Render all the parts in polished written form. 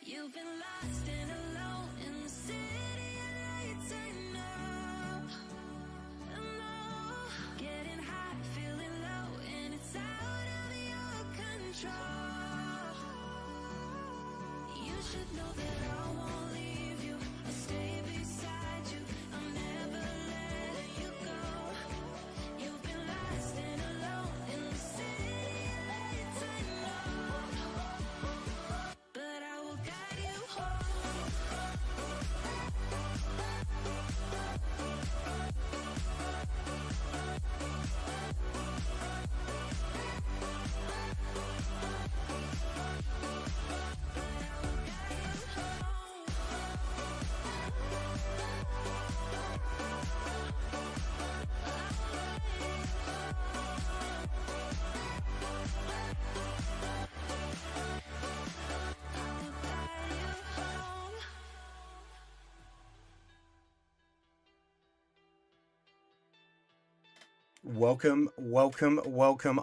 You've been lost and alone in the city of lights. I know, getting high, feeling low, and it's out of your control. You should know that I won't leave you. I'll stay beside you. I'll never let you go. You've been lost and alone in the city of lights. I know, but I will guide you home. Welcome.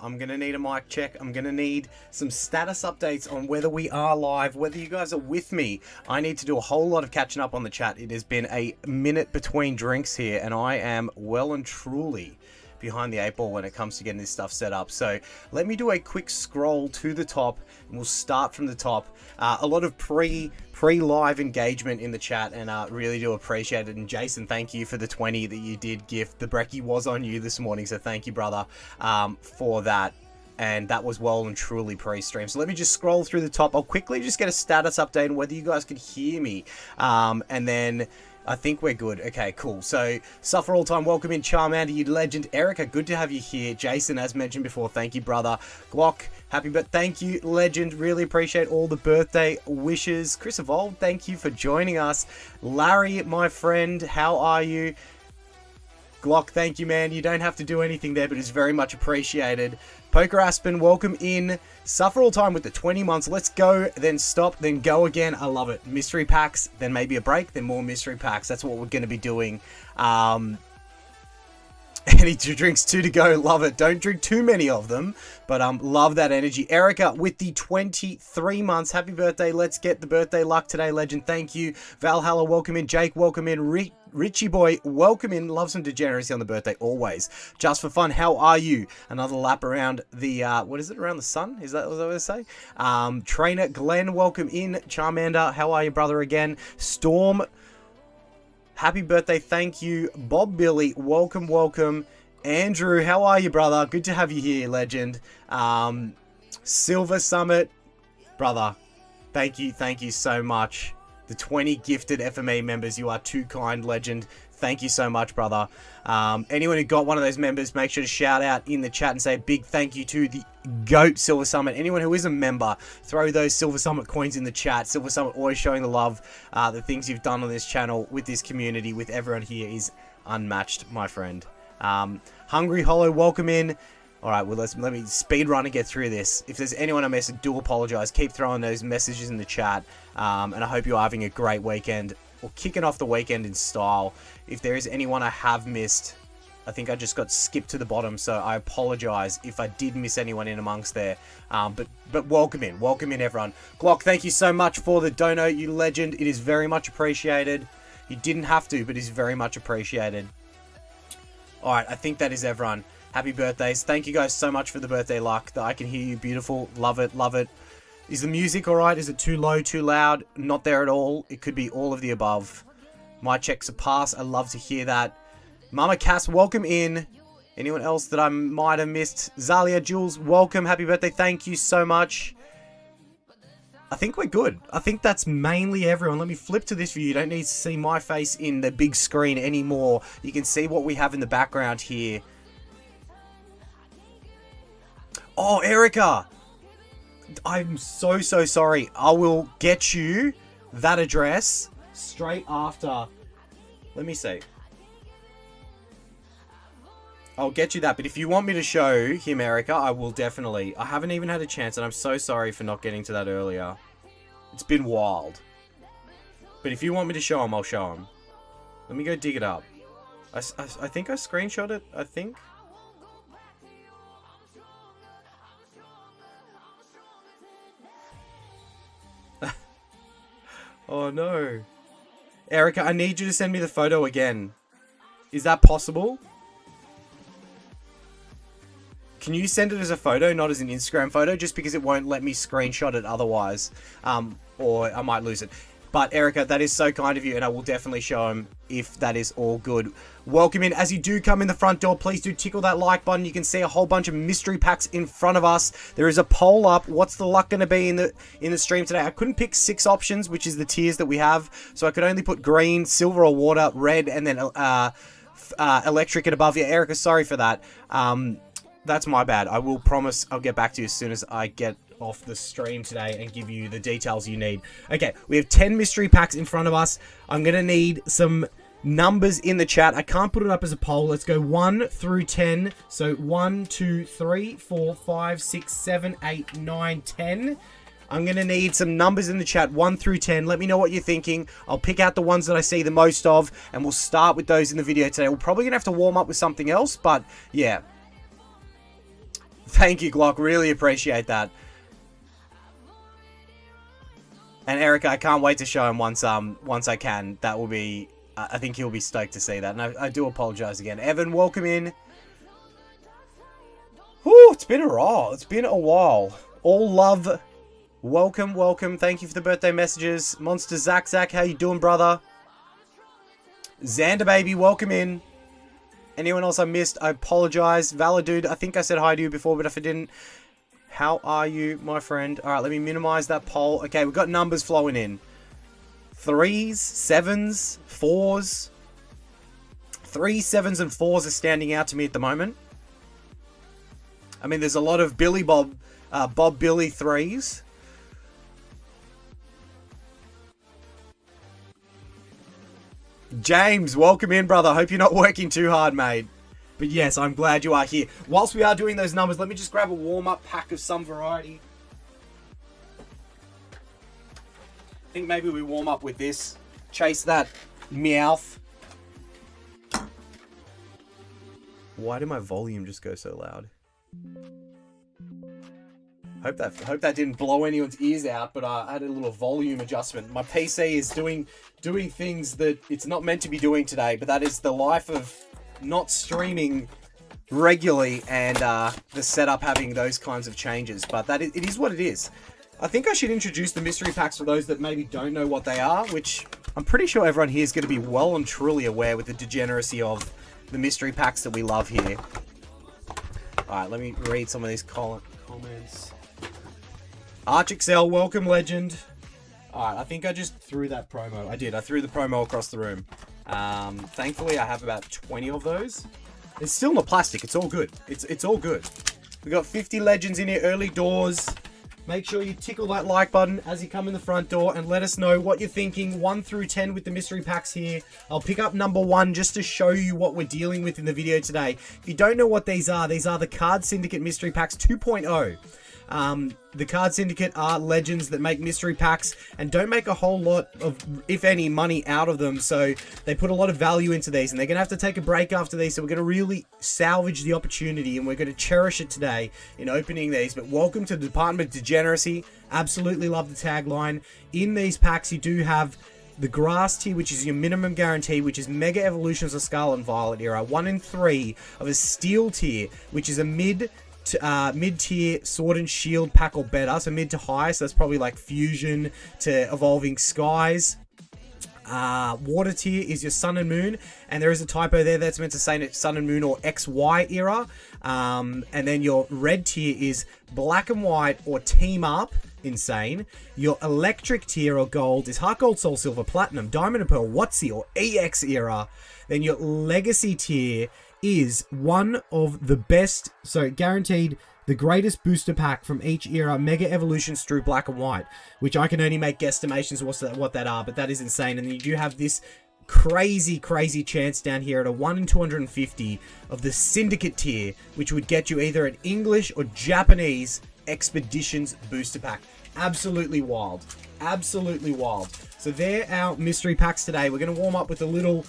I'm going to need a mic check. I'm going to need some status updates on whether we are live, whether you guys are with me. I need to do a whole lot of catching up on the chat. It has been a minute between drinks here, and I am well and truly behind the 8 ball when it comes to getting this stuff set up. So let me do a quick scroll to the top, and we'll start from the top. A lot of pre-live engagement in the chat, and really do appreciate it. And Jason, thank you for the 20 that you did gift. The brekkie was on you this morning, so thank you, brother, for that. And that was well and truly pre-stream. So let me just scroll through the top. I'll quickly just get a status update on whether you guys can hear me, and then I think we're good. Okay, cool. So, Suffer All Time, welcome in. Charmander, you legend. Erica, good to have you here. Jason, as mentioned before, thank you, brother. Glock, happy birthday. Thank you, legend. Really appreciate all the birthday wishes. Chris Evolved, thank you for joining us. Larry, my friend, how are you? Glock, thank you, man. You don't have to do anything there, but it's very much appreciated. Poker Aspen, welcome in. Suffer All Time with the 20 months. Let's go, then stop, then go again. I love it. Mystery packs, then maybe a break, then more mystery packs. That's what we're going to be doing. Any drinks, 2 to go. Love it. Don't drink too many of them, but love that energy. Erica with the 23 months. Happy birthday. Let's get the birthday luck today, legend. Thank you. Valhalla, welcome in. Jake, welcome in. Richie boy, welcome in. Love some degeneracy on the birthday, always. Just for fun, how are you? Another lap around the, what is it, around the sun? Is that what I was say? Trainer Glenn, welcome in. Charmander, how are you, brother, again? Storm, happy birthday, thank you. Bob Billy, welcome. Andrew, how are you, brother? Good to have you here, legend. Silver Summit, brother, thank you so much. The 20 gifted FME members, you are too kind, legend. Thank you so much, brother. Anyone who got one of those members, make sure to shout out in the chat and say a big thank you to the GOAT Silver Summit. Anyone who is a member, throw those Silver Summit coins in the chat. Silver Summit always showing the love. The things you've done on this channel, with this community, with everyone here is unmatched, my friend. Hungry Hollow, welcome in. All right, well, let me speed run and get through this. If there's anyone I missed, I do apologize. Keep throwing those messages in the chat, and I hope you're having a great weekend, or kicking off the weekend in style. If there is anyone I have missed, I think I just got skipped to the bottom, so I apologize if I did miss anyone in amongst there. But welcome in everyone. Glock, thank you so much for the donate, you legend. It is very much appreciated. You didn't have to, but it's very much appreciated. All right, I think that is everyone. Happy birthdays. Thank you guys so much for the birthday luck. I can hear you. Beautiful. Love it. Love it. Is the music all right? Is it too low, too loud? Not there at all. It could be all of the above. My checks are passed. I love to hear that. Mama Cass, welcome in. Anyone else that I might have missed? Zalia Jules, welcome. Happy birthday. Thank you so much. I think we're good. I think that's mainly everyone. Let me flip to this view. You don't need to see my face in the big screen anymore. You can see what we have in the background here. Oh, Erica. I'm so sorry. I will get you that address straight after. Let me see. I'll get you that, but if you want me to show him, Erica, I will definitely. I haven't even had a chance, and I'm so sorry for not getting to that earlier. It's been wild. But if you want me to show him, I'll show him. Let me go dig it up. I think I screenshot it, I think. Oh no. Erica, I need you to send me the photo again. Is that possible? Can you send it as a photo, not as an Instagram photo? Just because it won't let me screenshot it otherwise. Or I might lose it. But Erica, that is so kind of you, and I will definitely show him if that is all good. Welcome in. As you do come in the front door, please do tickle that like button. You can see a whole bunch of mystery packs in front of us. There is a poll up. What's the luck going to be in the stream today? I couldn't pick 6 options, which is the tiers that we have. So I could only put green, silver or water, red, and then electric and above. Yeah, Erica, sorry for that. That's my bad. I will promise I'll get back to you as soon as I get off the stream today and give you the details you need. Okay, we have 10 mystery packs in front of us. I'm going to need some numbers in the chat. I can't put it up as a poll. Let's go 1 through 10. So 1, 2, 3, 4, 5, 6, 7, 8, 9, 10. I'm going to need some numbers in the chat, 1 through 10. Let me know what you're thinking. I'll pick out the ones that I see the most of, and we'll start with those in the video today. We're probably going to have to warm up with something else, but yeah. Thank you, Glock. Really appreciate that. And Erica, I can't wait to show him once I can. That will be, I think he'll be stoked to see that. And I do apologize again. Evan, welcome in. Whew, it's been a while. It's been a while. All love. Welcome, welcome. Thank you for the birthday messages. Monster Zach, how you doing, brother? Xander, baby, welcome in. Anyone else I missed, I apologize. Valadude, I think I said hi to you before, but if I didn't, how are you, my friend? All right, let me minimize that poll. Okay, we've got numbers flowing in. 3s, 7s, 4s. 3s, 7s, and 4s are standing out to me at the moment. I mean, there's a lot of Billy Bob Billy 3s. James, welcome in, brother. Hope you're not working too hard, mate. But yes, I'm glad you are here. Whilst we are doing those numbers, let me just grab a warm-up pack of some variety. I think maybe we warm up with this. Chase that Meowth. Why did my volume just go so loud? Hope that didn't blow anyone's ears out, but I had a little volume adjustment. My PC is doing things that it's not meant to be doing today, but that is the life of not streaming regularly and the setup having those kinds of changes. But it is what it is. I think I should introduce the mystery packs for those that maybe don't know what they are, which I'm pretty sure everyone here is going to be well and truly aware with the degeneracy of the mystery packs that we love here. Alright, let me read some of these comments. ArchXL, welcome, legend. Alright, I think I just threw that promo. I did. I threw the promo across the room. Thankfully, I have about 20 of those. It's still not plastic. It's all good. It's all good. We got 50 legends in here, early doors. Make sure you tickle that like button as you come in the front door and let us know what you're thinking. 1 through 10 with the mystery packs here. I'll pick up number 1 just to show you what we're dealing with in the video today. If you don't know what these are the Card Syndicate mystery packs 2.0. The Card Syndicate are legends that make mystery packs and don't make a whole lot of, if any, money out of them. So they put a lot of value into these, and they're going to have to take a break after these. So we're going to really salvage the opportunity, and we're going to cherish it today in opening these. But welcome to the Department of Degeneracy. Absolutely love the tagline. In these packs, you do have the Grass tier, which is your minimum guarantee, which is Mega Evolutions of Scarlet and Violet era. 1 in 3 of a Steel tier, which is a mid-tier Sword and Shield pack or better. So mid to high. So that's probably like Fusion to Evolving Skies. Water tier is your Sun and Moon, and there is a typo there that's meant to say Sun and Moon or XY era. And then your red tier is Black and White or Team Up. Insane. Your electric tier or gold is Heart Gold, Soul Silver, Platinum, Diamond and Pearl, WotC or EX era. Then your legacy tier is one of the best, so guaranteed the greatest booster pack from each era, Mega Evolutions through Black and White, which I can only make guesstimations what that are, but that is insane. And then you do have this crazy chance down here at a 1 in 250 of the Syndicate tier, which would get you either an English or Japanese Expeditions booster pack. Absolutely wild. Absolutely wild. So they're our mystery packs today. We're going to warm up with a little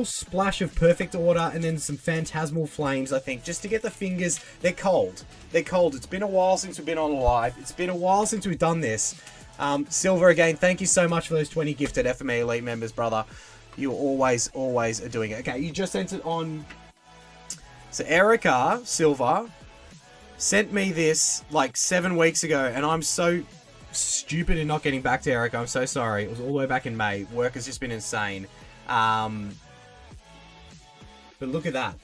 splash of Perfect Order and then some Phantasmal Flames, I think, just to get the fingers. They're cold. They're cold. It's been a while since we've been on live. It's been a while since we've done this. Silver, again, thank you so much for those 20 gifted FME Elite members, brother. You always are doing it. Okay, you just sent it on. So Erica Silver sent me this like 7 weeks ago, and I'm so stupid in not getting back to Erica. I'm so sorry. It was all the way back in May. Work has just been insane. But look at that.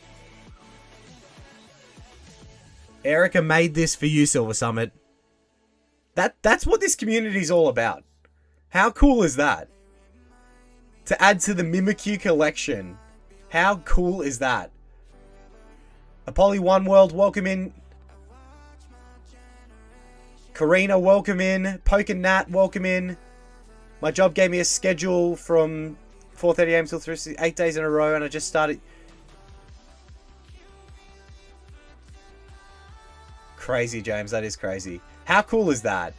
Erica made this for you, Silver Summit. That's what this community is all about. How cool is that? To add to the Mimikyu collection. How cool is that? Apollo One World, welcome in. Karina, welcome in. Poke Nat, welcome in. My job gave me a schedule from 4:30 a.m. till 3, 8 days in a row, and I just started. Crazy, James. That is crazy. How cool is that?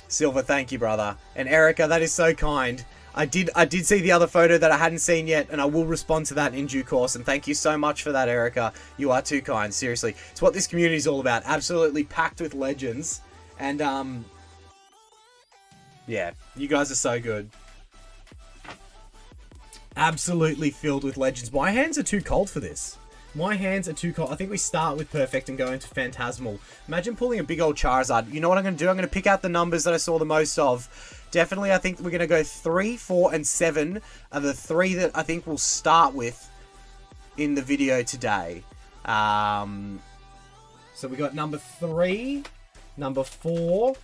Silver, thank you, brother. And Erica, that is so kind. I did see the other photo that I hadn't seen yet, and I will respond to that in due course. And thank you so much for that, Erica. You are too kind, seriously. It's what this community is all about. Absolutely packed with legends. And, yeah, you guys are so good. Absolutely filled with legends. My hands are too cold for this. My hands are too cold. I think we start with Perfect and go into Phantasmal. Imagine pulling a big old Charizard. You know what I'm going to do? I'm going to pick out the numbers that I saw the most of. Definitely, I think we're going to go 3, 4, and 7 are the 3 that I think we'll start with in the video today. So we got number 3, number 4.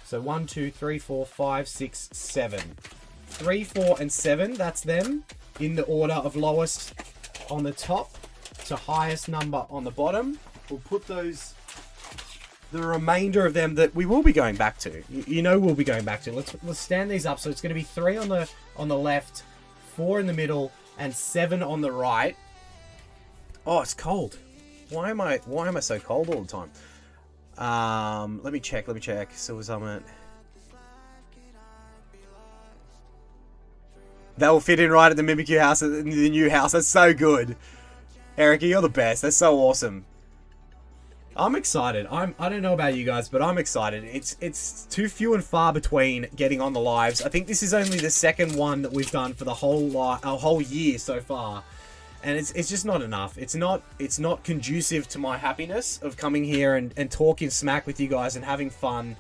So 1, 2, 3, 4, 5, 6, 7. 3, 4, and 7. That's them in the order of lowest on the top to highest number on the bottom. We'll put those, the remainder of them that we will be going back to. You know we'll be going back to. Let's stand these up. So it's going to be 3 on the left, 4 in the middle, and 7 on the right. Oh, it's cold. Why am I so cold all the time? Let me check. Silver Summit. That will fit in right at the Mimikyu house, the new house. That's so good. Erica, you're the best. That's so awesome. I'm excited. I don't know about you guys, but I'm excited. It's too few and far between getting on the lives. I think this is only the second one that we've done for the whole year so far. And it's just not enough. It's not conducive to my happiness of coming here and talking smack with you guys and having fun.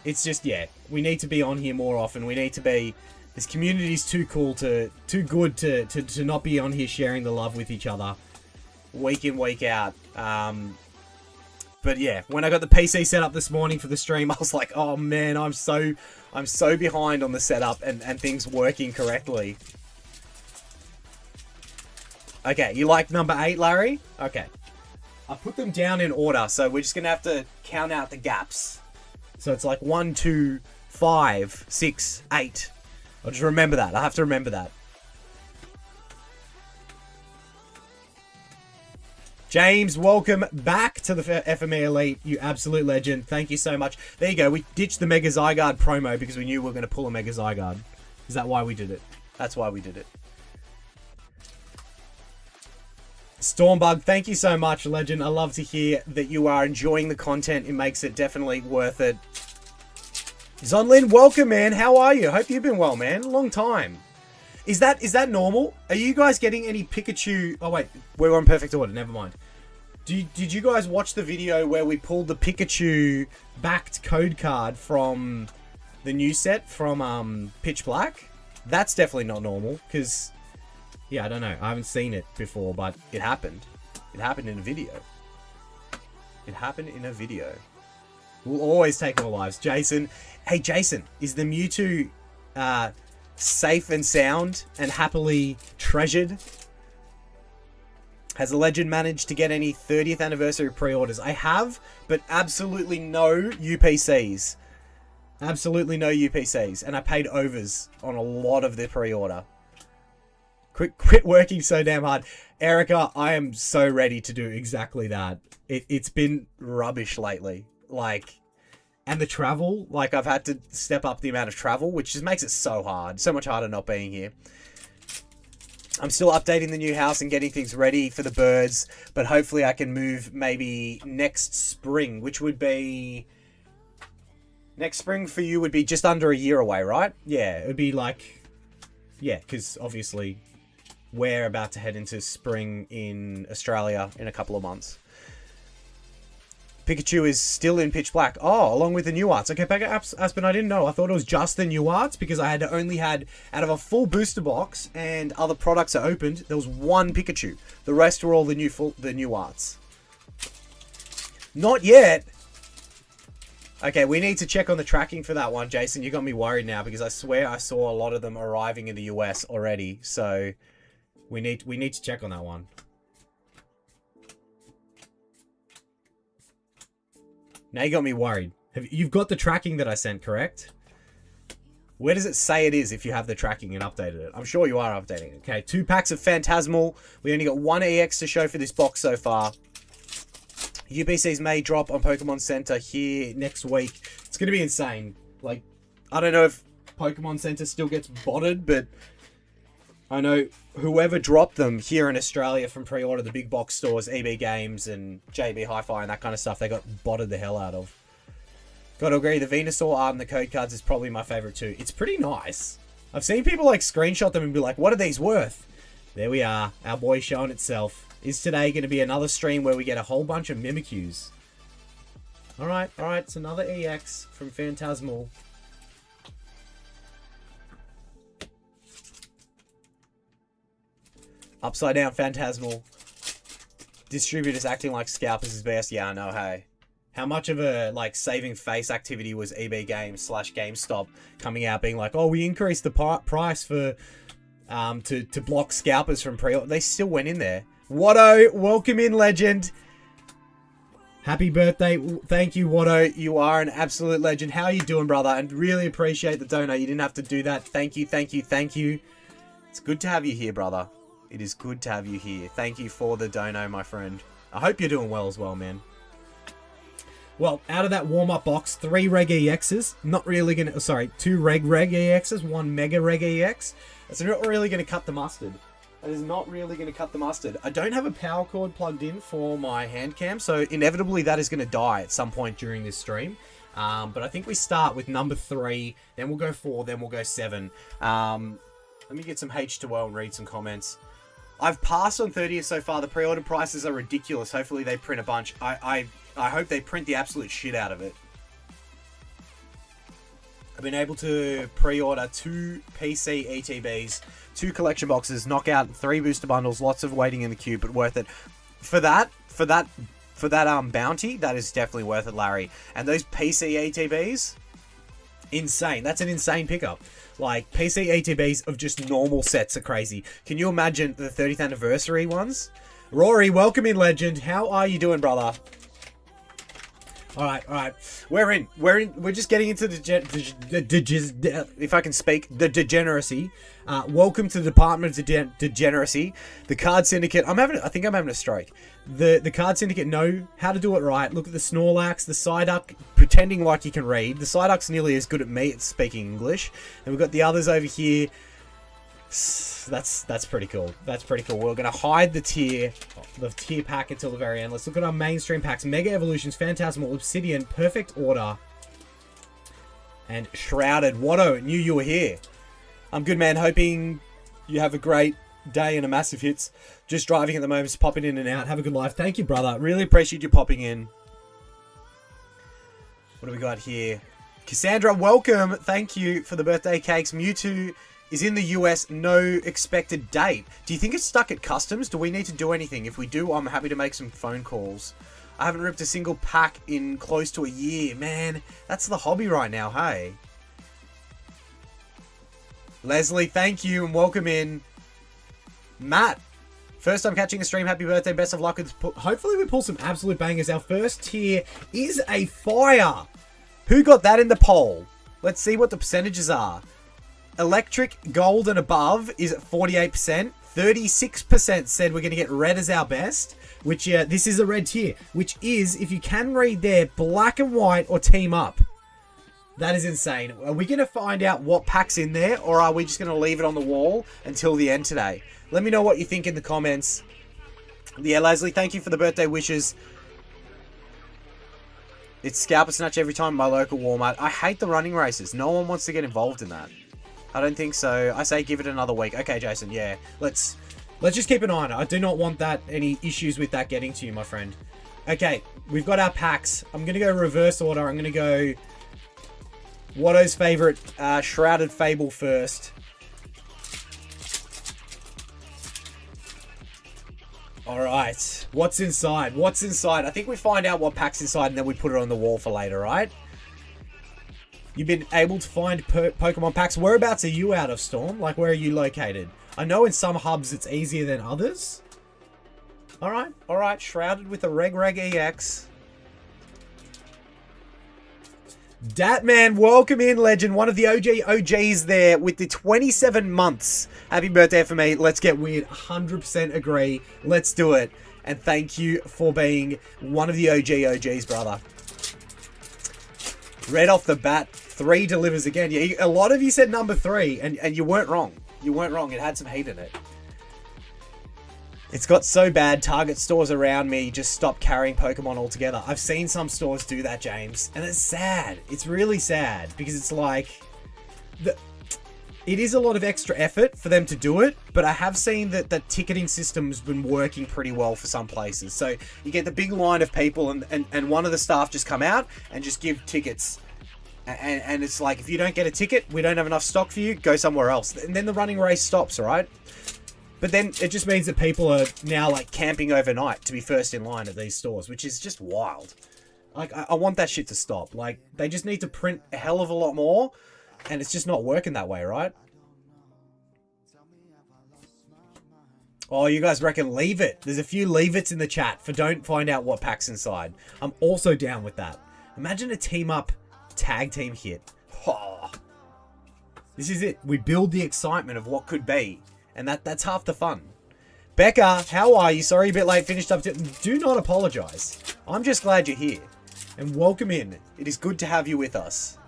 It's just, yeah, we need to be on here more often. We need to be. This community's too cool too good to not be on here sharing the love with each other week in, week out. But yeah, when I got the PC set up this morning for the stream, I was like, oh man, I'm so behind on the setup and things working correctly. Okay, you like number 8, Larry? Okay. I put them down in order, so we're just gonna have to count out the gaps. So it's like 1, 2, 5, 6, 8. I'll just remember that. I have to remember that. James, welcome back to the FME Elite. You absolute legend. Thank you so much. There you go. We ditched the Mega Zygarde promo because we knew we were going to pull a Mega Zygarde. Is that why we did it? That's why we did it. Stormbug, thank you so much, legend. I love to hear that you are enjoying the content. It makes it definitely worth it. Zonlin, welcome, man. How are you? Hope you've been well, man. Long time. Is that normal? Are you guys getting any Pikachu? Oh wait, we're on perfect order. Never mind. Did you guys watch the video where we pulled the Pikachu backed code card from the new set from Pitch Black? That's definitely not normal because, yeah, I don't know. I haven't seen it before, but it happened. It happened in a video. It happened in a video. We'll always take more lives. Jason. Hey, Jason, is the Mewtwo safe and sound and happily treasured? Has the legend managed to get any 30th anniversary pre-orders? I have, but absolutely no UPCs. Absolutely no UPCs. And I paid overs on a lot of the pre-order. Quit working so damn hard. Erica, I am so ready to do exactly that. It's been rubbish lately. Like, and the travel, like I've had to step up the amount of travel, which just makes it so hard. So much harder not being here. I'm still updating the new house and getting things ready for the birds, but hopefully I can move maybe next spring, which would be... Next spring for you would be just under a year away, right? Yeah, it would be like... Yeah, because obviously we're about to head into spring in Australia in a couple of months. Pikachu is still in Pitch Black. Oh, along with the new arts. Okay, Aspen, I didn't know. I thought it was just the new arts because I had only had, out of a full booster box and other products are opened, there was one Pikachu. The rest were all the new arts. Not yet. Okay, we need to check on the tracking for that one, Jason. You got me worried now because I swear I saw a lot of them arriving in the US already. So we need to check on that one. Now you got me worried. You've got the tracking that I sent, correct? Where does it say it is if you have the tracking and updated it? I'm sure you are updating it. Okay, 2 packs of Phantasmal. We only got 1 EX to show for this box so far. UPCs may drop on Pokemon Center here next week. It's going to be insane. Like, I don't know if Pokemon Center still gets botted, but I know whoever dropped them here in Australia from pre-order, the big box stores, EB Games and JB Hi-Fi and that kind of stuff, they got botted the hell out of. Gotta agree, the Venusaur art and the code cards is probably my favorite too. It's pretty nice. I've seen people like screenshot them and be like, what are these worth? There we are. Our boy showing itself. Is today going to be another stream where we get a whole bunch of Mimikyus? Alright, it's another EX from Phantasmal. Upside down Phantasmal. Distributors acting like scalpers is best. Yeah, I know, hey. How much of a, like, saving face activity was EB Games / GameStop coming out being like, oh, we increased the price for, to block scalpers from pre-order. They still went in there. Watto, welcome in, legend. Happy birthday. Thank you, Watto. You are an absolute legend. How are you doing, brother? And really appreciate the donut. You didn't have to do that. Thank you, thank you, thank you. It's good to have you here, brother. It is good to have you here. Thank you for the dono, my friend. I hope you're doing well as well, man. Well, out of that warm-up box, 3 Reg EXs. Not really going to... Sorry, 2 Reg EXs, 1 Mega Reg EX. That's not really going to cut the mustard. That is not really going to cut the mustard. I don't have a power cord plugged in for my hand cam, so inevitably that is going to die at some point during this stream. But I think we start with number 3, then we'll go 4, then we'll go 7. Let me get some H2O and read some comments. I've passed on 30th so far. The pre-order prices are ridiculous. Hopefully they print a bunch. I hope they print the absolute shit out of it. I've been able to pre-order 2 PC ETBs, 2 collection boxes, knock out 3 booster bundles, lots of waiting in the queue, but worth it. For that bounty, that is definitely worth it, Larry. And those PC ETBs, insane. That's an insane pickup. Like, PC ETBs of just normal sets are crazy. Can you imagine the 30th anniversary ones? Rory, welcome in, legend. How are you doing, brother? All right. We're just getting into if I can speak, the degeneracy. Welcome to the Department of Degeneracy. The Card Syndicate. I think I'm having a stroke. The Card Syndicate know how to do it right. Look at the Snorlax, the Psyduck, pretending like you can read. The Psyduck's nearly as good at me at speaking English. And we've got the others over here. That's pretty cool. That's pretty cool. We're going to hide the tier pack until the very end. Let's look at our mainstream packs. Mega Evolutions, Phantasmal, Obsidian, Perfect Order, and Shrouded. Watto, knew you were here. I'm good, man. Hoping you have a great day and a massive hits. Just driving at the moment, just popping in and out. Have a good life. Thank you, brother. Really appreciate you popping in. What do we got here? Cassandra, welcome. Thank you for the birthday cakes. Mewtwo is in the US, no expected date. Do you think it's stuck at customs? Do we need to do anything? If we do, I'm happy to make some phone calls. I haven't ripped a single pack in close to a year. Man, that's the hobby right now, hey? Leslie, thank you and welcome in. Matt, first time catching a stream. Happy birthday. Best of luck with... Hopefully we pull some absolute bangers. Our first tier is a fire. Who got that in the poll? Let's see what the percentages are. Electric, gold and above is at 48%. 36% said we're going to get red as our best, which this is a red tier, which is, if you can read there, black and white or team up. That is insane. Are we going to find out what pack's in there, or are we just going to leave it on the wall until the end today? Let me know what you think in the comments. Yeah, Leslie, thank you for the birthday wishes. It's Scalper Snatch every time at my local Walmart. I hate the running races. No one wants to get involved in that. I don't think so. I say give it another week. Okay, Jason, yeah. Let's just keep an eye on it. I do not want any issues with that getting to you, my friend. Okay, we've got our packs. I'm going to go reverse order. I'm going to go Watto's favorite Shrouded Fable first. Alright, what's inside? What's inside? I think we find out what pack's inside and then we put it on the wall for later, right? You've been able to find Pokemon packs. Whereabouts are you out of, Storm? Like, where are you located? I know in some hubs it's easier than others. Alright. Shrouded with a Reg EX. Datman, welcome in, legend. One of the OGs there with the 27 months. Happy birthday for me. Let's get weird. 100% agree. Let's do it. And thank you for being one of the OGs, brother. Red off the bat, 3 delivers again. Yeah, a lot of you said number 3, and you weren't wrong. You weren't wrong. It had some heat in it. It's got so bad, Target stores around me just stopped carrying Pokemon altogether. I've seen some stores do that, James, and it's sad. It's really sad, because it's like... It is a lot of extra effort for them to do it, but I have seen that the ticketing system's been working pretty well for some places. So you get the big line of people and one of the staff just come out and just give tickets. And it's like, if you don't get a ticket, we don't have enough stock for you, go somewhere else. And then the running race stops, all right? But then it just means that people are now like camping overnight to be first in line at these stores, which is just wild. Like, I want that shit to stop. Like, they just need to print a hell of a lot more. And it's just not working that way, right? Oh, you guys reckon leave it? There's a few leave it's in the chat for don't find out what pack's inside. I'm also down with that. Imagine a team up tag team hit. Oh. This is it. We build the excitement of what could be. And that's half the fun. Becca, how are you? Sorry, a bit late. Finished up. Do not apologize. I'm just glad you're here. And welcome in. It is good to have you with us.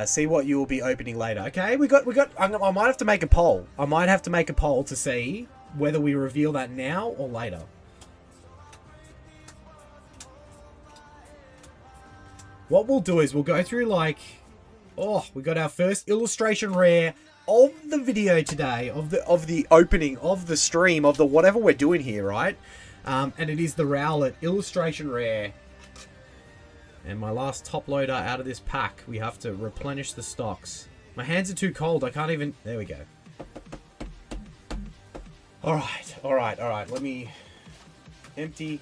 See what you will be opening later. Okay, we got. I might have to make a poll. I might have to make a poll to see whether we reveal that now or later. What we'll do is we'll go through like, oh, we got our first illustration rare of the video today, of the opening of the stream of the whatever we're doing here, right? And it is the Rowlet illustration rare. And my last top loader out of this pack. We have to replenish the stocks. My hands are too cold. I can't even... There we go. Alright. Let me empty.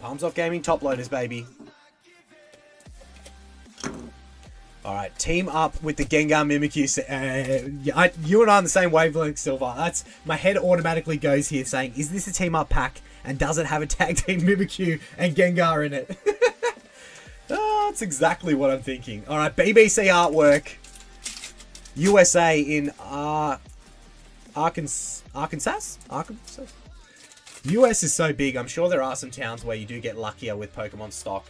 Palms off gaming top loaders, baby. All right, team up with the Gengar Mimikyu. You and I on the same wavelength, Silver. That's my head automatically goes here saying, is this a team up pack? And does it have a tag team Mimikyu and Gengar in it? Oh, that's exactly what I'm thinking. All right, BBC artwork. USA in Arkansas? US is so big. I'm sure there are some towns where you do get luckier with Pokemon stock.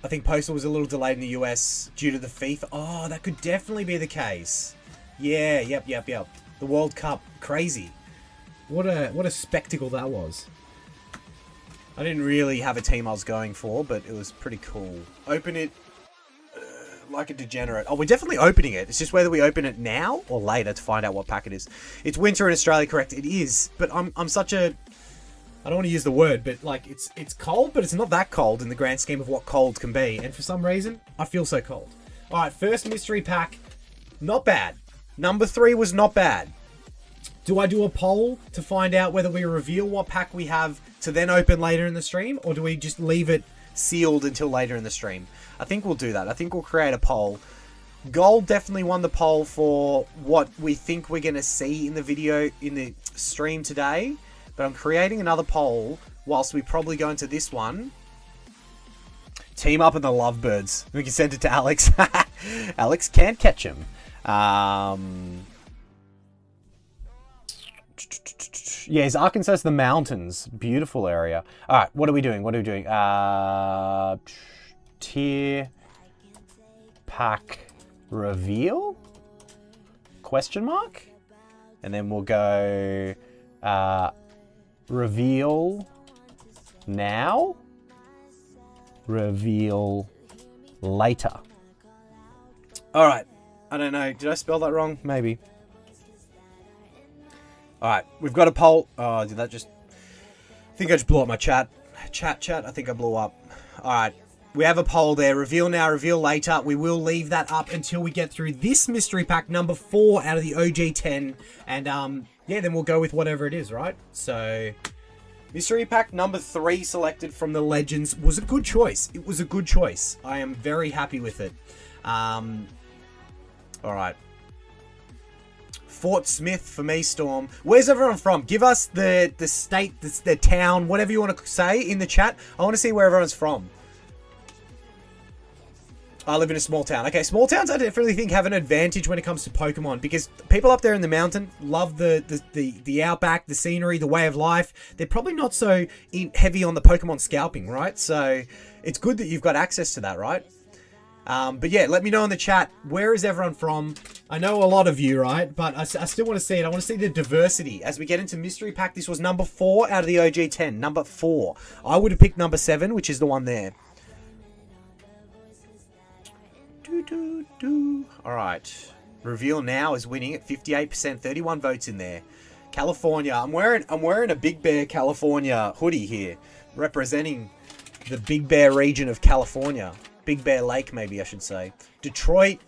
I think Postal was a little delayed in the US due to the FIFA. Oh, that could definitely be the case. Yeah, yep. The World Cup, crazy. What a spectacle that was. I didn't really have a team I was going for, but it was pretty cool. Open it like a degenerate. Oh, we're definitely opening it. It's just whether we open it now or later to find out what pack it is. It's winter in Australia, correct? It is, but I'm such a... I don't want to use the word, but like it's cold, but it's not that cold in the grand scheme of what cold can be. And for some reason, I feel so cold. All right, first mystery pack, not bad. Number 3 was not bad. Do I do a poll to find out whether we reveal what pack we have to then open later in the stream, or do we just leave it sealed until later in the stream? I think we'll do that. I think we'll create a poll. Gold definitely won the poll for what we think we're going to see in the video, in the stream today. But I'm creating another poll whilst we probably go into this one. Team up in the Lovebirds. We can send it to Alex. Alex can't catch him. Yeah, is Arkansas the mountains? Beautiful area. All right, what are we doing? Tier pack reveal? Question mark? And then we'll go... reveal now, reveal later. All right. I don't know. Did I spell that wrong? Maybe. All right. We've got a poll. Oh, did that just... I think I just blew up my chat. Chat. I think I blew up. All right. We have a poll there. Reveal now, reveal later. We will leave that up until we get through this mystery pack, number 4 out of the OG10. And, yeah, then we'll go with whatever it is, right? So, mystery pack number 3 selected from the Legends was a good choice. It was a good choice. I am very happy with it. All right. Fort Smith for me, Storm. Where's everyone from? Give us the state, the town, whatever you want to say in the chat. I want to see where everyone's from. I live in a small town. Okay, small towns I definitely think have an advantage when it comes to Pokemon, because people up there in the mountain love the outback, the scenery, the way of life. They're probably not so heavy on the Pokemon scalping, right? So it's good that you've got access to that, right? But yeah, let me know in the chat, where is everyone from? I know a lot of you, right? But I still want to see it. I want to see the diversity. As we get into Mystery Pack, this was number 4 out of the OG10. Number 4. I would have picked number 7, which is the one there. Alright. Reveal now is winning at 58%. 31 votes in there. California. I'm wearing a Big Bear California hoodie here, representing the Big Bear region of California. Big Bear Lake, maybe I should say. Detroit,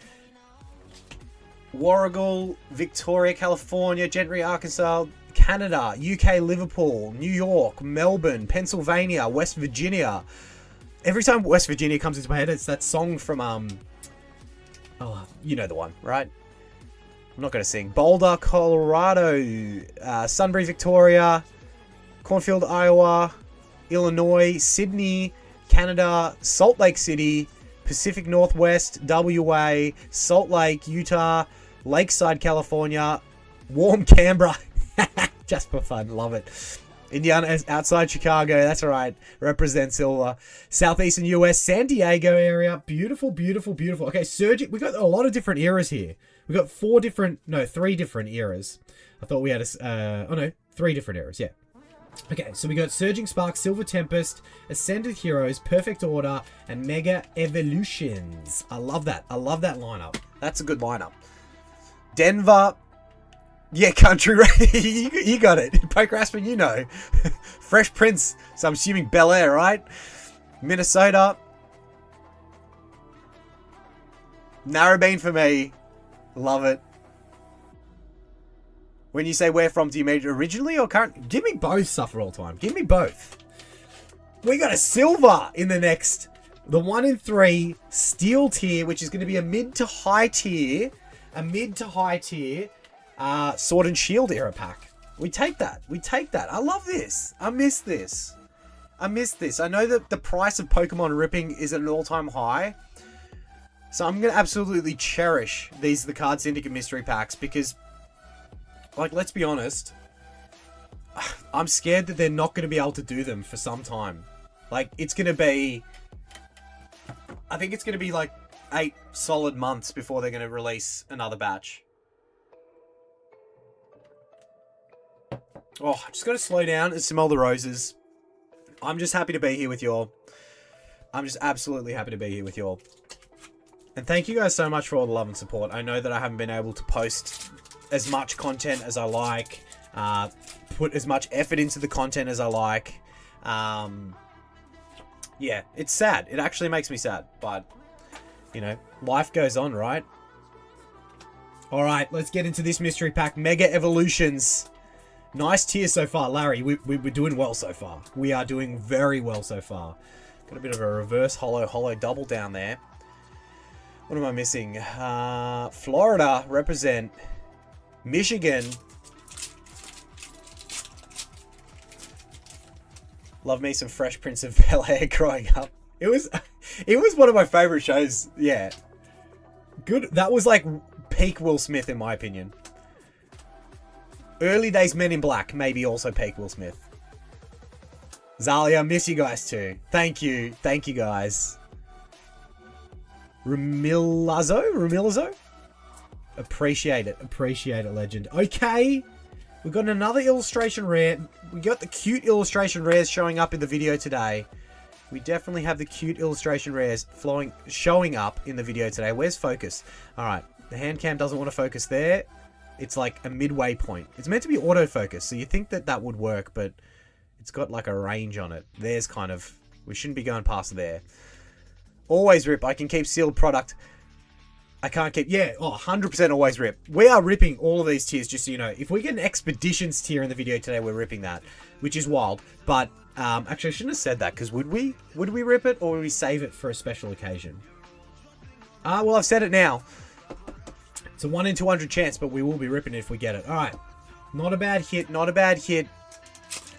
Warragul, Victoria, California, Gentry, Arkansas, Canada, UK, Liverpool, New York, Melbourne, Pennsylvania, West Virginia. Every time West Virginia comes into my head, it's that song from, oh, you know the one, right? I'm not going to sing. Boulder, Colorado, Sunbury, Victoria, Cornfield, Iowa, Illinois, Sydney, Canada, Salt Lake City, Pacific Northwest, WA, Salt Lake, Utah, Lakeside, California, warm Canberra. Just for fun, love it. Indiana, outside Chicago, that's right. Represent Silver. Southeastern US, San Diego area. Beautiful, beautiful, beautiful. Okay, surging. We got a lot of different eras here. We got 3 different eras. I thought we had 3 different eras, yeah. Okay, so we got Surging Spark, Silver Tempest, Ascended Heroes, Perfect Order, and Mega Evolutions. I love that. I love that lineup. That's a good lineup. Denver. Yeah, Country. You got it. Poker Aspen, you know. Fresh Prince. So I'm assuming Bel Air, right? Minnesota. Narrabeen for me. Love it. When you say where from, do you mean originally or current? Give me both, Suffer All Time. Give me both. We got a silver in the next. The 1 in 3 steel tier, which is going to be a mid to high tier. A mid to high tier Sword and Shield era pack. We take that. We take that. I love this. I miss this. I miss this. I know that the price of Pokemon ripping is at an all-time high. So I'm going to absolutely cherish these, the Card Syndicate mystery packs, because, like, let's be honest, I'm scared that they're not going to be able to do them for some time. Like, it's going to be, I think it's going to be like 8 solid months before they're going to release another batch. Oh, I'm just going to slow down and smell the roses. I'm just happy to be here with y'all. I'm just absolutely happy to be here with y'all. And thank you guys so much for all the love and support. I know that I haven't been able to post as much content as I like, put as much effort into the content as I like. Yeah, it's sad. It actually makes me sad, but, you know, life goes on, right? All right, let's get into this mystery pack. Mega Evolutions. Nice tier so far, Larry. We're doing well so far. We are doing very well so far. Got a bit of a reverse holo double down there. What am I missing? Florida represent. Michigan. Love me some Fresh Prince of Bel-Air growing up. It was one of my favorite shows. Yeah. Good. That was like peak Will Smith in my opinion. Early days Men in Black, maybe also peak Will Smith. Zalia, miss you guys too. Thank you. Thank you guys. Rumilazo? Appreciate it. Appreciate it, legend. Okay. We've got another illustration rare. We got the cute illustration rares showing up in the video today. We definitely have the cute illustration rares showing up in the video today. Where's focus? Alright. The hand cam doesn't want to focus there. It's like a midway point. It's meant to be autofocus, so you think that that would work, but it's got like a range on it. There's kind of... We shouldn't be going past there. Always rip. I can keep sealed product. I can't keep... Yeah, 100% always rip. We are ripping all of these tiers, just so you know. If we get an Expeditions tier in the video today, we're ripping that, which is wild. But, actually, I shouldn't have said that, because would we? Would we rip it, or would we save it for a special occasion? Well, I've said it now. It's a 1 in 200 chance, but we will be ripping it if we get it. Alright. Not a bad hit, not a bad hit.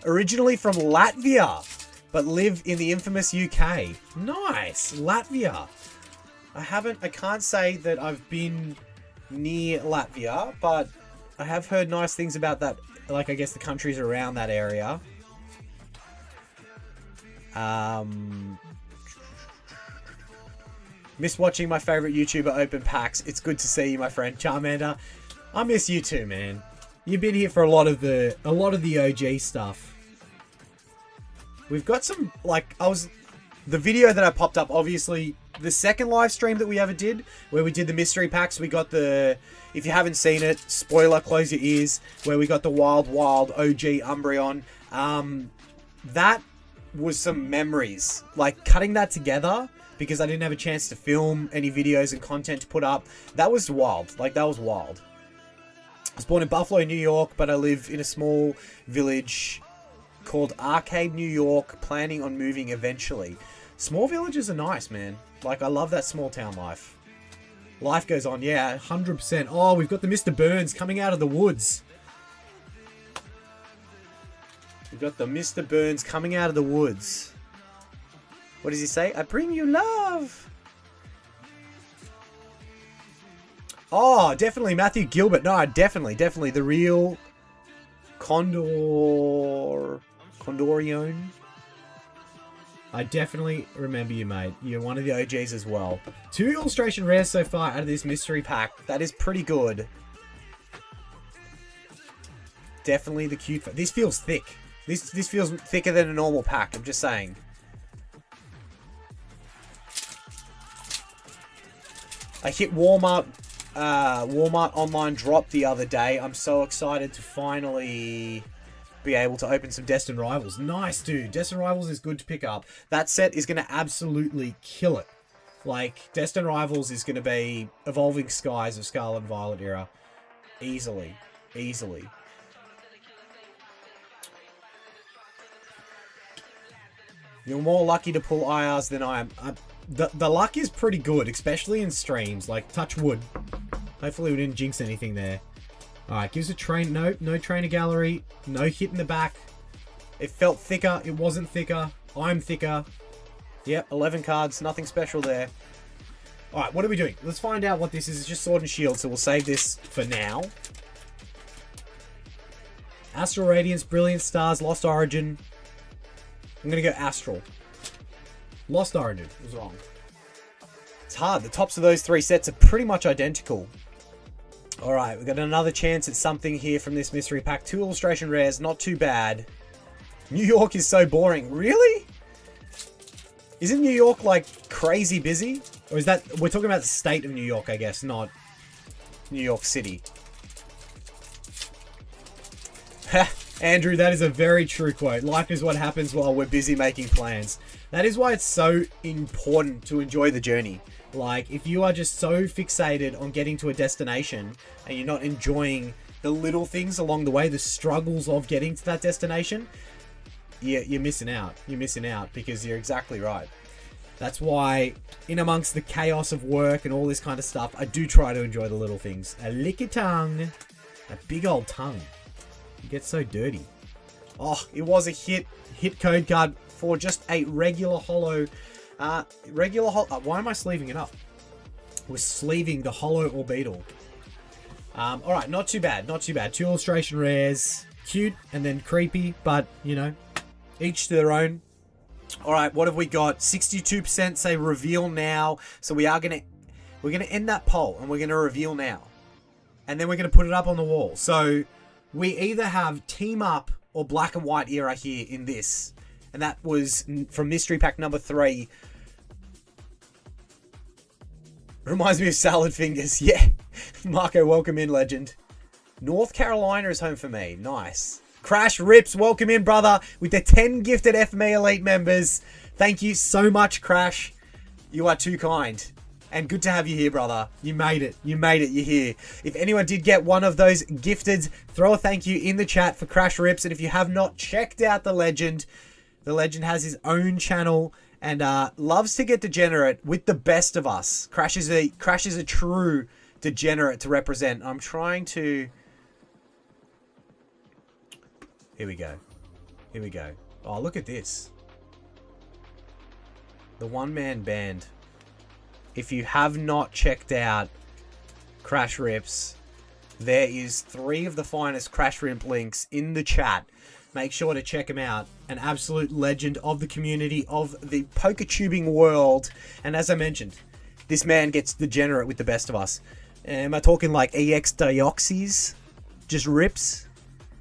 Originally from Latvia, but live in the infamous UK. Nice! Latvia. I can't say that I've been near Latvia, but I have heard nice things about that, like, I guess the countries around that area. Miss watching my favorite YouTuber open packs. It's good to see you, my friend. Charmander, I miss you too, man. You've been here for a lot of the OG stuff. We've got some, like, the video that I popped up, obviously, the second live stream that we ever did, where we did the mystery packs, we got the, if you haven't seen it, spoiler, close your ears, where we got the Wild OG Umbreon. That was some memories. Like, cutting that together, because I didn't have a chance to film any videos and content to put up. That was wild. Like, that was wild. I was born in Buffalo, New York, but I live in a small village called Arcade, New York, planning on moving eventually. Small villages are nice, man. Like, I love that small town life. Life goes on, yeah, 100%. Oh, we've got the Mr. Burns coming out of the woods. We've got the Mr. Burns coming out of the woods. What does he say? I bring you love. Oh, definitely Matthew Gilbert. No, definitely. The real Condorion. I definitely remember you, mate. You're one of the OGs as well. 2 illustration rares so far out of this mystery pack. That is pretty good. Definitely the cute... This feels thick. This feels thicker than a normal pack. I'm just saying. I hit Walmart online drop the other day. I'm so excited to finally be able to open some Destined Rivals. Nice, dude. Destined Rivals is good to pick up. That set is going to absolutely kill it. Like, Destined Rivals is going to be Evolving Skies of Scarlet and Violet era. Easily. You're more lucky to pull IRs than I am. The luck is pretty good, especially in streams. Like, touch wood. Hopefully we didn't jinx anything there. Alright, gives a train. Nope, no trainer gallery. No hit in the back. It felt thicker. It wasn't thicker. I'm thicker. Yep, 11 cards. Nothing special there. Alright, what are we doing? Let's find out what this is. It's just Sword and Shield, so we'll save this for now. Astral Radiance, Brilliant Stars, Lost Origin. I'm going to go Astral. Lost Origin was wrong. It's hard. The tops of those three sets are pretty much identical. Alright, we've got another chance at something here from this mystery pack. 2 illustration rares, not too bad. New York is so boring. Really? Isn't New York, like, crazy busy? Or is that... We're talking about the state of New York, I guess, not New York City. Andrew, that is a very true quote. Life is what happens while we're busy making plans. That is why it's so important to enjoy the journey. Like, if you are just so fixated on getting to a destination and you're not enjoying the little things along the way, the struggles of getting to that destination, you're missing out. You're missing out because you're exactly right. That's why, in amongst the chaos of work and all this kind of stuff, I do try to enjoy the little things. A licky tongue. A big old tongue. You get so dirty. Oh, it was a hit code card for just a regular holo. Why am I sleeving it up? We're sleeving the holo orbital. Alright, not too bad. Not too bad. 2 illustration rares. Cute and then creepy, but, you know, each to their own. Alright, what have we got? 62% say reveal now. So we're gonna end that poll and we're gonna reveal now. And then we're gonna put it up on the wall. So we either have Team Up or Black and White era here in this. And that was from mystery pack number 3. Reminds me of salad fingers. Yeah. Marco, welcome in, legend. North Carolina is home for me. Nice. Crash Rips, welcome in, brother, with the 10 gifted FME Elite members. Thank you so much, Crash. You are too kind. And good to have you here, brother. You made it. You made it. You're here. If anyone did get one of those gifted, throw a thank you in the chat for Crash Rips. And if you have not checked out the legend has his own channel and loves to get degenerate with the best of us. Crash is a true degenerate to represent. I'm trying to... Here we go. Here we go. Oh, look at this. The one-man band. If you have not checked out Crash Rips, there is 3 of the finest Crash Rip links in the chat. Make sure to check him out. An absolute legend of the community, of the poker tubing world. And as I mentioned, this man gets degenerate with the best of us. Am I talking like EX Dioxys? Just rips?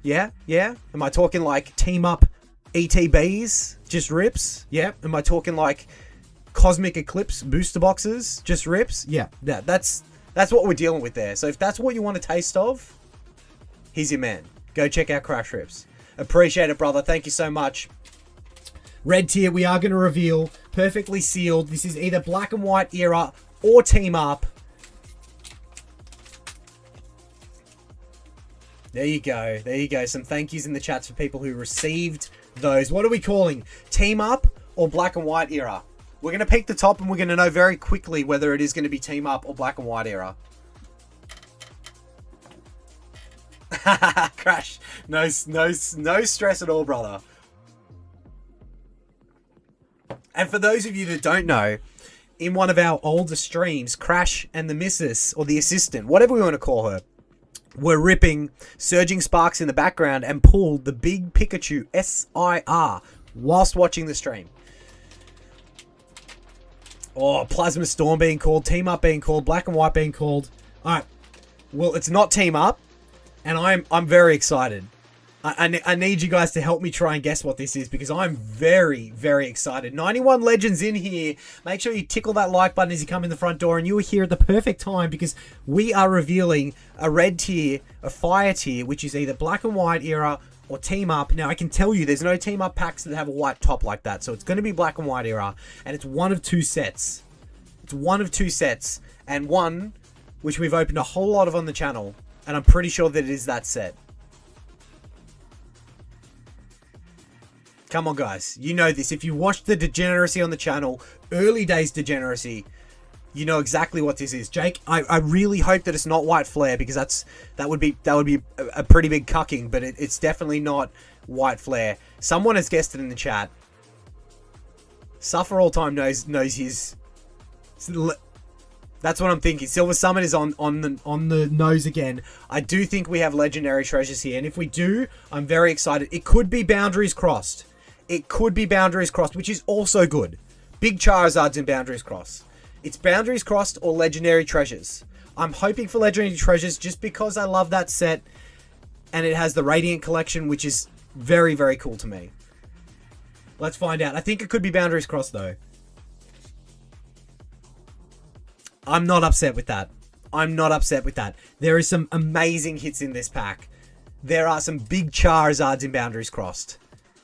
Yeah? Yeah? Am I talking like Team Up ETBs? Just rips? Yeah? Am I talking like Cosmic Eclipse booster boxes? Just rips? Yeah. That's what we're dealing with there. So if that's what you want a taste of, he's your man. Go check out Crash Rips. Appreciate it, brother. Thank you so much. Red tier, we are going to reveal. Perfectly sealed. This is either Black and White era or Team Up. There you go. There you go. Some thank yous in the chats for people who received those. What are we calling? Team Up or Black and White era? We're going to pick the top and we're going to know very quickly whether it is going to be Team Up or Black and White era. Crash. No stress at all, brother. And for those of you that don't know, in one of our older streams, Crash and the missus, or the assistant, whatever we want to call her, were ripping Surging Sparks in the background and pulled the big Pikachu SIR whilst watching the stream. Oh, Plasma Storm being called, Team Up being called, Black and White being called. Alright, well, it's not Team Up, and I'm very excited. I need you guys to help me try and guess what this is, because I'm very, very excited. 91 legends in here. Make sure you tickle that like button as you come in the front door, and you are here at the perfect time, because we are revealing a red tier, a fire tier, which is either Black and White era or Team Up. Now, I can tell you there's no Team Up packs that have a white top like that, so it's going to be Black and White era, and it's one of 2 sets. It's one of 2 sets, and one which we've opened a whole lot of on the channel, and I'm pretty sure that it is that set. Come on, guys. You know this. If you watched the degeneracy on the channel, early days degeneracy, you know exactly what this is. Jake, I really hope that it's not white flare, because that would be a pretty big cucking, but it's definitely not white flare. Someone has guessed it in the chat. Suffer All Time knows his. That's what I'm thinking. Silver Summit is on the nose again. I do think we have legendary treasures here, and if we do, I'm very excited. It could be Boundaries Crossed. It could be Boundaries Crossed, which is also good. Big Charizards in Boundaries Crossed. It's Boundaries Crossed or legendary treasures. I'm hoping for legendary treasures just because I love that set, and it has the Radiant collection, which is very, very cool to me. Let's find out. I think it could be Boundaries Crossed, though. I'm not upset with that. I'm not upset with that. There is some amazing hits in this pack. There are some big Charizards in Boundaries Crossed.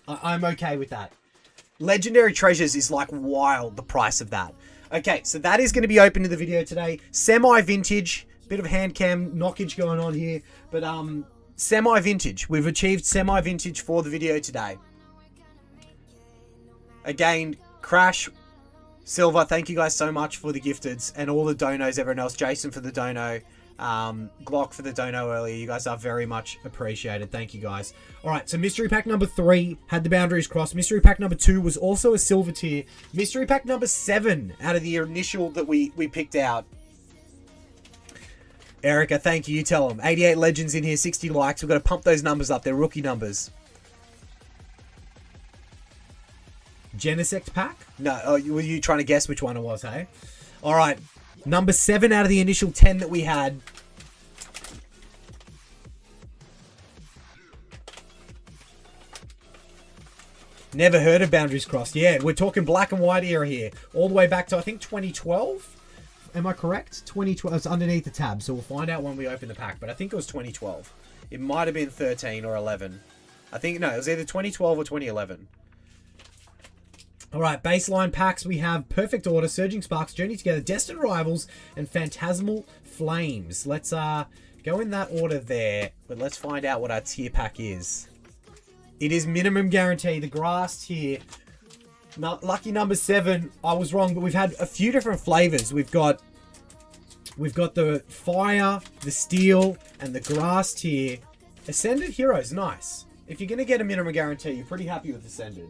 I'm okay with that. Legendary Treasures is like wild, the price of that. Okay, so that is going to be open to the video today. Semi-vintage. Bit of hand cam knockage going on here. But semi-vintage. We've achieved semi-vintage for the video today. Again, Crash, Silver, thank you guys so much for the gifteds and all the donos, everyone else. Jason for the dono, Glock for the dono earlier. You guys are very much appreciated. Thank you guys. All right, so mystery pack number 3 had the Boundaries Crossed. Mystery pack number 2 was also a silver tier. Mystery pack number 7 out of the initial that we picked out. Erica, thank you. You tell them. 88 legends in here, 60 likes. We've got to pump those numbers up. They're rookie numbers. Genesect pack? No, were you trying to guess which one it was, hey? All right. Number 7 out of the initial 10 that we had. Never heard of Boundaries Crossed. Yeah, we're talking black and white era here. All the way back to, I think, 2012. Am I correct? 2012. It's underneath the tab, so we'll find out when we open the pack. But I think it was 2012. It might have been 13 or 11. I think, no, it was either 2012 or 2011. All right, baseline packs, we have Perfect Order, Surging Sparks, Journey Together, Destined Rivals, and Phantasmal Flames. Let's go in that order there, but let's find out what our tier pack is. It is minimum guarantee, the grass tier. Lucky number 7, I was wrong, but we've had a few different flavors. We've got the fire, the steel, and the grass tier. Ascended Heroes, nice. If you're going to get a minimum guarantee, you're pretty happy with Ascended.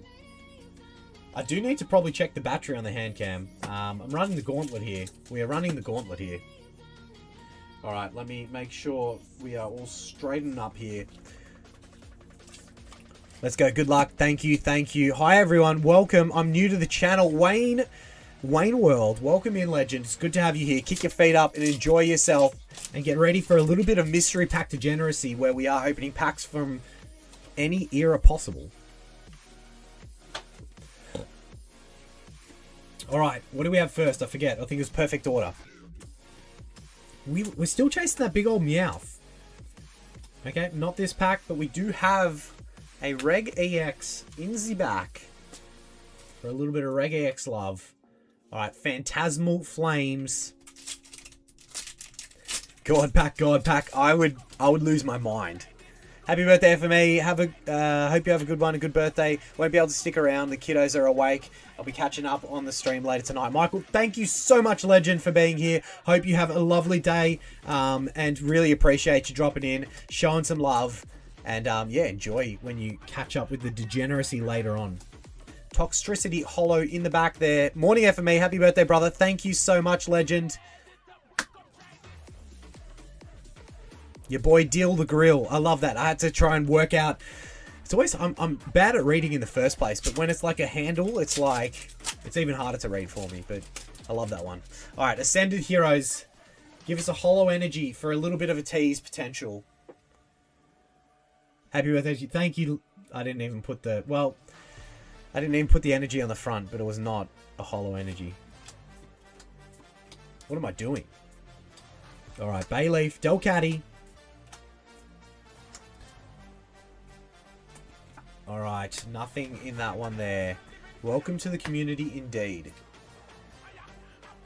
I do need to probably check the battery on the hand cam. I'm running the gauntlet here. We are running the gauntlet here. Alright, let me make sure we are all straightened up here. Let's go. Good luck. Thank you. Thank you. Hi, everyone. Welcome. I'm new to the channel. Wayne World. Welcome in, legend. It's good to have you here. Kick your feet up and enjoy yourself. And get ready for a little bit of mystery pack degeneracy, where we are opening packs from any era possible. Alright, what do we have first? I forget. I think it was Perfect Order. We're still chasing that big old Meowth. Okay, not this pack, but we do have a Reg EX in the back for a little bit of Reg EX love. Alright, Phantasmal Flames. God pack. I would lose my mind. Happy birthday, FME. Hope you have a good one, a good birthday. Won't be able to stick around. The kiddos are awake. I'll be catching up on the stream later tonight. Michael, thank you so much, legend, for being here. Hope you have a lovely day, and really appreciate you dropping in, showing some love, and yeah, enjoy when you catch up with the degeneracy later on. Toxtricity Hollow in the back there. Morning, FME. Happy birthday, brother. Thank you so much, legend. Your boy Deal the Grill. I love that. I had to try and work out. It's always, I'm bad at reading in the first place, but when it's like a handle, it's like, it's even harder to read for me, but I love that one. All right, Ascended Heroes. Give us a hollow energy for a little bit of a tease potential. Happy birthday. Thank you. I didn't even put the energy on the front, but it was not a hollow energy. What am I doing? All right, Bayleaf, Delcatty. Alright, nothing in that one there. Welcome to the community indeed.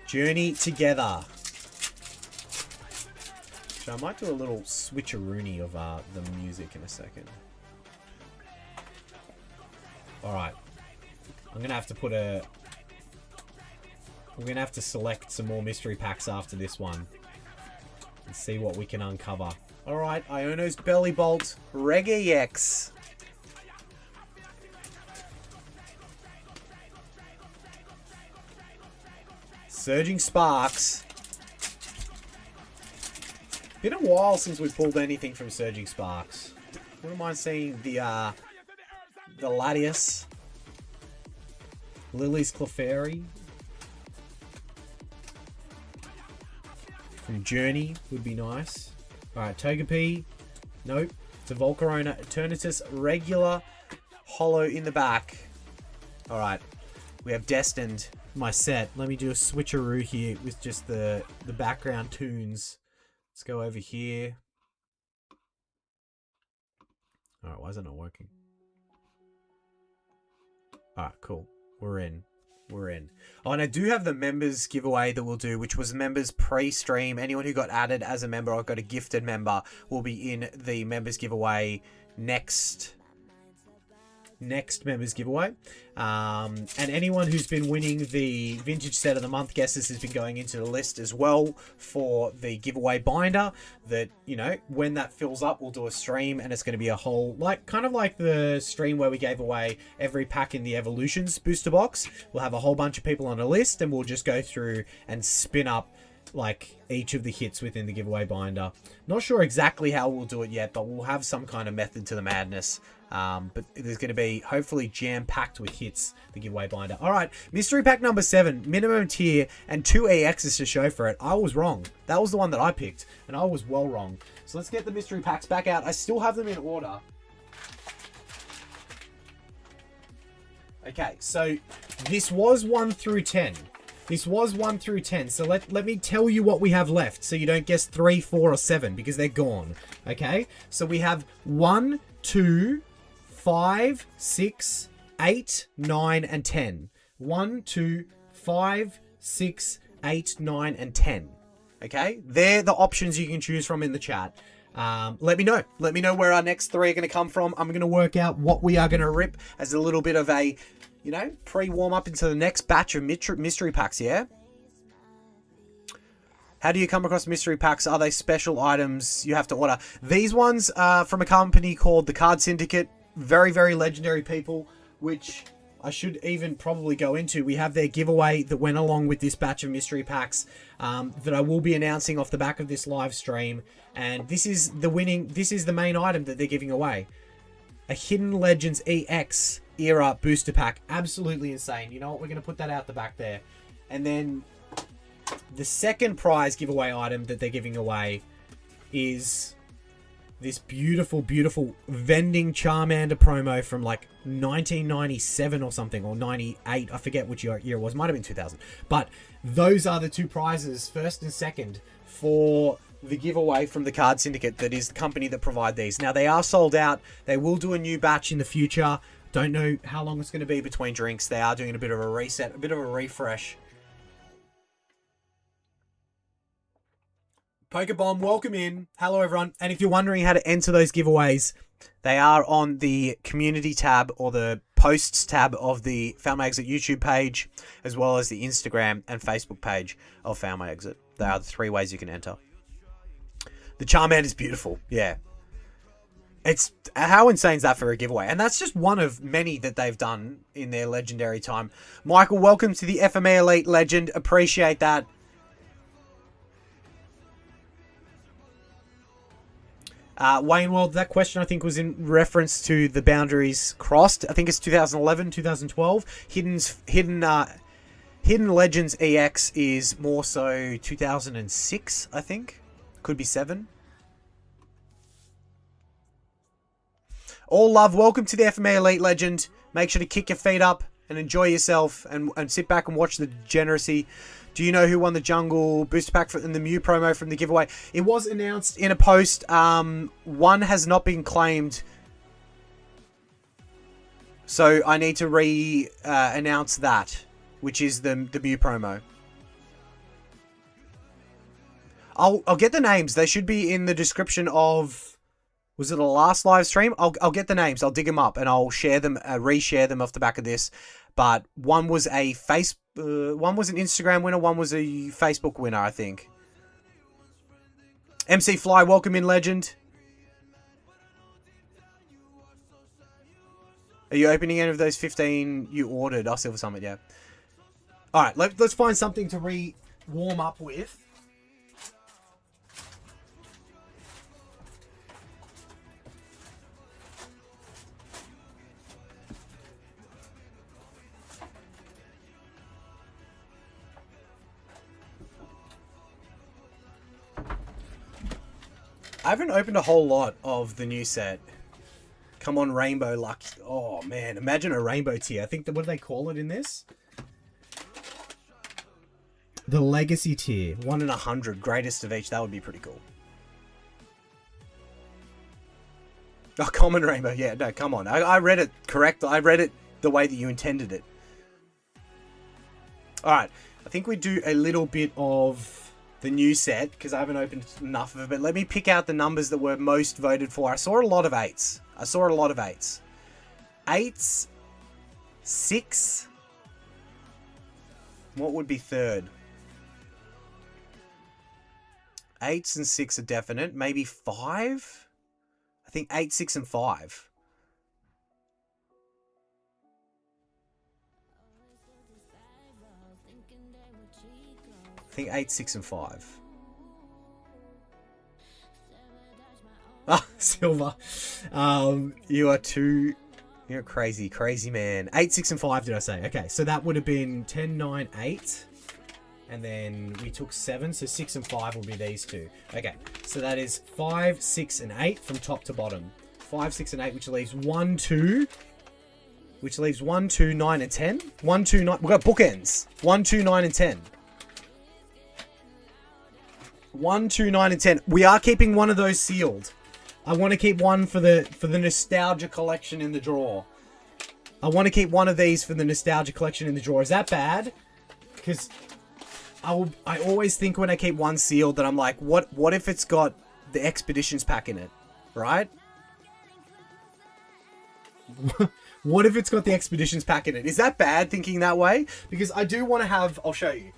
Journey Together. So I might do a little switcheroony of the music in a second. Alright. I'm gonna have to put a... I'm gonna have to select some more mystery packs after this one. And see what we can uncover. Alright, Iono's Belly Bolt, Reg EX. Surging Sparks. Been a while since we pulled anything from Surging Sparks. Wouldn't mind seeing the Latias. Lily's Clefairy. From Journey would be nice. Alright, Togepi. Nope. It's a Volcarona. Eternatus. Regular. Hollow in the back. Alright. We have Destined. My set. Let me do a switcheroo here with just the background tunes. Let's go over here. Alright, why is it not working? Alright, cool. We're in. We're in. Oh, and I do have the members giveaway that we'll do, which was members pre-stream. Anyone who got added as a member or got a gifted member will be in the members giveaway next members giveaway. And anyone who's been winning the vintage set of the month guesses has been going into the list as well for the giveaway binder that, you know, when that fills up, we'll do a stream and it's going to be a whole, like, kind of like the stream where we gave away every pack in the Evolutions booster box. We'll have a whole bunch of people on a list and we'll just go through and spin up like each of the hits within the giveaway binder. Not sure exactly how we'll do it yet, but we'll have some kind of method to the madness. But there's going to be hopefully jam-packed with hits, the giveaway binder. Alright, mystery pack number 7, minimum tier, and 2 EXs to show for it. I was wrong. That was the one that I picked, and I was well wrong. So let's get the mystery packs back out. I still have them in order. Okay, so this was 1 through 10. This was 1 through 10, so let me tell you what we have left, so you don't guess 3, 4, or 7, because they're gone, okay? So we have 1, 2, 5, 6, 8, 9, and 10. 1, 2, 5, 6, 8, 9, and 10. Okay? They're the options you can choose from in the chat. Let me know. Let me know where our next 3 are going to come from. I'm going to work out what we are going to rip as a little bit of a, you know, pre-warm up into the next batch of mystery packs, yeah? How do you come across mystery packs? Are they special items you have to order? These ones are from a company called the Card Syndicate. Very, very legendary people, which I should even probably go into. We have their giveaway that went along with this batch of mystery packs that I will be announcing off the back of this live stream. And this is the main item that they're giving away. A Hidden Legends EX era booster pack. Absolutely insane. You know what? We're going to put that out the back there. And then the second prize giveaway item that they're giving away is this beautiful, beautiful vending Charmander promo from like 1997 or something, or 98. I forget which year it was. Might have been 2000. But those are the 2 prizes, first and second, for the giveaway from the Card Syndicate. That is the company that provide these. Now, they are sold out. They will do a new batch in the future. Don't know how long it's going to be between drinks. They are doing a bit of a reset, a bit of a refresh. Pokebomb, welcome in. Hello, everyone. And if you're wondering how to enter those giveaways, they are on the community tab or the posts tab of the Found My Exit YouTube page, as well as the Instagram and Facebook page of Found My Exit. They are the 3 ways you can enter. The Charmander is beautiful. Yeah. It's how insane is that for a giveaway? And that's just one of many that they've done in their legendary time. Michael, welcome to the FME Elite Legend. Appreciate that. Wayne World, that question I think was in reference to the boundaries crossed. I think it's 2011, 2012. Hidden Legends EX is more so 2006, I think. Could be 7. All love, welcome to the FME Elite Legend. Make sure to kick your feet up and enjoy yourself and sit back and watch the degeneracy. Do you know who won the Jungle booster pack in the Mew promo from the giveaway? It was announced in a post. One has not been claimed. So I need to announce that, which is the Mew promo. I'll get the names. They should be in the description of Was it the last live stream? I'll get the names. I'll dig them up and I'll share them, reshare them off the back of this. But one was an Instagram winner. One was a Facebook winner, I think. MC Fly, welcome in, legend. Are you opening any of those 15 you ordered? I'll Silver Summit, yeah. All right, let's find something to warm up with. I haven't opened a whole lot of the new set. Come on, Rainbow Luck. Oh, man. Imagine a rainbow tier. I think, what do they call it in this? The Legacy tier. 1 in 100. Greatest of each. That would be pretty cool. Oh, common rainbow. Yeah, no, come on. I read it correct. I read it the way that you intended it. Alright. I think we do a little bit of the new set, because I haven't opened enough of it. But let me pick out the numbers that were most voted for. I saw a lot of 8s. 8s. 6. What would be third? 8s and 6 are definite. Maybe 5? I think 8, 6, and 5. I think 8, 6, and 5. Ah, Silver. You're a crazy man. 8, 6, and 5, did I say? Okay, so that would have been 10, 9, 8. And then we took 7, so 6 and 5 will be these two. Okay, so that is 5, 6, and 8 from top to bottom. 5, 6, and 8, which leaves 1, 2. Which leaves 1, 2, 9, and 10. 1, 2, 9. We've got bookends. 1, 2, 9, and 10. 1, 2, 9, and 10. We are keeping one of those sealed. I want to keep one for the nostalgia collection in the drawer. I want to keep one of these for the nostalgia collection in the drawer. Is that bad? Because I always think when I keep one sealed that I'm like, what if it's got the Expeditions pack in it, right? What if it's got the Expeditions pack in it? Is that bad thinking that way? Because I do want to have... I'll show you.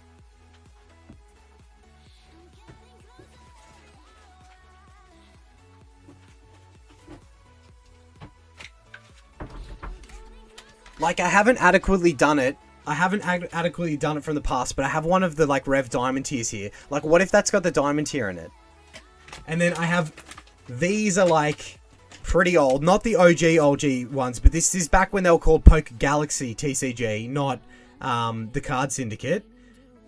Like, I haven't adequately done it. I haven't adequately done it from the past, but I have one of the, like, Rev Diamond tiers here. Like, what if that's got the Diamond tier in it? And then I have... These are, like, pretty old. Not the OG ones, but this is back when they were called Poke Galaxy TCG, not the Card Syndicate.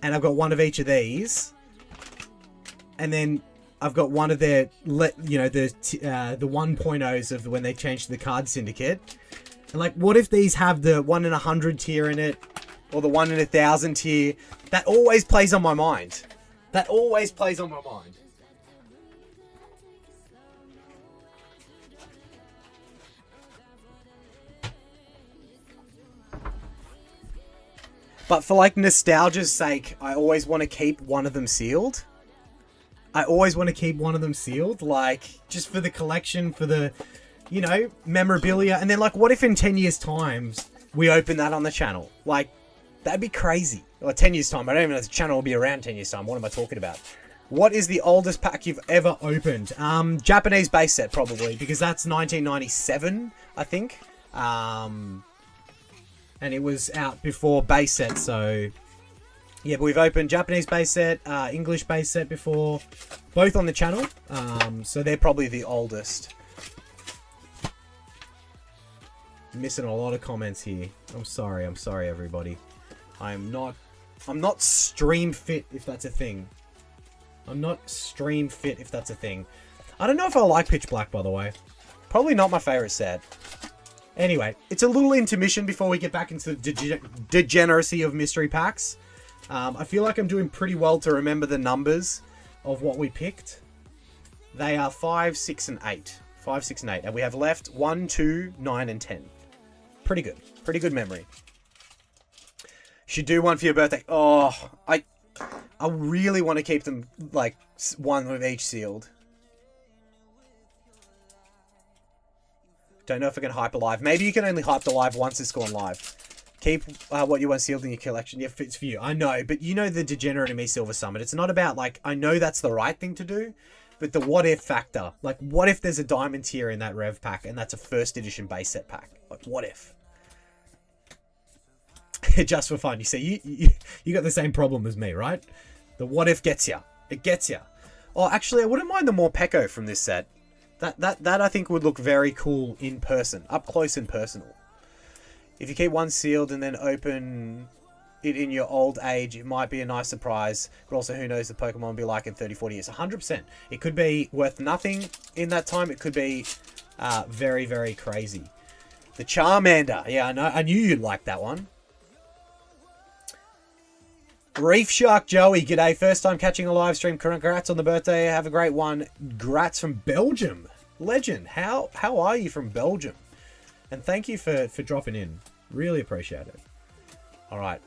And I've got one of each of these. And then I've got one of their, you know, the 1.0s of when they changed to the Card Syndicate. And like, what if these have the 1 in 100 tier in it? Or the 1 in 1,000 tier? That always plays on my mind. That always plays on my mind. But for like nostalgia's sake, I always want to keep one of them sealed. I always want to keep one of them sealed. Like, just for the collection, for the... you know, memorabilia. And then, like, what if in 10 years' time we open that on the channel? Like, that'd be crazy. Or 10 years' time. I don't even know if the channel will be around 10 years' time. What am I talking about? What is the oldest pack you've ever opened? Japanese base set, probably. Because that's 1997, I think. And it was out before base set, so... yeah, but we've opened Japanese base set, English base set before. Both on the channel. So they're probably the oldest. Missing a lot of comments here. I'm sorry everybody. I'm not stream fit, if that's a thing. I'm not stream fit, if that's a thing. I don't know if I like Pitch Black, by the way. Probably not my favorite set. Anyway, it's a little intermission before we get back into the degeneracy of mystery packs. I feel like I'm doing pretty well to remember the numbers of what we picked. They are 5, 6, and 8. 5, 6, and 8. And we have left 1, 2, 9, and 10. Pretty good. Pretty good memory. Should do one for your birthday. Oh, I really want to keep them, like, one of each sealed. Don't know if I can hype alive. Maybe you can only hype the live once it's gone live. Keep what you want sealed in your collection. Yeah, it's for you. I know, but you know the degenerate in me, Silver Summit. It's not about, like, I know that's the right thing to do, but the what if factor. Like, what if there's a diamond tier in that rev pack and that's a first edition base set pack? Like, what if? Just for fun. You see, you got the same problem as me, right? The what if gets you. It gets you. Oh, actually, I wouldn't mind the more Peko from this set. That I think would look very cool in person, up close and personal. If you keep one sealed and then open it in your old age, it might be a nice surprise. But also, who knows the Pokemon will be like in 30, 40 years. 100%. It could be worth nothing in that time. It could be very, very crazy. The Charmander. Yeah, I know. I knew you'd like that one. Reef Shark Joey, g'day. First time catching a live stream. Congrats on the birthday. Have a great one. Grats from Belgium. Legend. How are you from Belgium? And thank you for dropping in. Really appreciate it. All right.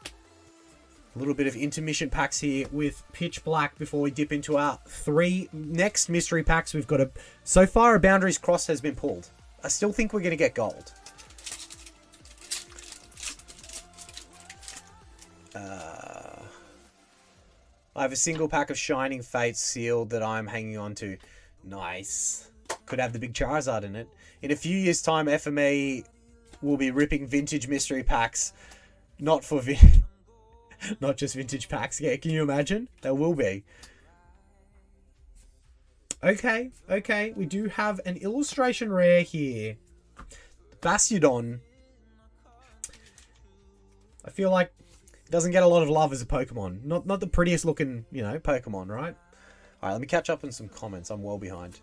A little bit of intermission packs here with Pitch Black before we dip into our 3 next mystery packs. We've got so far a Boundaries Cross has been pulled. I still think we're going to get gold. I have a single pack of Shining Fates sealed that I'm hanging on to. Nice. Could have the big Charizard in it. In a few years' time, FME will be ripping vintage mystery packs. Not just vintage packs. Yeah, can you imagine? There will be. Okay. We do have an illustration rare here. Bastiodon. I feel like it doesn't get a lot of love as a Pokemon. Not the prettiest looking, Pokemon, right? Alright, let me catch up on some comments. I'm well behind.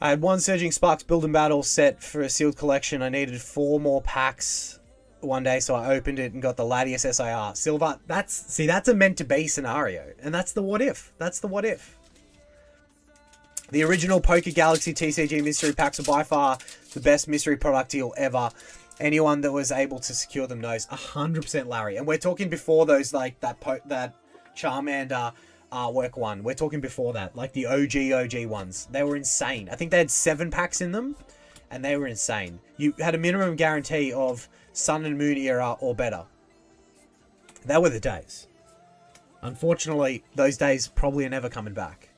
I had 1 Surging Sparks Build and Battle set for a sealed collection. I needed 4 more packs one day, so I opened it and got the Latias SIR. Silver, that's a meant to be scenario. And that's the what if. That's the what if. The original Poké Galaxy TCG mystery packs are by far the best mystery product deal ever. Anyone that was able to secure them knows. 100% Larry. And we're talking before those, like, that Charmander artwork one. We're talking before that. Like, the OG ones. They were insane. I think they had 7 packs in them. And they were insane. You had a minimum guarantee of Sun and Moon era or better. That were the days. Unfortunately, those days probably are never coming back.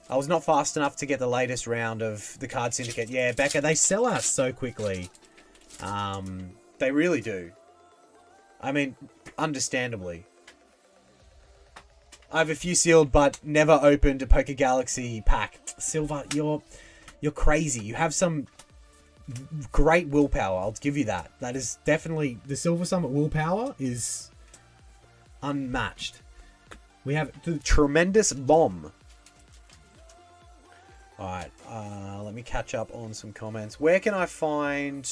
I was not fast enough to get the latest round of the Card Syndicate. Yeah, Becca, they sell out so quickly. They really do. I mean, understandably. I have a few sealed, but never opened a Poké Galaxy pack. Silver, you're crazy. You have some great willpower. I'll give you that. That is definitely... The Silver Summit willpower is unmatched. We have the Tremendous Bomb. Alright, let me catch up on some comments. Where can I find...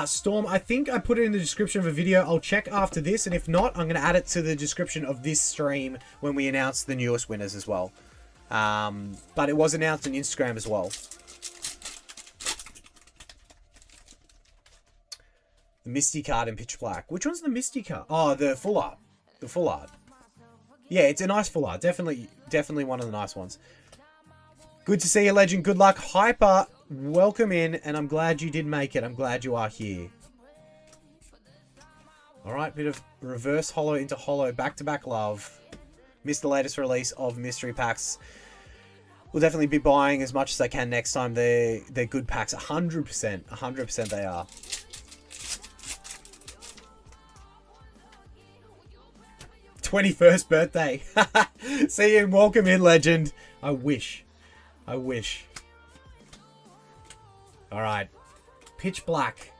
Storm, I think I put it in the description of a video. I'll check after this, and if not, I'm going to add it to the description of this stream when we announce the newest winners as well. But it was announced on Instagram as well. The Misty card in Pitch Black. Which one's the Misty card? Oh, the full art. The full art. Yeah, it's a nice full art. Definitely one of the nice ones. Good to see you, Legend. Good luck. Hyper, welcome in, and I'm glad you did make it. I'm glad you are here. Alright, bit of reverse holo into holo, back-to-back love. Missed the latest release of mystery packs. We'll definitely be buying as much as I can next time. They're good packs. 100%. 100% they are. #21st birthday. See you and welcome in, Legend. I wish. Alright. Pitch Black.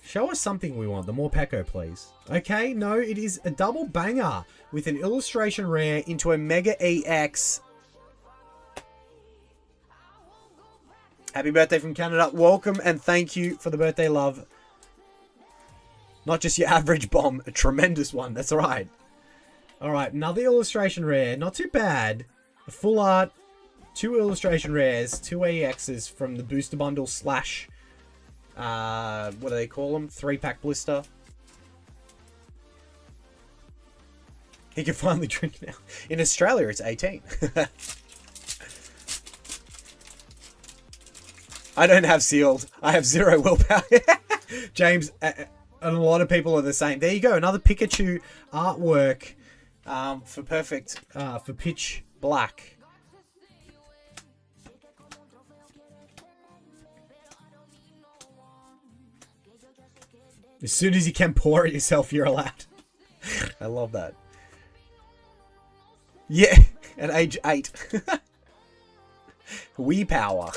Show us something we want. The more Peko, please. Okay, no, it is a double banger with an illustration rare into a Mega EX. Happy birthday from Canada. Welcome and thank you for the birthday love. Not just your average bomb, a tremendous one. That's right. Alright, another illustration rare. Not too bad. A full art. 2 illustration rares, 2 EXs from the booster bundle / what do they call them? 3-pack blister. He can finally drink now. In Australia, it's 18. I don't have sealed. I have 0 willpower. James, and a lot of people are the same. There you go. Another Pikachu artwork for perfect, for pitch black. As soon as you can pour it yourself, you're allowed. I love that. Yeah, at age 8. Wii power.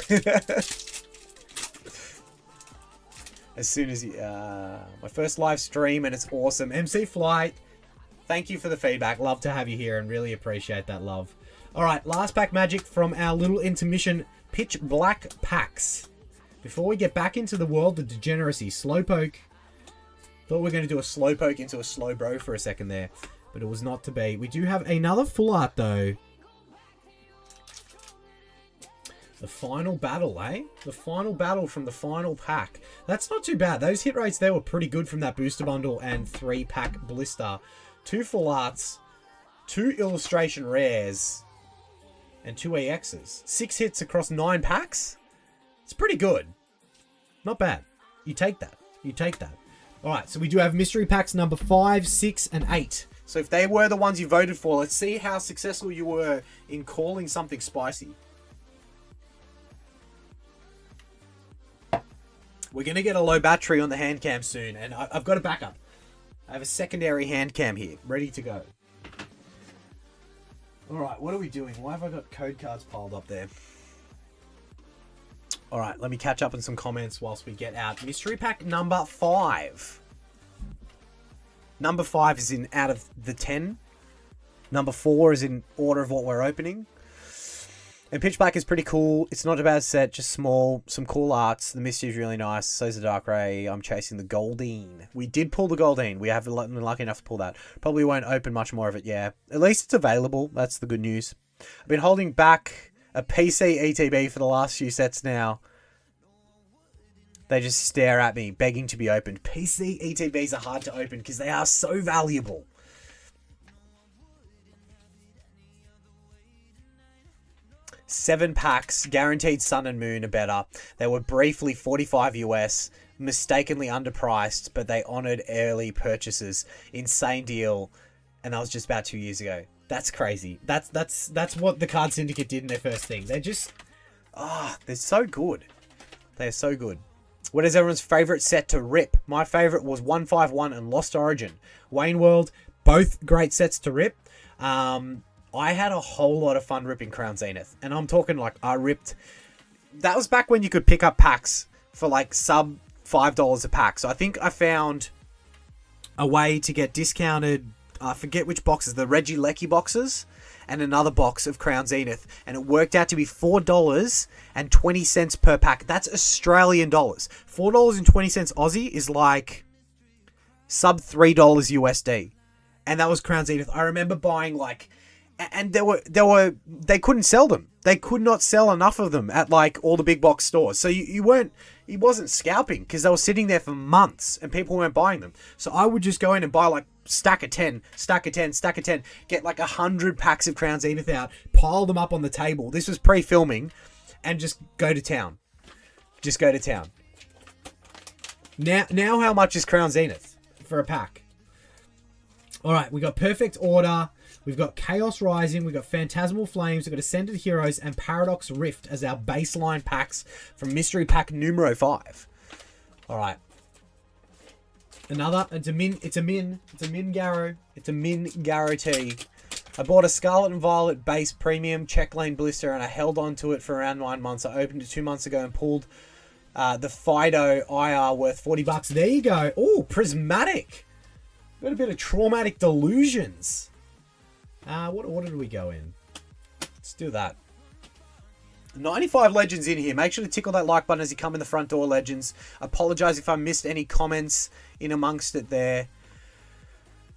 As soon as you... my first live stream and it's awesome. MC Flight, thank you for the feedback. Love to have you here and really appreciate that love. Alright, last pack magic from our little intermission pitch black packs. Before we get back into the world of degeneracy, Slowpoke. Thought we were going to do a Slowpoke into a Slowbro for a second there, but it was not to be. We do have another full art though. The final battle, eh? The final battle from the final pack. That's not too bad. Those hit rates there were pretty good from that booster bundle and 3-pack blister. 2 full arts, 2 illustration rares, and 2 EXs. 6 hits across 9 packs? It's pretty good. Not bad. You take that. You take that. Alright, so we do have mystery packs number 5, 6, and 8. So if they were the ones you voted for, let's see how successful you were in calling something spicy. We're going to get a low battery on the hand cam soon, and I've got a backup. I have a secondary hand cam here, ready to go. Alright, what are we doing? Why have I got code cards piled up there? Alright, let me catch up on some comments whilst we get out. Mystery pack number 5. Number 5 is in out of the 10. Number 4 is in order of what we're opening. And Pitch Black is pretty cool. It's not a bad set, just small. Some cool arts. The Misty is really nice. So's the Dark Ray. I'm chasing the Goldeen. We did pull the Goldeen. We have been lucky enough to pull that. Probably won't open much more of it, yeah. At least it's available. That's the good news. I've been holding back a PC ETB for the last few sets now. They just stare at me, begging to be opened. PC ETBs are hard to open because they are so valuable. Seven packs, guaranteed Sun and Moon are better. They were briefly 45 US, mistakenly underpriced, but they honoured early purchases. Insane deal, and that was just about 2 years ago. That's crazy. That's what the Card Syndicate did in their first thing. They're just, they're so good. They're so good. What is everyone's favourite set to rip? My favourite was 151 and Lost Origin. Wayne World, both great sets to rip. I had a whole lot of fun ripping Crown Zenith. And I'm talking like I ripped... That was back when you could pick up packs for like sub $5 a pack. So I think I found a way to get discounted... I forget which boxes. The Reggie Lecky boxes. And another box of Crown Zenith. And it worked out to be $4.20 per pack. That's Australian dollars. $4.20 Aussie is like sub $3 USD. And that was Crown Zenith. I remember buying like... And they couldn't sell them. They could not sell enough of them at like all the big box stores. So he wasn't scalping because they were sitting there for months and people weren't buying them. So I would just go in and buy like stack of 10, stack of 10, stack of 10, get like 100 packs of Crown Zenith out, pile them up on the table. This was pre-filming and just go to town. Just go to town. Now how much is Crown Zenith for a pack? All right, we got Perfect Order. We've got Chaos Rising, we've got Phantasmal Flames, we've got Ascended Heroes, and Paradox Rift as our baseline packs from Mystery Pack numero 5. Alright. Another, it's a Min Garrow T. I bought a Scarlet and Violet base premium check lane blister and I held on to it for around 9 months. I opened it 2 months ago and pulled the Fido IR worth $40. There you go. Oh, Prismatic. Got a bit of Traumatic Delusions. What order do we go in? Let's do that. 95 Legends in here. Make sure to tickle that like button as you come in the front door, Legends. Apologise if I missed any comments in amongst it there.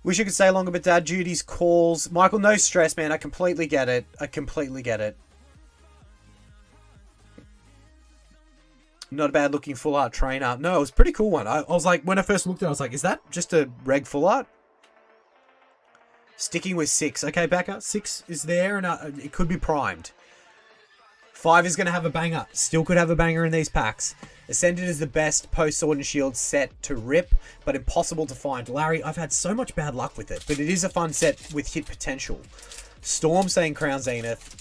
Wish I could stay longer, but dad duties calls. Michael, no stress, man. I completely get it. I completely get it. Not a bad looking full art trainer. No, it was a pretty cool one. I was like, when I first looked at it, I was like, is that just a reg full art? Sticking with 6. Okay, Becca, 6 is there, and it could be primed. 5 is going to have a banger. Still could have a banger in these packs. Ascended is the best post Sword and Shield set to rip, but impossible to find. Larry, I've had so much bad luck with it, but it is a fun set with hit potential. Storm saying Crown Zenith.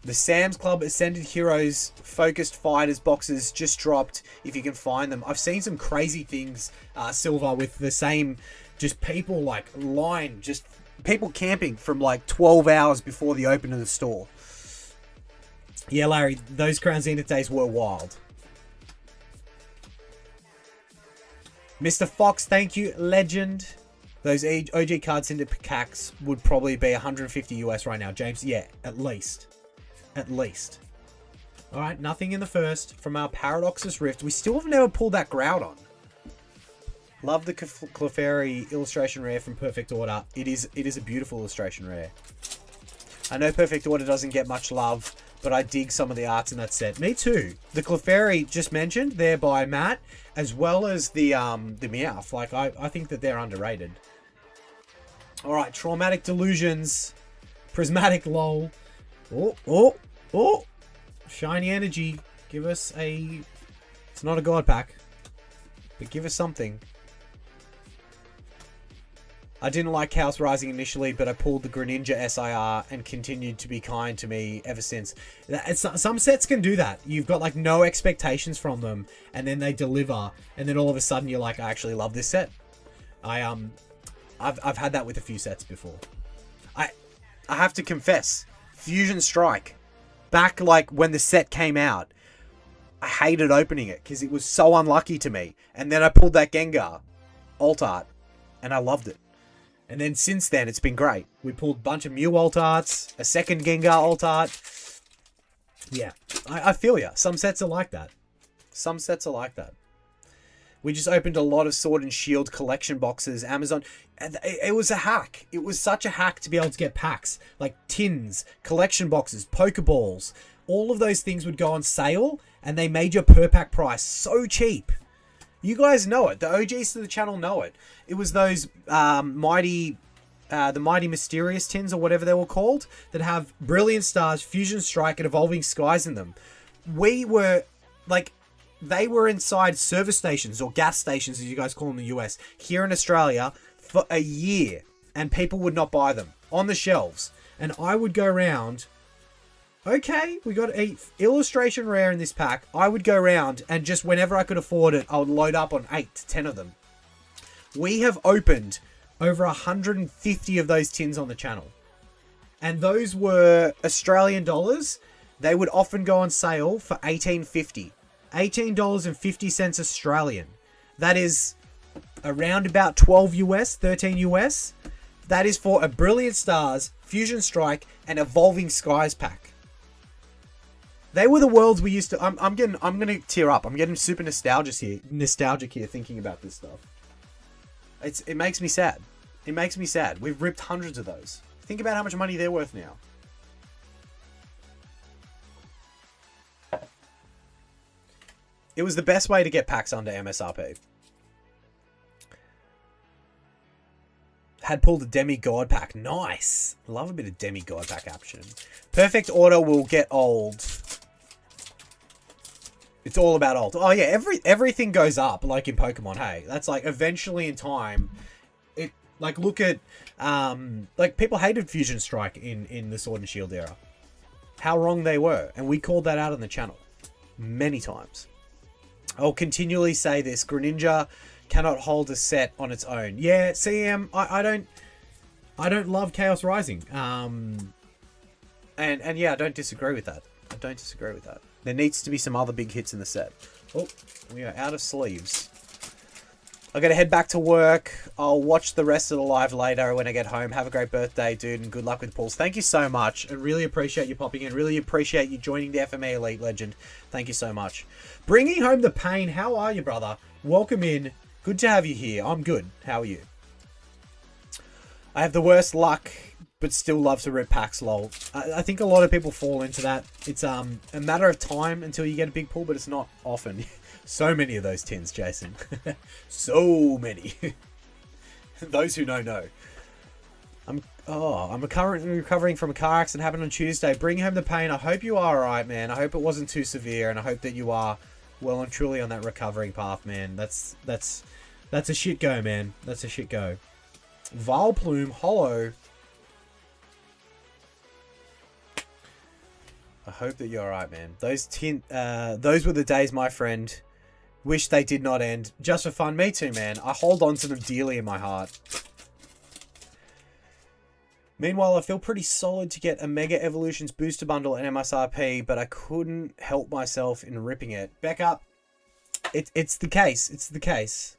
The Sam's Club Ascended Heroes Focused Fighters boxes just dropped, if you can find them. I've seen some crazy things, Silver, with the same, just people like line, just people camping from like 12 hours before the open of the store. Yeah, Larry, those Crown Zenith days were wild. Mr. Fox, thank you, legend. Those OG cards into packs would probably be 150 US right now, James. Yeah, at least. At least. Alright, nothing in the first from our Paradoxus Rift. We still have never pulled that Groudon. Love the Clefairy illustration rare from Perfect Order. It is a beautiful illustration rare. I know Perfect Order doesn't get much love, but I dig some of the arts in that set. Me too. The Clefairy just mentioned there by Matt, as well as the Meowth. Like, I think that they're underrated. Alright, Traumatic Delusions. Prismatic LOL. Oh. Shiny Energy. Give us a... It's not a God pack, but give us something. I didn't like Chaos Rising initially, but I pulled the Greninja SIR and continued to be kind to me ever since. Some sets can do that. You've got like no expectations from them, and then they deliver, and then all of a sudden you're like, I actually love this set. I've had that with a few sets before. I have to confess, Fusion Strike, back like when the set came out, I hated opening it because it was so unlucky to me. And then I pulled that Gengar alt art, and I loved it. And then since then, it's been great. We pulled a bunch of Mew alt arts, a second Gengar alt art. Yeah, I feel ya. Some sets are like that. Some sets are like that. We just opened a lot of Sword and Shield collection boxes. Amazon, it was a hack. It was such a hack to be able to get packs. Like tins, collection boxes, Pokeballs. All of those things would go on sale, and they made your per pack price so cheap. You guys know it. The OGs to the channel know it. It was those the Mighty Mysterious tins, or whatever they were called, that have Brilliant Stars, Fusion Strike, and Evolving Skies in them. We were, like, they were inside service stations, or gas stations, as you guys call them in the US, here in Australia, for a year, and people would not buy them on the shelves. And I would go around... Okay, we got a illustration rare in this pack. I would go around and just whenever I could afford it, I would load up on 8 to 10 of them. We have opened over 150 of those tins on the channel. And those were Australian dollars. They would often go on sale for $18.50. $18.50 Australian. That is around about 12 US, 13 US. That is for a Brilliant Stars, Fusion Strike, and Evolving Skies pack. They were the worlds we used to... I'm gonna tear up. I'm getting super nostalgic here thinking about this stuff. It makes me sad. It makes me sad. We've ripped hundreds of those. Think about how much money they're worth now. It was the best way to get packs under MSRP. Had pulled a demigod pack. Nice. Love a bit of demigod pack action. Perfect Order will get old. It's all about old. Oh yeah, everything goes up, like in Pokemon. Hey, that's like eventually in time. It like look at like people hated Fusion Strike in the Sword and Shield era. How wrong they were, and we called that out on the channel many times. I'll continually say this: Greninja cannot hold a set on its own. Yeah, CM, I don't love Chaos Rising. And yeah, I don't disagree with that. I don't disagree with that. There needs to be some other big hits in the set. Oh, we are out of sleeves. I gotta head back to work. I'll watch the rest of the live later when I get home. Have a great birthday, dude, and good luck with the pulls. Thank you so much. I really appreciate you popping in. Really appreciate you joining the FME Elite Legend. Thank you so much. Bringing home the pain. How are you, brother? Welcome in. Good to have you here. I'm good. How are you? I have the worst luck, but still love to rip packs, lol. I think a lot of people fall into that. It's a matter of time until you get a big pull, but it's not often. So many of those tins, Jason. So many. Those who know. I'm currently recovering from a car accident happened on Tuesday. Bring home the pain. I hope you are alright, man. I hope it wasn't too severe, and I hope that you are well and truly on that recovering path, man. That's a shit go, man. That's a shit go. Vile Plume, Hollow. I hope that you're alright, man. Those were the days, my friend. Wish they did not end. Just for fun. Me too, man. I hold on to them dearly in my heart. Meanwhile, I feel pretty solid to get a Mega Evolutions booster bundle and MSRP, but I couldn't help myself in ripping it. Becca, it's the case. It's the case.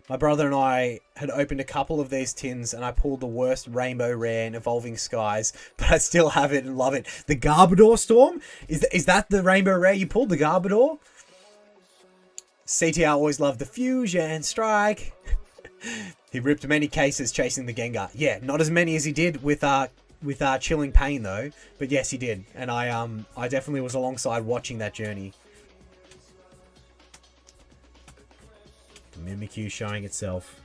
My brother and I had opened a couple of these tins, and I pulled the worst Rainbow Rare in Evolving Skies, but I still have it and love it. The Garbodor Storm? Is that the Rainbow Rare you pulled, the Garbodor? CTR always loved the Fusion Strike. He ripped many cases chasing the Gengar. Yeah, not as many as he did with Chilling Pain though. But yes, he did, and I definitely was alongside watching that journey. The Mimikyu showing itself.